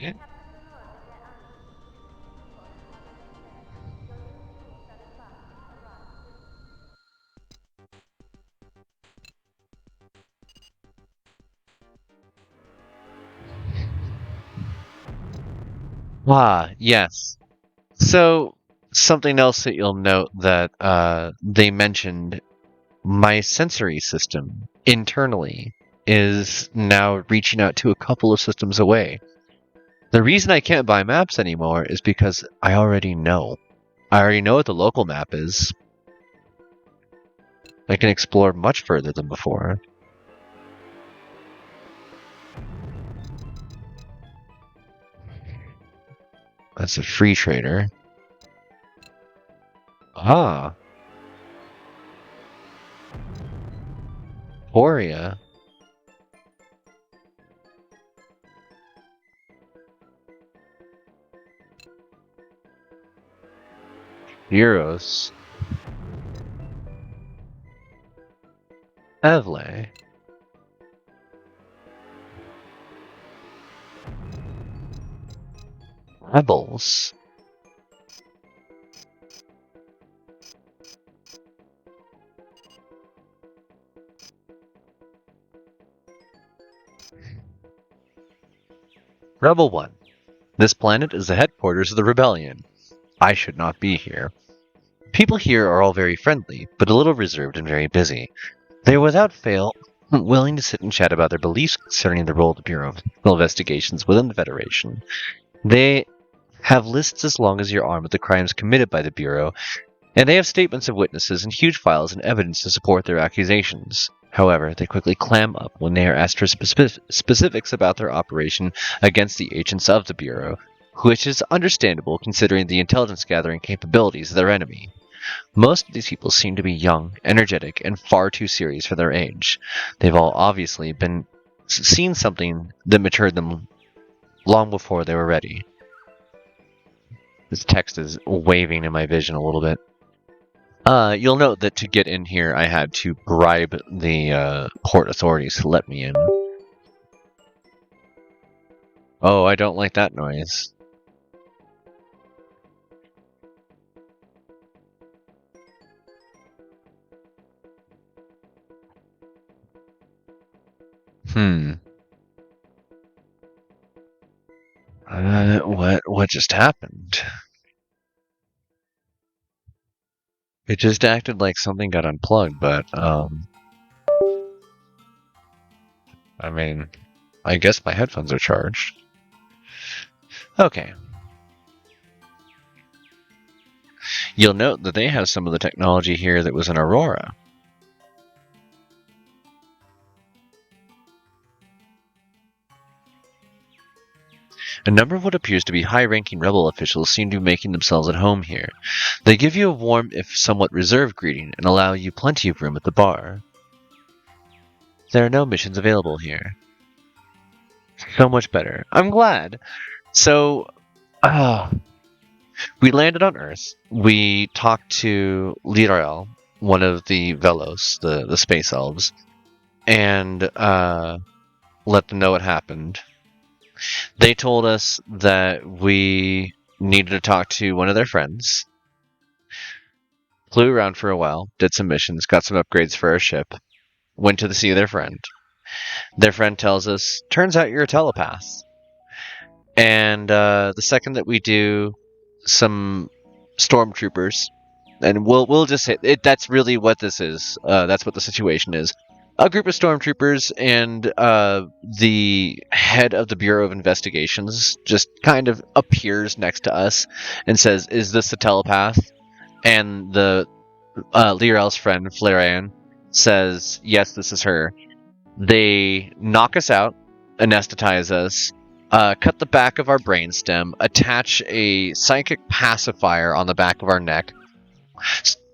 Okay. Ah, yes. So, something else that you'll note that they mentioned, my sensory system internally is now reaching out to a couple of systems away. The reason I can't buy maps anymore is because I already know. I already know what the local map is. I can explore much further than before. That's a free trader. Ah. Poria. Euros. Evle. Rebels. Rebel 1. This planet is the headquarters of the rebellion. I should not be here. People here are all very friendly, but a little reserved and very busy. They are without fail willing to sit and chat about their beliefs concerning the role of the Bureau of Investigations within the Federation. They have lists as long as your arm of the crimes committed by the Bureau, and they have statements of witnesses and huge files and evidence to support their accusations. However, they quickly clam up when they are asked for specifics about their operation against the agents of the Bureau, which is understandable considering the intelligence gathering capabilities of their enemy. Most of these people seem to be young, energetic, and far too serious for their age. They've all obviously seen something that matured them long before they were ready. This text is waving in my vision a little bit. You'll note that to get in here, I had to bribe the port authorities to let me in. Oh, I don't like that noise. What just happened? It just acted like something got unplugged, but, I mean, I guess my headphones are charged. Okay. You'll note that they have some of the technology here that was in Aurora. A number of what appears to be high-ranking rebel officials seem to be making themselves at home here. They give you a warm, if somewhat reserved greeting, and allow you plenty of room at the bar. There are no missions available here. So much better. I'm glad. So, we landed on Earth. We talked to Lirael, one of the Velos, the space elves, and let them know what happened. They told us that we needed to talk to one of their friends. Flew around for a while, did some missions, got some upgrades for our ship, went to see their friend. Their friend tells us, turns out you're a telepath. And the second that we do some stormtroopers, and we'll just say it, that's really what this is. That's what the situation is. A group of stormtroopers and the head of the Bureau of Investigations just kind of appears next to us and says, "Is this the telepath?" And the Lirael's friend Flarian says, "Yes, this is her." They knock us out, anesthetize us, cut the back of our brainstem, attach a psychic pacifier on the back of our neck,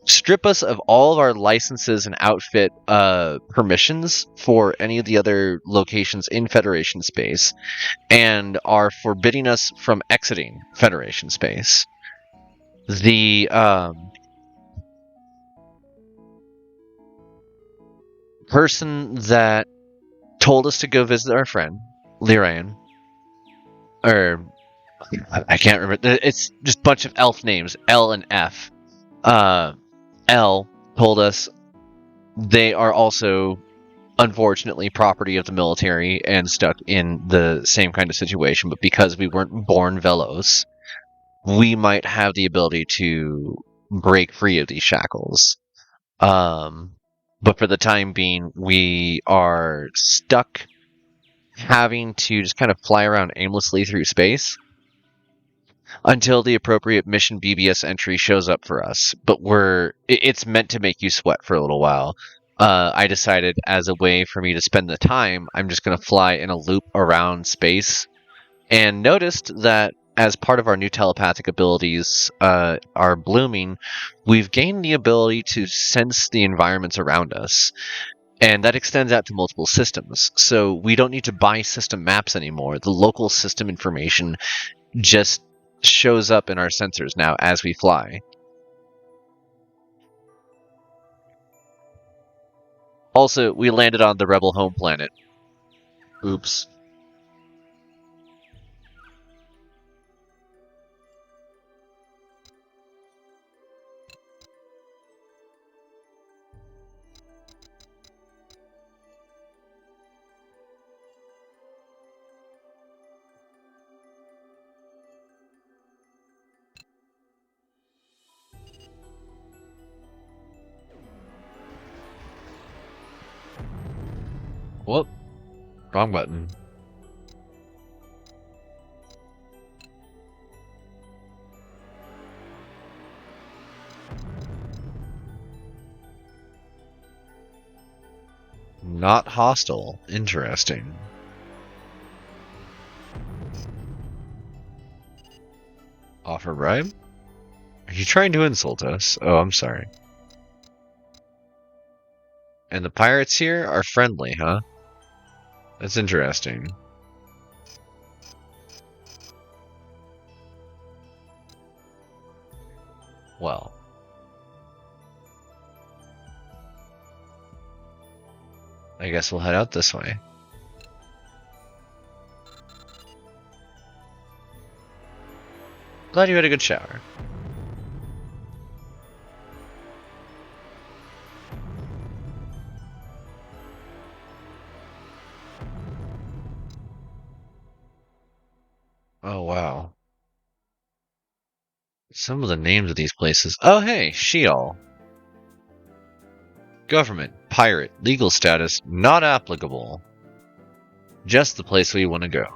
strip us of all of our licenses and outfit permissions for any of the other locations in Federation space, and are forbidding us from exiting Federation space. The person that told us to go visit our friend, Liraen, or I can't remember, it's just a bunch of elf names, L and F. L told us they are also, unfortunately, property of the military and stuck in the same kind of situation, but because we weren't born Velos, we might have the ability to break free of these shackles. But for the time being, we are stuck having to just kind of fly around aimlessly through space until the appropriate mission BBS entry shows up for us. But it's meant to make you sweat for a little while. I decided as a way for me to spend the time, I'm just going to fly in a loop around space, and noticed that as part of our new telepathic abilities are blooming, we've gained the ability to sense the environments around us. And that extends out to multiple systems. So we don't need to buy system maps anymore. The local system information just shows up in our sensors now as we fly. Also, we landed on the rebel home planet. Oops. Whoop. Wrong button. Not hostile. Interesting. Offer bribe? Are you trying to insult us? Oh, I'm sorry. And the pirates here are friendly, huh? That's interesting. Well. I guess we'll head out this way. Glad you had a good shower. Oh, wow. Some of the names of these places. Oh, hey, Sheol. Government, pirate, legal status, not applicable. Just the place we want to go.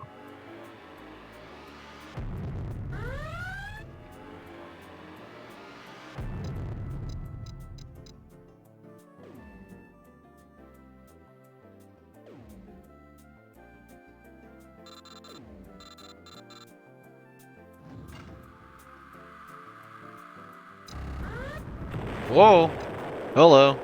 Whoa! Hello.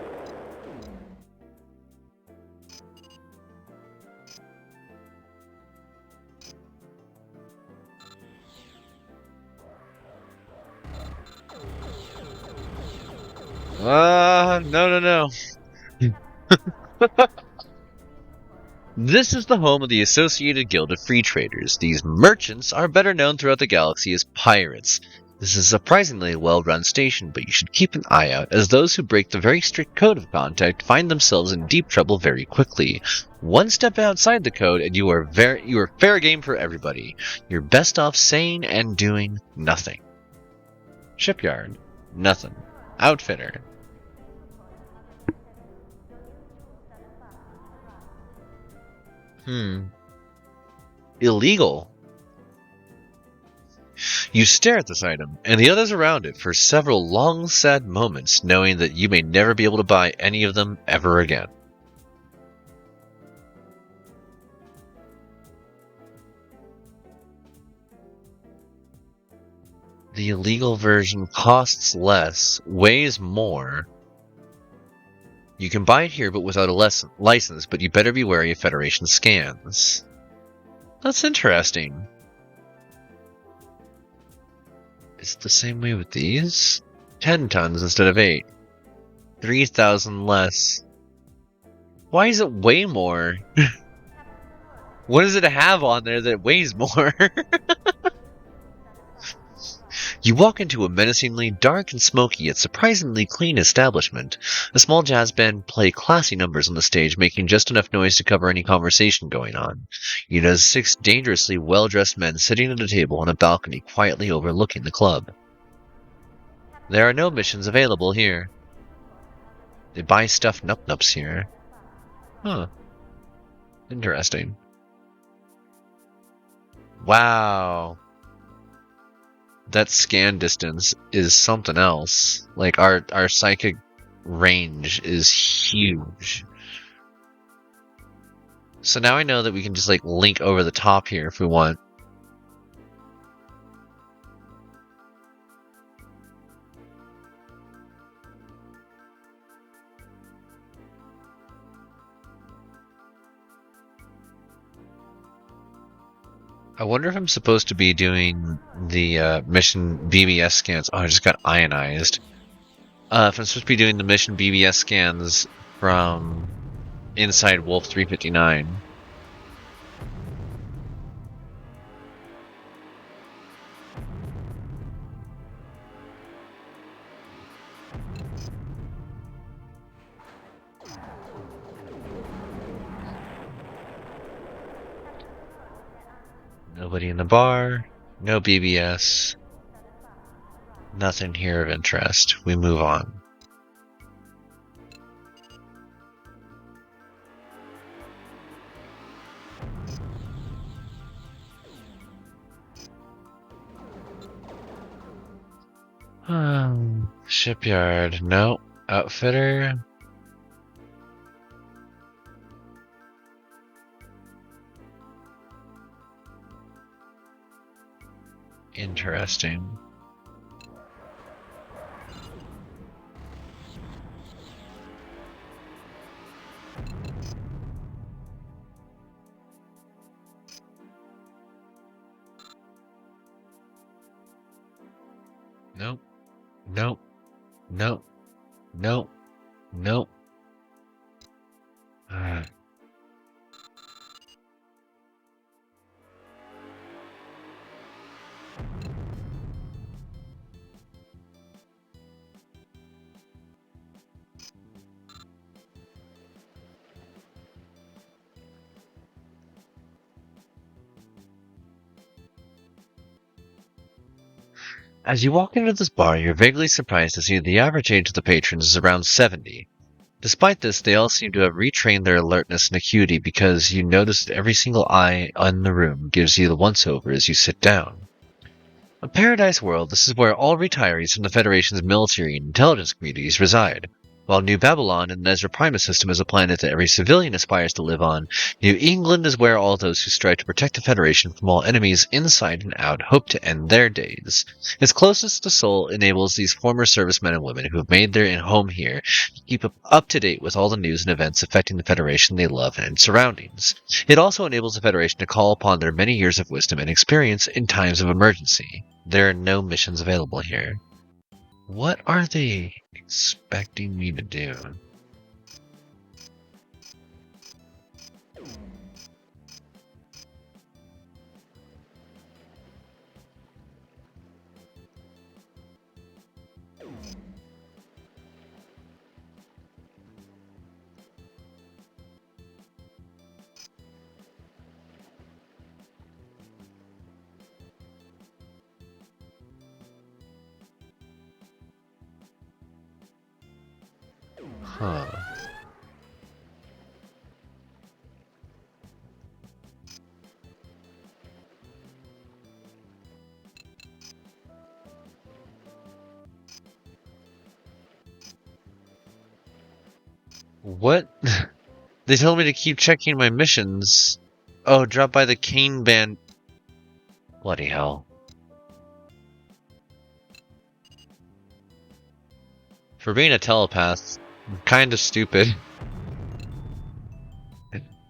No. This is the home of the Associated Guild of Free Traders. These merchants are better known throughout the galaxy as pirates. This is a surprisingly well-run station, but you should keep an eye out, as those who break the very strict code of conduct find themselves in deep trouble very quickly. One step outside the code, and you are fair game for everybody. You're best off saying and doing nothing. Shipyard. Nothing. Outfitter. Illegal. You stare at this item, and the others around it for several long, sad moments, knowing that you may never be able to buy any of them ever again. The illegal version costs less, weighs more. You can buy it here, but without a license, but you better be wary of Federation scans. That's interesting. Is it the same way with these? 10 tons instead of 8. 3,000 less. Why is it way more? What does it have on there that weighs more? You walk into a menacingly dark and smoky yet surprisingly clean establishment. A small jazz band play classy numbers on the stage, making just enough noise to cover any conversation going on. You notice 6 dangerously well-dressed men sitting at a table on a balcony quietly overlooking the club. There are no missions available here. They buy stuffed nup-nups here. Huh. Interesting. Wow. That scan distance is something else. Like, our psychic range is huge. So now I know that we can just, like, link over the top here if we want. I wonder if I'm supposed to be doing the mission BBS scans. Oh, I just got ionized. If I'm supposed to be doing the mission BBS scans from inside Wolf 359. Nobody in the bar. No BBS. Nothing here of interest. We move on. Shipyard. No. Outfitter. Interesting. Nope. Nope. Nope. Nope. Nope. As you walk into this bar, you're vaguely surprised to see the average age of the patrons is around 70. Despite this, they all seem to have retrained their alertness and acuity because you notice that every single eye in the room gives you the once-over as you sit down. A paradise world, this is where all retirees from the Federation's military and intelligence communities reside. While New Babylon and the Ezra Primus system is a planet that every civilian aspires to live on, New England is where all those who strive to protect the Federation from all enemies inside and out hope to end their days. Its closest to soul enables these former servicemen and women who have made their home here to keep up to date with all the news and events affecting the Federation they love and its surroundings. It also enables the Federation to call upon their many years of wisdom and experience in times of emergency. There are no missions available here. What are they expecting me to do? Huh. What? They told me to keep checking my missions. Oh, drop by the cane band. Bloody hell. For being a telepath, I'm kind of stupid.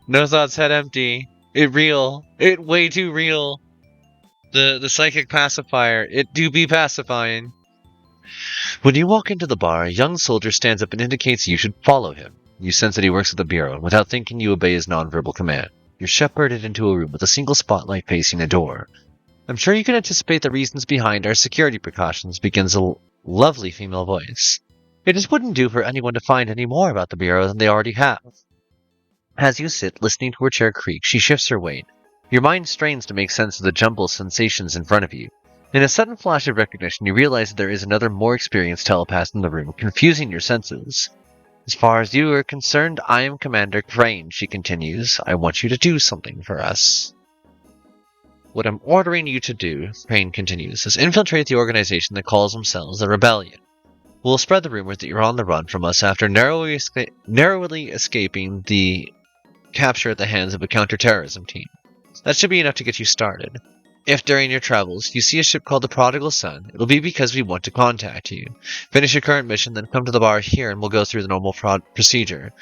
No thoughts, head empty. It real. It way too real. The psychic pacifier. It do be pacifying. When you walk into the bar, a young soldier stands up and indicates you should follow him. You sense that he works at the bureau, and without thinking you obey his nonverbal command. You're shepherded into a room with a single spotlight facing a door. I'm sure you can anticipate the reasons behind our security precautions, begins a lovely female voice. It just wouldn't do for anyone to find any more about the bureau than they already have. As you sit, listening to her chair creak, she shifts her weight. Your mind strains to make sense of the jumble of sensations in front of you. In a sudden flash of recognition, you realize that there is another more experienced telepath in the room, confusing your senses. As far as you are concerned, I am Commander Crane, she continues. I want you to do something for us. What I'm ordering you to do, Crane continues, is infiltrate the organization that calls themselves the Rebellion. We'll spread the rumor that you're on the run from us after narrowly escaping the capture at the hands of a counterterrorism team. That should be enough to get you started. If during your travels you see a ship called the Prodigal Son, it'll be because we want to contact you. Finish your current mission, then come to the bar here and we'll go through the normal procedure.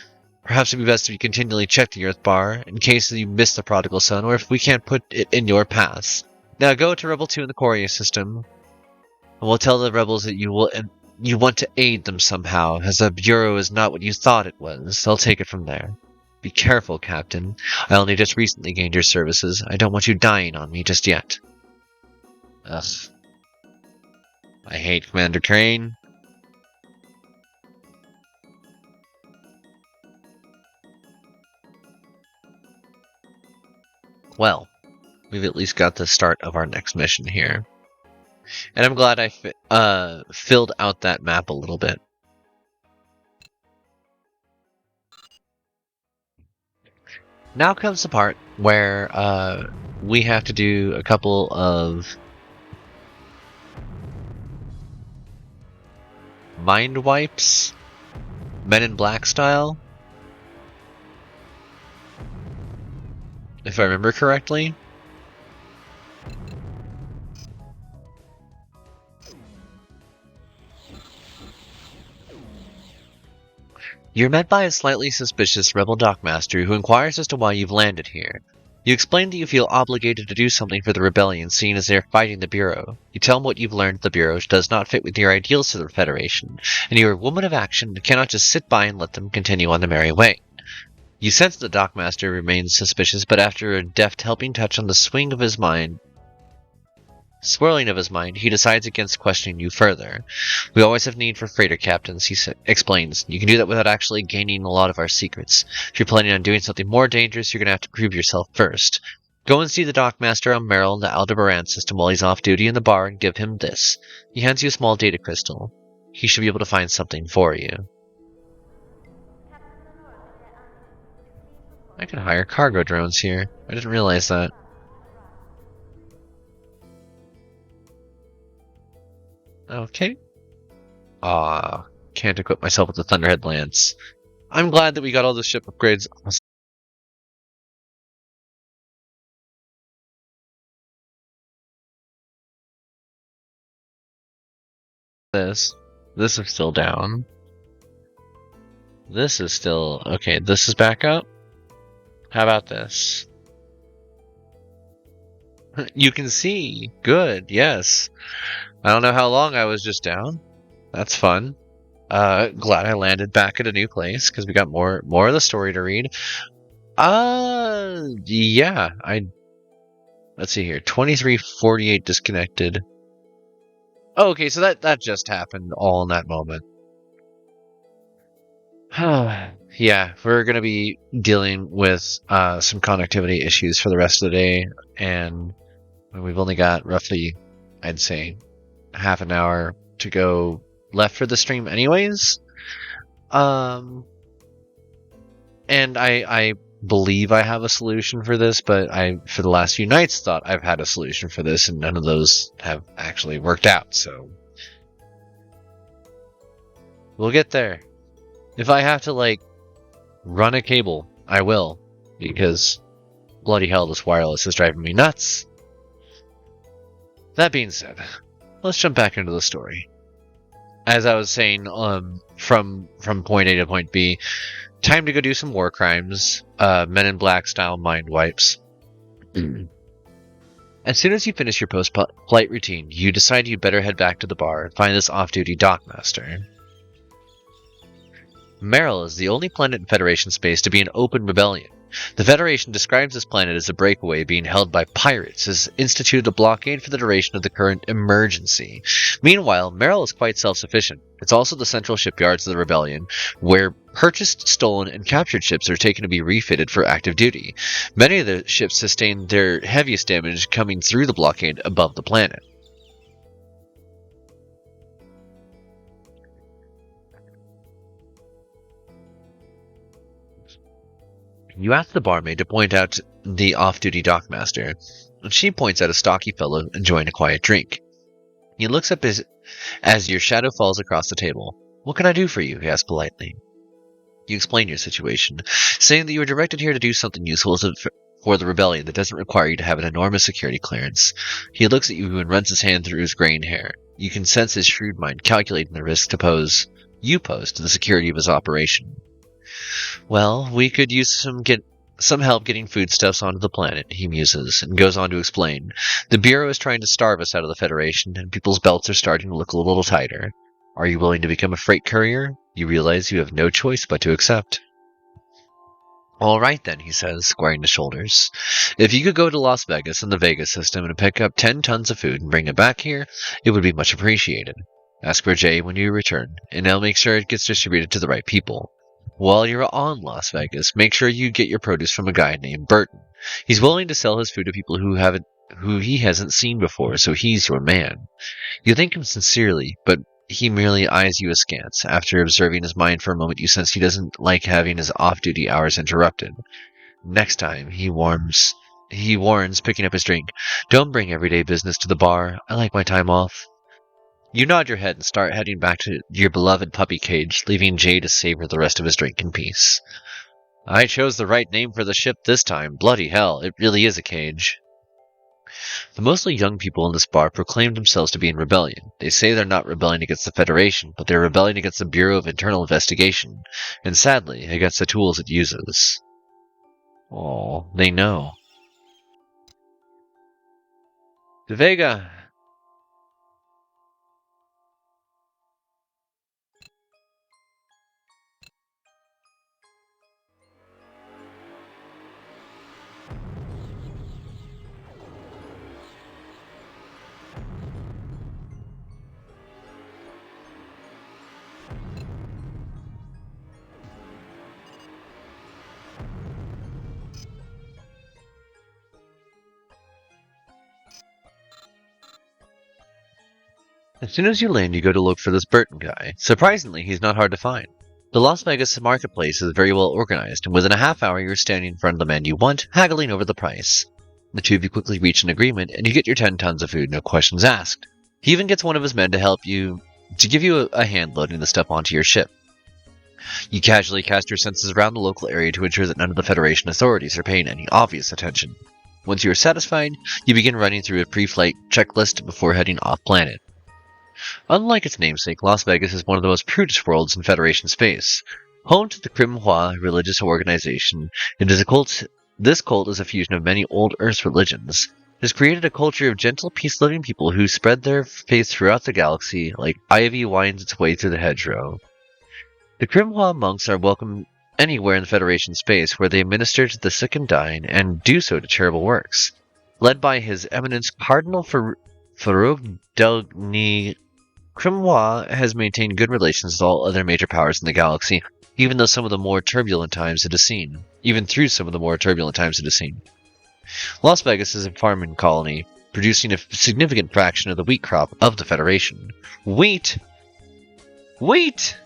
Perhaps it'd be best if you continually check the Earth bar, in case you miss the Prodigal Son, or if we can't put it in your pass. Now go to Rebel 2 in the Courier system, and we'll tell the rebels that you want to aid them somehow, as the Bureau is not what you thought it was. They'll take it from there. Be careful, Captain. I only just recently gained your services. I don't want you dying on me just yet. Ugh. I hate Commander Crane. Well, we've at least got the start of our next mission here. And I'm glad I filled out that map a little bit. Now comes the part where we have to do a couple of mind wipes, Men in Black style, if I remember correctly. You're met by a slightly suspicious rebel dockmaster who inquires as to why you've landed here. You explain that you feel obligated to do something for the rebellion, seeing as they are fighting the Bureau. You tell him what you've learned the Bureau does not fit with your ideals to the Federation, and you are a woman of action and cannot just sit by and let them continue on their merry way. You sense the dockmaster remains suspicious, but after a deft helping touch on the swirling of his mind, he decides against questioning you further. We always have need for freighter captains, he explains. You can do that without actually gaining a lot of our secrets. If you're planning on doing something more dangerous, you're going to have to prove yourself first. Go and see the dockmaster on Merrill in the Aldebaran system while he's off duty in the bar and give him this. He hands you a small data crystal. He should be able to find something for you. I can hire cargo drones here. I didn't realize that. Okay. Can't equip myself with the Thunderhead Lance. I'm glad that we got all the ship upgrades. This is still down. This is still... Okay, this is back up. How about this? You can see. Good, yes. I don't know how long I was just down. That's fun. Glad I landed back at a new place, because we got more of the story to read. Yeah, let's see here. 2348 disconnected. Oh, okay, so that just happened all in that moment. Yeah, we're going to be dealing with some connectivity issues for the rest of the day, and we've only got roughly, I'd say, half an hour to go left for the stream anyways. And I believe I have a solution for this, but I, for the last few nights, thought I've had a solution for this, and none of those have actually worked out, so we'll get there. If I have to, like, run a cable, I will, because bloody hell, this wireless is driving me nuts. That being said, let's jump back into the story. As I was saying, from point A to point B, time to go do some war crimes, Men in Black style mind wipes. As soon as you finish your post-flight routine, you decide you'd better head back to the bar and find this off-duty dockmaster. Merrill is the only planet in Federation space to be an open rebellion. The Federation describes this planet as a breakaway being held by pirates, has instituted a blockade for the duration of the current emergency. Meanwhile, Merrill is quite self-sufficient. It's also the central shipyards of the rebellion, where purchased, stolen, and captured ships are taken to be refitted for active duty. Many of the ships sustain their heaviest damage coming through the blockade above the planet. You ask the barmaid to point out the off-duty dockmaster, and she points out a stocky fellow enjoying a quiet drink. He looks up as your shadow falls across the table. "What can I do for you?" he asks politely. You explain your situation, saying that you were directed here to do something useful for the rebellion that doesn't require you to have an enormous security clearance. He looks at you and runs his hand through his graying hair. You can sense his shrewd mind calculating the risk you pose to the security of his operation. "Well, we could use some help getting foodstuffs onto the planet," he muses, and goes on to explain. "The Bureau is trying to starve us out of the Federation, and people's belts are starting to look a little tighter. Are you willing to become a freight courier? You realize you have no choice but to accept." All right then, he says, squaring his shoulders. If you could go to Las Vegas in the Vegas system and pick up 10 tons of food and bring it back here, it would be much appreciated. Ask for Jay when you return, and I'll make sure it gets distributed to the right people. While you're on Las Vegas, make sure you get your produce from a guy named Burton. He's willing to sell his food to people who he hasn't seen before, so he's your man. You thank him sincerely, but he merely eyes you askance. After observing his mind for a moment, you sense he doesn't like having his off-duty hours interrupted. Next time, he warns, picking up his drink. Don't bring everyday business to the bar. I like my time off. You nod your head and start heading back to your beloved puppy cage, leaving Jay to savor the rest of his drink in peace. I chose the right name for the ship this time. Bloody hell, it really is a cage. The mostly young people in this bar proclaim themselves to be in rebellion. They say they're not rebelling against the Federation, but they're rebelling against the Bureau of Internal Investigation, and sadly, against the tools it uses. Oh, they know. De Vega! As soon as you land, you go to look for this Burton guy. Surprisingly, he's not hard to find. The Las Vegas marketplace is very well organized, and within a half hour you're standing in front of the man you want, haggling over the price. The two of you quickly reach an agreement, and you get your 10 tons of food, no questions asked. He even gets one of his men to give you a hand loading the stuff onto your ship. You casually cast your senses around the local area to ensure that none of the Federation authorities are paying any obvious attention. Once you are satisfied, you begin running through a pre-flight checklist before heading off-planet. Unlike its namesake, Las Vegas is one of the most prudish worlds in Federation space. Home to the Crimhua religious organization, this cult is a fusion of many old Earth religions. It has created a culture of gentle, peace-loving people who spread their faith throughout the galaxy like ivy winds its way through the hedgerow. The Crimhua monks are welcome anywhere in the Federation space where they minister to the sick and dying and do so to charitable works. Led by His Eminence Cardinal Farouk Delgni, Crimhua has maintained good relations with all other major powers in the galaxy, even through some of the more turbulent times it has seen. Las Vegas is a farming colony, producing a significant fraction of the wheat crop of the Federation. Wheat? Wheat!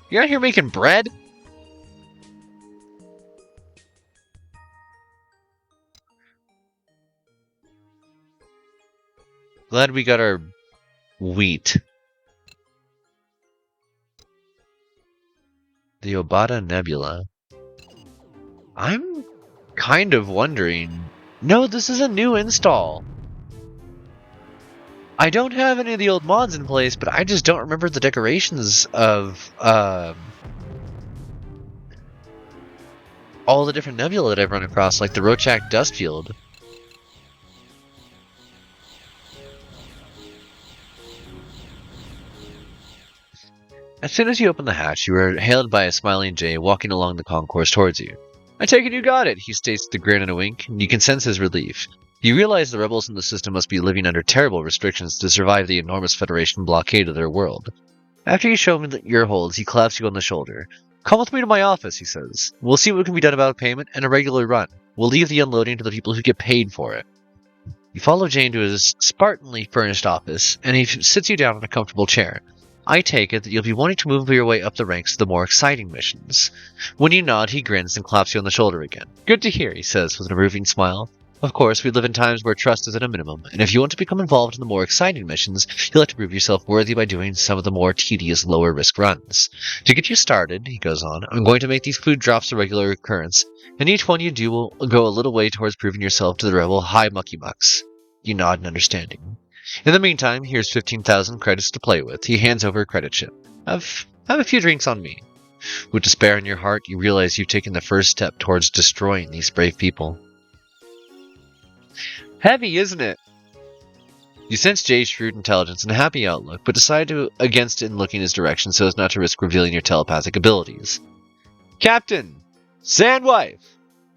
You're out here making bread? Glad we got our wheat. The Obata Nebula. I'm kind of wondering... No, this is a new install. I don't have any of the old mods in place, but I just don't remember the decorations of all the different nebula that I've run across, like the Rochak Dust Field. As soon as you open the hatch, you are hailed by a smiling Jay walking along the concourse towards you. I take it you got it, he states with a grin and a wink, and you can sense his relief. You realize the rebels in the system must be living under terrible restrictions to survive the enormous Federation blockade of their world. After you show him your holds, he claps you on the shoulder. Come with me to my office, he says. We'll see what can be done about payment and a regular run. We'll leave the unloading to the people who get paid for it. You follow Jay into his spartanly furnished office, and he sits you down in a comfortable chair. I take it that you'll be wanting to move your way up the ranks to the more exciting missions. When you nod, he grins and claps you on the shoulder again. Good to hear, he says with an approving smile. Of course, we live in times where trust is at a minimum, and if you want to become involved in the more exciting missions, you'll have to prove yourself worthy by doing some of the more tedious, lower-risk runs. To get you started, he goes on, I'm going to make these food drops a regular occurrence, and each one you do will go a little way towards proving yourself to the rebel high mucky mucks. You nod in understanding. In the meantime, here's 15,000 credits to play with. He hands over a credit chip. Have a few drinks on me. With despair in your heart, you realize you've taken the first step towards destroying these brave people. Heavy, isn't it? You sense Jay's shrewd intelligence and a happy outlook, but decide against it in looking his direction so as not to risk revealing your telepathic abilities. Captain! Sandwife!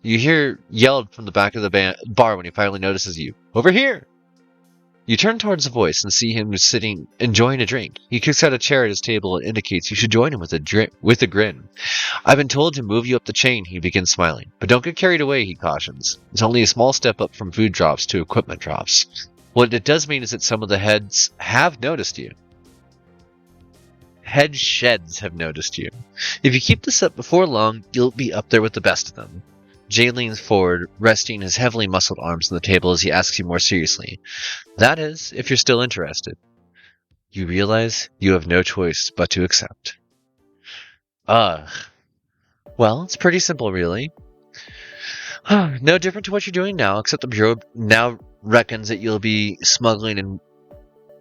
You hear yelled from the back of the bar when he finally notices you. Over here! You turn towards the voice and see him sitting, enjoying a drink. He kicks out a chair at his table and indicates you should join him with a grin. I've been told to move you up the chain, he begins smiling. But don't get carried away, he cautions. It's only a small step up from food drops to equipment drops. What it does mean is that some of the heads have noticed you. Head sheds have noticed you. If you keep this up before long, you'll be up there with the best of them. Jay leans forward, resting his heavily muscled arms on the table as he asks you more seriously. That is, if you're still interested. You realize you have no choice but to accept. Ugh. Well, it's pretty simple, really. No different to what you're doing now, except the Bureau now reckons that you'll be smuggling and...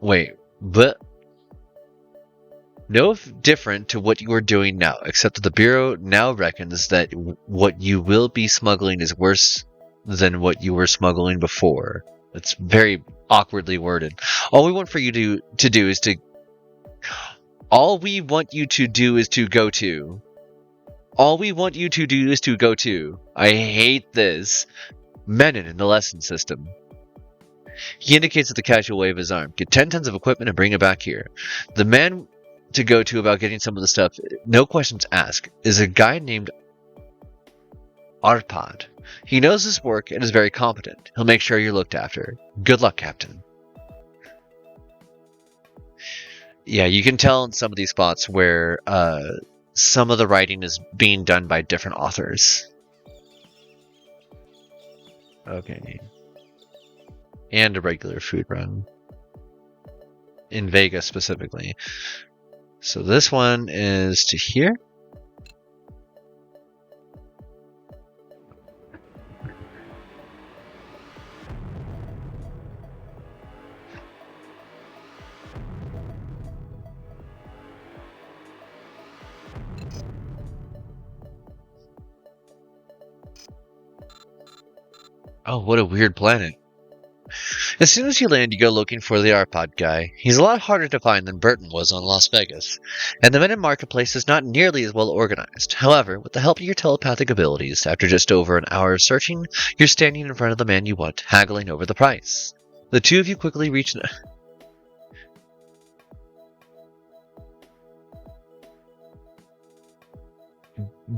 Wait, but... No different to what you are doing now, except that the Bureau now reckons that what you will be smuggling is worse than what you were smuggling before. It's very awkwardly worded. All we want you to do is to go to. I hate this. Menon in the lesson system. He indicates with the casual wave of his arm. Get 10 tons of equipment and bring it back here. The man to go to about getting some of the stuff, no questions asked, is a guy named Arpad. He knows his work and is very competent. He'll make sure you're looked after. Good luck, Captain. Yeah, you can tell in some of these spots where some of the writing is being done by different authors. Okay. And a regular food run. In Vegas specifically. So this one is to here. Oh, what a weird planet. As soon as you land, you go looking for the Arpad guy. He's a lot harder to find than Burton was on Las Vegas, and the Menon Marketplace is not nearly as well organized. However, with the help of your telepathic abilities, after just over an hour of searching, you're standing in front of the man you want, haggling over the price. The two of you quickly reach...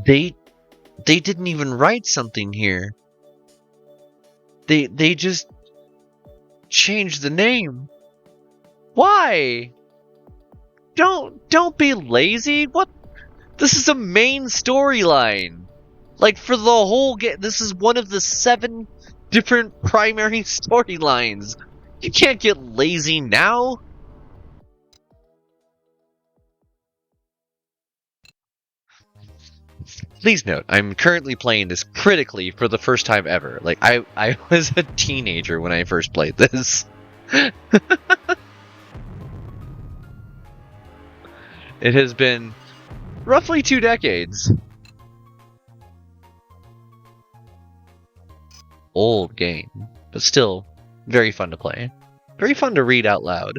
They didn't even write something here. They just changed the name. Why? Don't be lazy. What? This is a main storyline. Like for the whole game, this is one of the 7 different primary storylines. You can't get lazy now. Please note, I'm currently playing this critically for the first time ever. Like, I was a teenager when I first played this. It has been roughly 2 decades. Old game, but still very fun to play. Very fun to read out loud.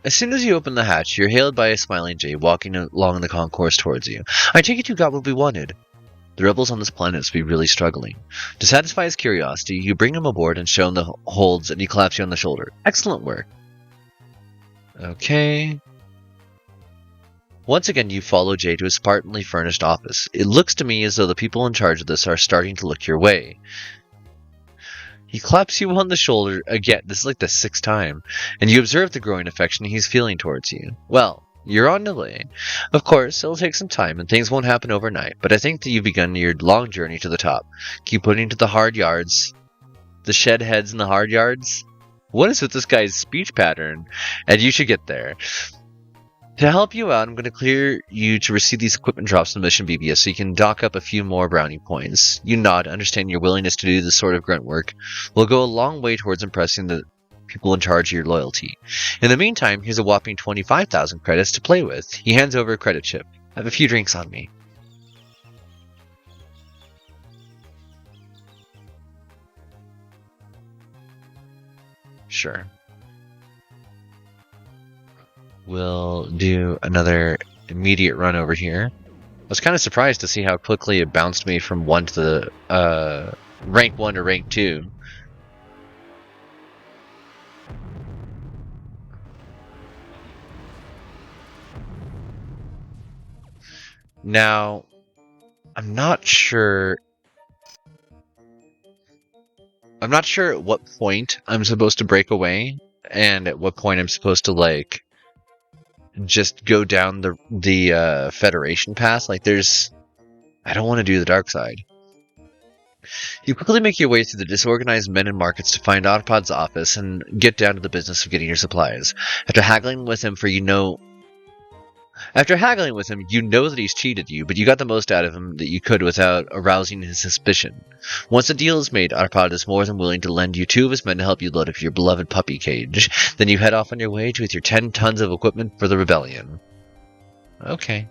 As soon as you open the hatch, you're hailed by a smiling Jay walking along the concourse towards you. I take it you got what we wanted. The rebels on this planet must be really struggling. To satisfy his curiosity, you bring him aboard and show him the holds, and he claps you on the shoulder. Excellent work. Okay. Once again, you follow Jay to his spartanly furnished office. It looks to me as though the people in charge of this are starting to look your way. He claps you on the shoulder again. This is like the 6th time. And you observe the growing affection he's feeling towards you. Well, you're on the way. Of course, it'll take some time and things won't happen overnight, but I think that you've begun your long journey to the top. Keep putting to the hard yards. The shed heads in the hard yards? What is with this guy's speech pattern? And you should get there. To help you out, I'm going to clear you to receive these equipment drops in the Mission BBS so you can dock up a few more brownie points. You nod, understand your willingness to do this sort of grunt work will go a long way towards impressing the people in charge of your loyalty. In the meantime, here's a whopping 25,000 credits to play with. He hands over a credit chip. I have a few drinks on me. Sure. we'll do another immediate run over here. I was kind of surprised to see how quickly it bounced me from 1 to the rank 1 to rank 2. Now, I'm not sure at what point I'm supposed to break away and at what point I'm supposed to like just go down the Federation path. Like I don't want to do the dark side. You quickly make your way through the disorganized men and markets to find Autopod's office and get down to the business of getting your supplies. After haggling with him, you know that he's cheated you, but you got the most out of him that you could without arousing his suspicion. Once the deal is made, Autopod is more than willing to lend you 2 of his men to help you load up your beloved puppy cage. Then you head off on your way with your 10 tons of equipment for the rebellion. Okay.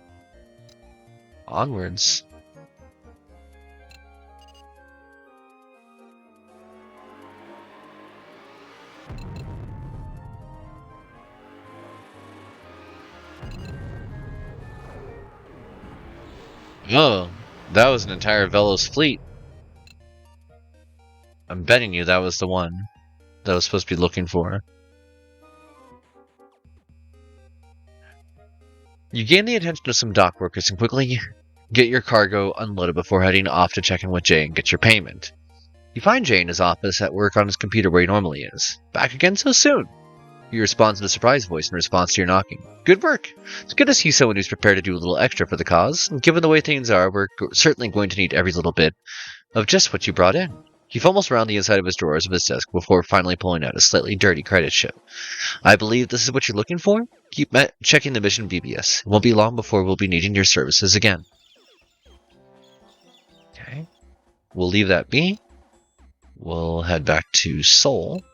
Onwards. Oh, that was an entire Velos fleet. I'm betting you that was the one that I was supposed to be looking for. You gain the attention of some dock workers and quickly get your cargo unloaded before heading off to check in with Jay and get your payment. You find Jay in his office at work on his computer where he normally is. Back again so soon? He responds in a surprised voice in response to your knocking. Good work! It's good to see someone who's prepared to do a little extra for the cause. And given the way things are, we're certainly going to need every little bit of just what you brought in. He fumbles around the inside of his drawers of his desk before finally pulling out a slightly dirty credit chip. I believe this is what you're looking for? Keep checking the mission BBS. It won't be long before we'll be needing your services again. Okay. We'll leave that be. We'll head back to Seoul.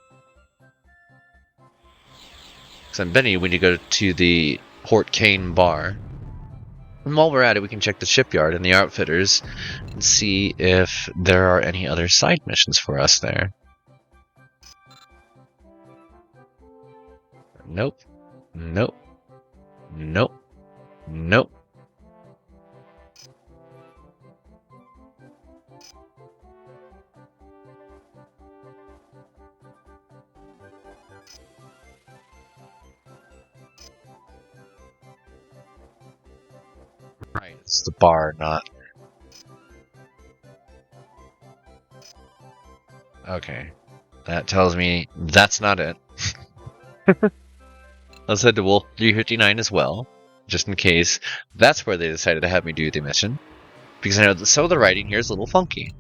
Because I'm betting we need to go to the Port Kane bar. And while we're at it, we can check the shipyard and the outfitters and see if there are any other side missions for us there. Nope. Nope. Nope. Nope. Right, it's the bar, not... Okay. That tells me that's not it. Let's head to Wolf 359 as well, just in case that's where they decided to have me do the mission. Because I know that some of the writing here is a little funky.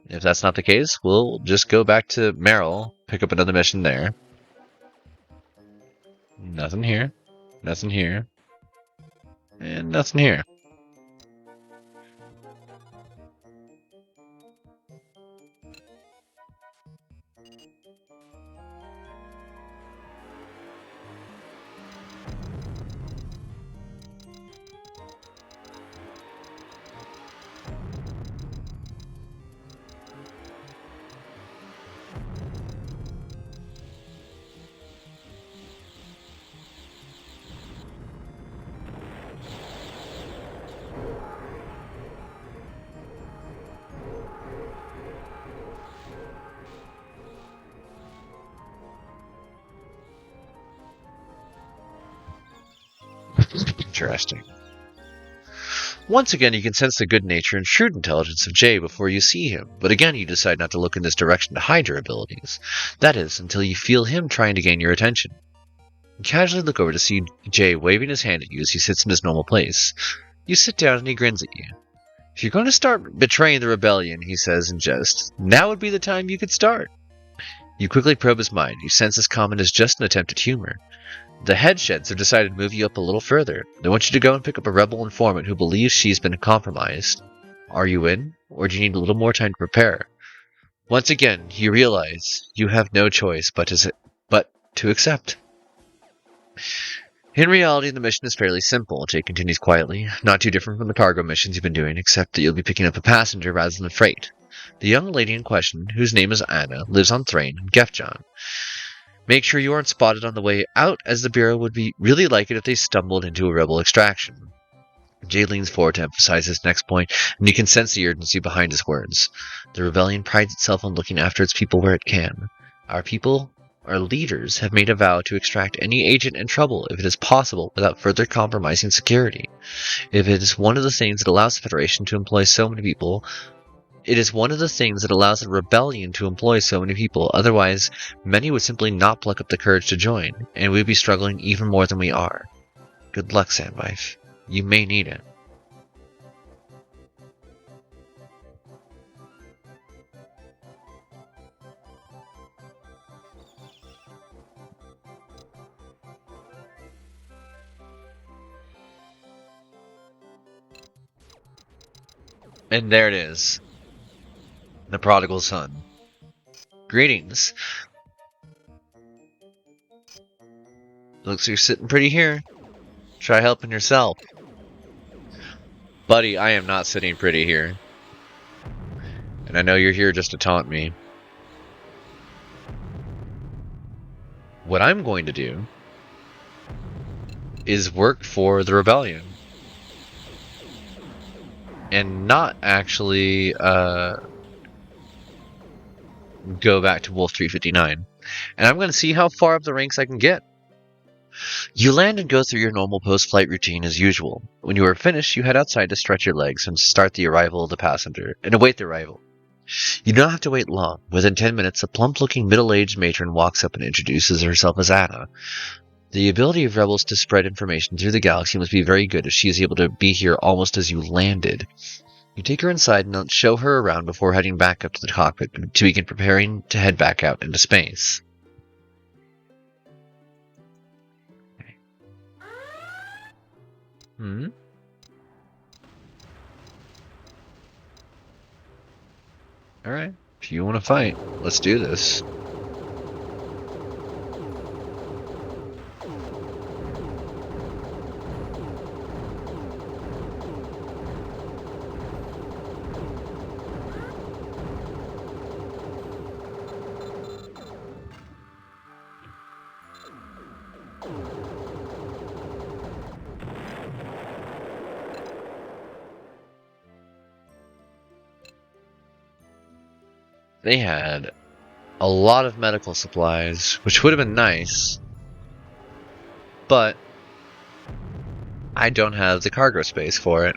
If that's not the case, we'll just go back to Merrill, pick up another mission there. Nothing here. Nothing here. And nothing here. Interesting. Once again, you can sense the good nature and shrewd intelligence of Jay before you see him, but again you decide not to look in this direction to hide your abilities. That is, until you feel him trying to gain your attention. You casually look over to see Jay waving his hand at you as he sits in his normal place. You sit down and he grins at you. If you're going to start betraying the rebellion, he says in jest, now would be the time you could start. You quickly probe his mind. You sense his comment is just an attempt at humor. The headsheds have decided to move you up a little further. They want you to go and pick up a rebel informant who believes she's been compromised. Are you in, or do you need a little more time to prepare? Once again, you realize you have no choice but to accept. In reality, the mission is fairly simple, Jay continues quietly. Not too different from the cargo missions you've been doing, except that you'll be picking up a passenger rather than freight. The young lady in question, whose name is Anna, lives on Thrain in Gefjon. Make sure you aren't spotted on the way out, as the Bureau would be really like it if they stumbled into a rebel extraction. Jay leans forward to emphasize his next point, and you can sense the urgency behind his words. The rebellion prides itself on looking after its people where it can. Our people, our leaders, have made a vow to extract any agent in trouble if it is possible without further compromising security. If it is one of the things that allows the Federation to employ so many people, it is one of the things that allows the rebellion to employ so many people. Otherwise, many would simply not pluck up the courage to join, and we'd be struggling even more than we are. Good luck, Sandwife. You may need it. And there it is. The prodigal son. Greetings. Looks like you're sitting pretty here. Try helping yourself. Buddy, I am not sitting pretty here. And I know you're here just to taunt me. What I'm going to do is work for the rebellion. And not actually go back to Wolf 359. And I'm going to see how far up the ranks I can get. You land and go through your normal post-flight routine as usual. When you are finished, you head outside to stretch your legs and start the arrival of the passenger, and await the arrival. You don't have to wait long. Within 10 minutes, a plump-looking middle-aged matron walks up and introduces herself as Anna. The ability of rebels to spread information through the galaxy must be very good if she is able to be here almost as you landed. You take her inside and show her around before heading back up to the cockpit to begin preparing to head back out into space. Alright, if you want to fight, let's do this. They had a lot of medical supplies, which would have been nice, but I don't have the cargo space for it.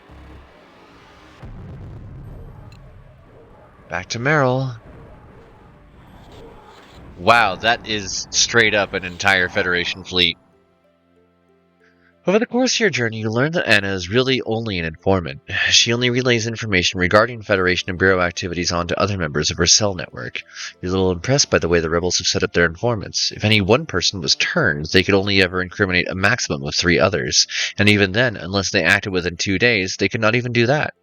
Back to Merrill. Wow, that is straight up an entire Federation fleet. Over the course of your journey, you learn that Anna is really only an informant. She only relays information regarding Federation and Bureau activities onto other members of her cell network. You're a little impressed by the way the rebels have set up their informants. If any one person was turned, they could only ever incriminate a maximum of 3 others. And even then, unless they acted within 2 days, they could not even do that.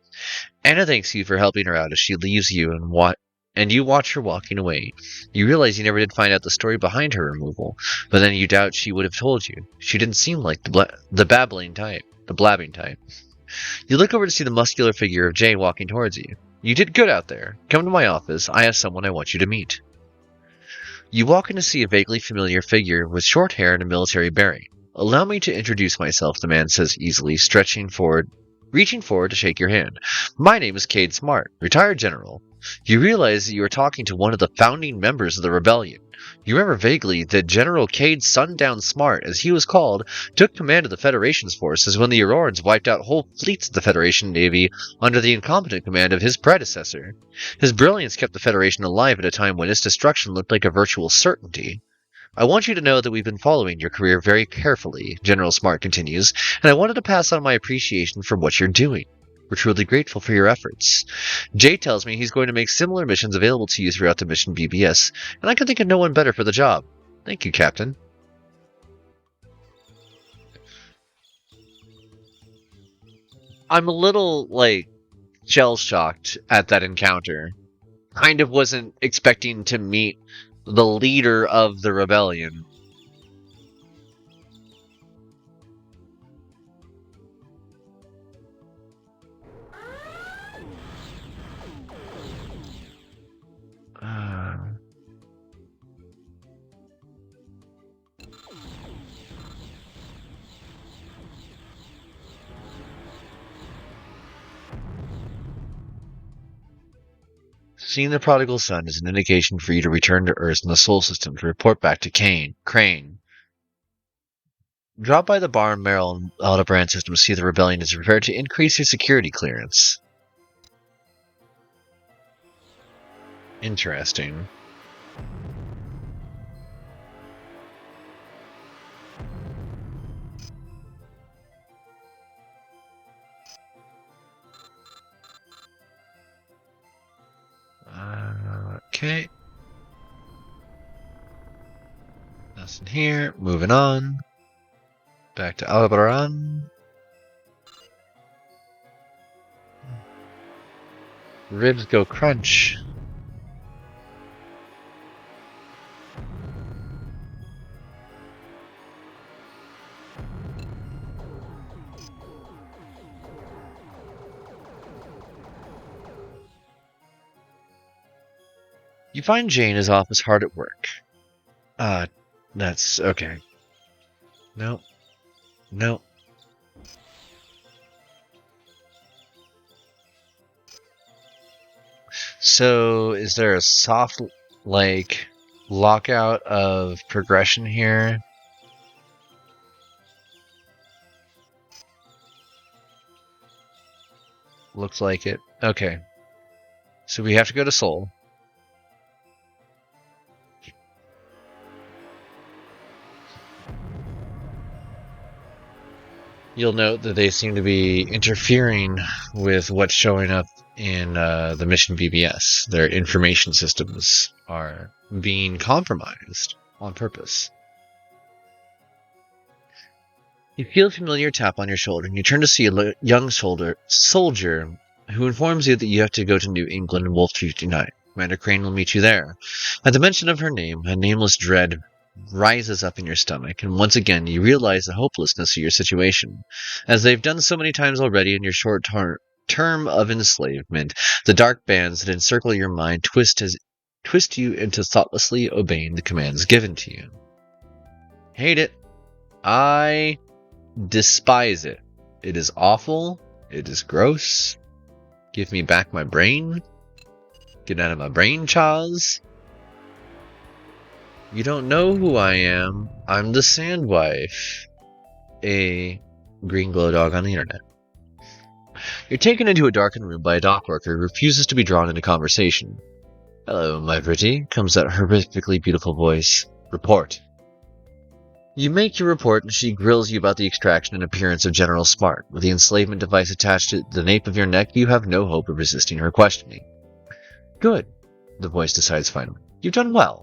Anna thanks you for helping her out as she leaves you and you watch her walking away. You realize you never did find out the story behind her removal, but then you doubt she would have told you. She didn't seem like the blabbing type. You look over to see the muscular figure of Jay walking towards you. You did good out there. Come to my office. I have someone I want you to meet. You walk in to see a vaguely familiar figure with short hair and a military bearing. Allow me to introduce myself, the man says easily, reaching forward to shake your hand. My name is Cade Smart, retired general. You realize that you are talking to one of the founding members of the rebellion. You remember vaguely that General Cade Sundown Smart, as he was called, took command of the Federation's forces when the Aurorans wiped out whole fleets of the Federation Navy under the incompetent command of his predecessor. His brilliance kept the Federation alive at a time when its destruction looked like a virtual certainty. I want you to know that we've been following your career very carefully, General Smart continues, and I wanted to pass on my appreciation for what you're doing. We're truly grateful for your efforts. Jay tells me he's going to make similar missions available to you throughout the mission BBS, and I can think of no one better for the job. Thank you, Captain. I'm a little, shell-shocked at that encounter. Kind of wasn't expecting to meet the leader of the rebellion. Seeing the prodigal son is an indication for you to return to Earth and the Sol System to report back to Crane. Drop by the bar in Merrill and Aldebaran system to see if the rebellion is prepared to increase your security clearance. Interesting. Okay. Nothing here. Moving on. Back to Aldebaran. Ribs go crunch. You find Jane is office hard at work. That's okay. No. No. So, is there a soft, like, lockout of progression here? Looks like it. Okay. So we have to go to Seoul. You'll note that they seem to be interfering with what's showing up in the mission BBS. Their information systems are being compromised on purpose. You feel a familiar tap on your shoulder, and you turn to see a young soldier who informs you that you have to go to New England and Wolf 59. Commander Crane will meet you there. At the mention of her name, a nameless dread rises up in your stomach, and once again you realize the hopelessness of your situation. As they've done so many times already in your short term of enslavement, the dark bands that encircle your mind twist you into thoughtlessly obeying the commands given to you. Hate it. I despise it. It is awful. It is gross. Give me back my brain. Get out of my brain, Chaz. You don't know who I am. I'm the Sandwife. A green Glowdog on the internet. You're taken into a darkened room by a dock worker who refuses to be drawn into conversation. Hello, my pretty, comes that horrifically beautiful voice. Report. You make your report, and she grills you about the extraction and appearance of General Smart. With the enslavement device attached to the nape of your neck, you have no hope of resisting her questioning. Good, the voice decides finally. You've done well.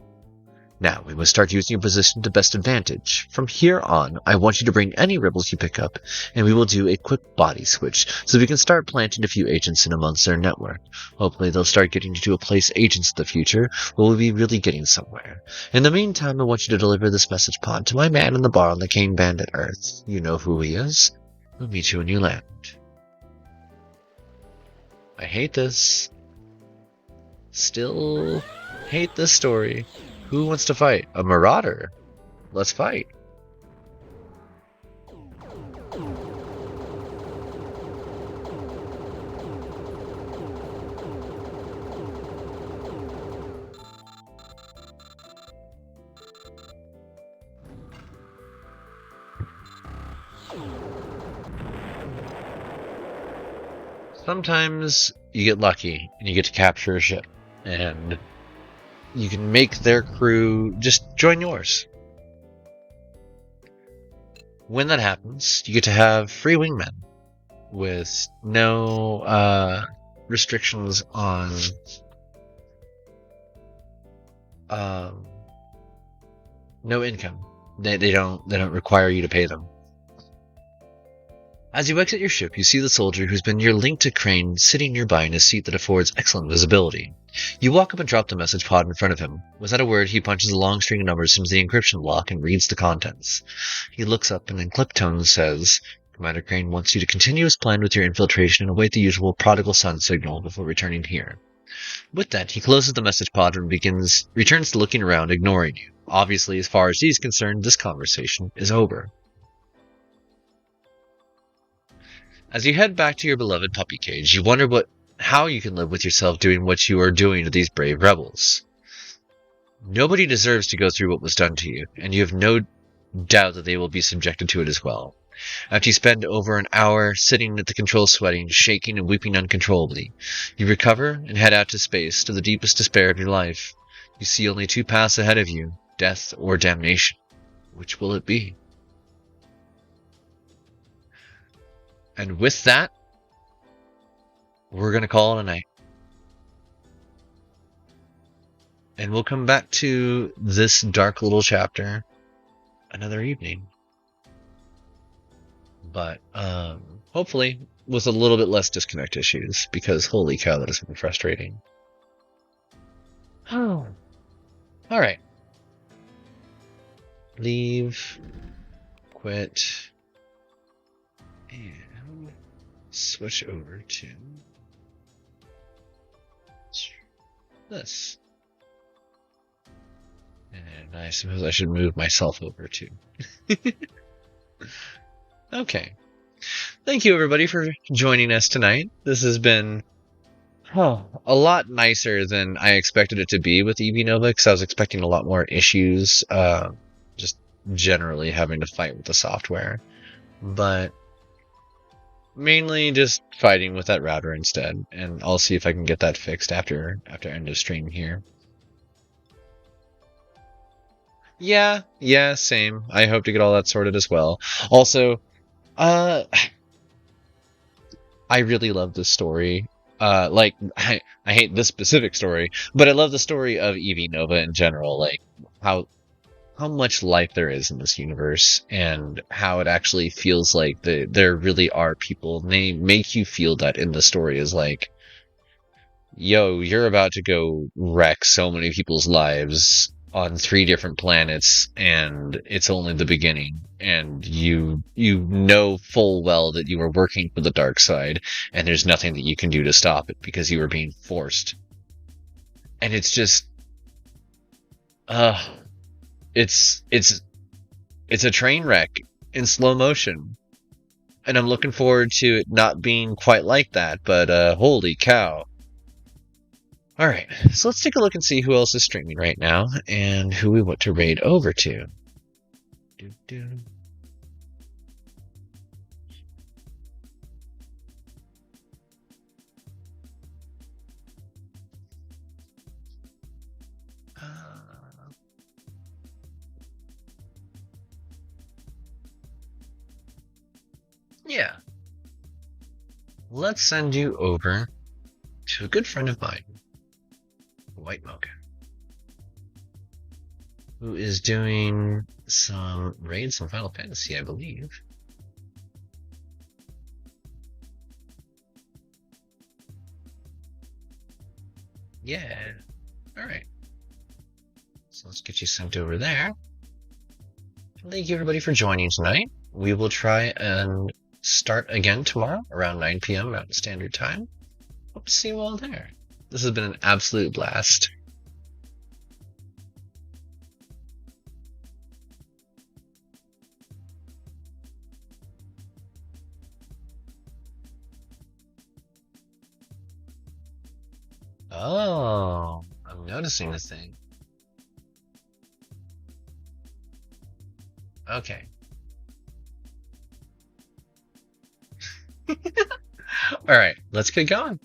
Now, we must start using your position to best advantage. From here on, I want you to bring any rebels you pick up, and we will do a quick body switch, so we can start planting a few agents in amongst their network. Hopefully they'll start getting you to a place agents in the future, where we'll be really getting somewhere. In the meantime, I want you to deliver this message pod to my man in the bar on the Cane Bandit Earth. You know who he is. We'll meet you when you land. I hate this. Still hate this story. Who wants to fight? A marauder? Let's fight. Sometimes you get lucky and you get to capture a ship, and you can make their crew just join yours. When that happens, you get to have free wingmen with no restrictions on no income. They don't require you to pay them. As you exit your ship, you see the soldier who's been your link to Crane sitting nearby in a seat that affords excellent visibility. You walk up and drop the message pod in front of him. Without a word, he punches a long string of numbers into the encryption lock and reads the contents. He looks up and in clipped tones says, Commander Crane wants you to continue as planned with your infiltration and await the usual prodigal son signal before returning here. With that, he closes the message pod and returns to looking around, ignoring you. Obviously, as far as he's concerned, this conversation is over. As you head back to your beloved puppy cage, you wonder what how you can live with yourself doing what you are doing to these brave rebels. Nobody deserves to go through what was done to you, and you have no doubt that they will be subjected to it as well. After you spend over an hour sitting at the control sweating, shaking, and weeping uncontrollably, you recover and head out to space to the deepest despair of your life. You see only two paths ahead of you, death or damnation. Which will it be? And with that, we're going to call it a night. And we'll come back to this dark little chapter another evening. But hopefully with a little bit less disconnect issues, because holy cow, that has been frustrating. Oh. All right. Leave. Quit. And switch over to this. And I suppose I should move myself over too. Okay. Thank you, everybody, for joining us tonight. This has been a lot nicer than I expected it to be with EV Nova, because I was expecting a lot more issues, just generally having to fight with the software. But mainly just fighting with that router instead, and I'll see if I can get that fixed after end of stream here. Yeah, same. I hope to get all that sorted as well. Also, I really love this story. Like, I hate this specific story, but I love the story of EV Nova in general. Like, how much life there is in this universe, and how it actually feels like there really are people. And they make you feel that in the story is like, yo, you're about to go wreck so many people's lives on 3 different planets, and it's only the beginning. And you know full well that you are working for the dark side, and there's nothing that you can do to stop it because you are being forced. And it's just, it's a train wreck in slow motion. And I'm looking forward to it not being quite like that, but holy cow. Alright, so let's take a look and see who else is streaming right now, and who we want to raid over to. Yeah. Let's send you over to a good friend of mine, White Mocha, who is doing some raids on Final Fantasy, I believe. Yeah. Alright. So let's get you sent over there. Thank you, everybody, for joining tonight. We will try and start again tomorrow around 9 p.m. Mountain Standard Time. Hope to see you all there. This has been an absolute blast. Oh, I'm noticing a thing. Okay. Alright, let's get going.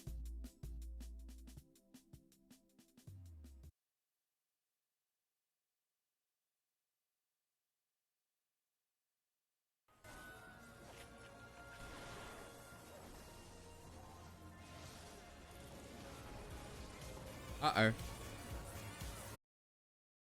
Uh-oh.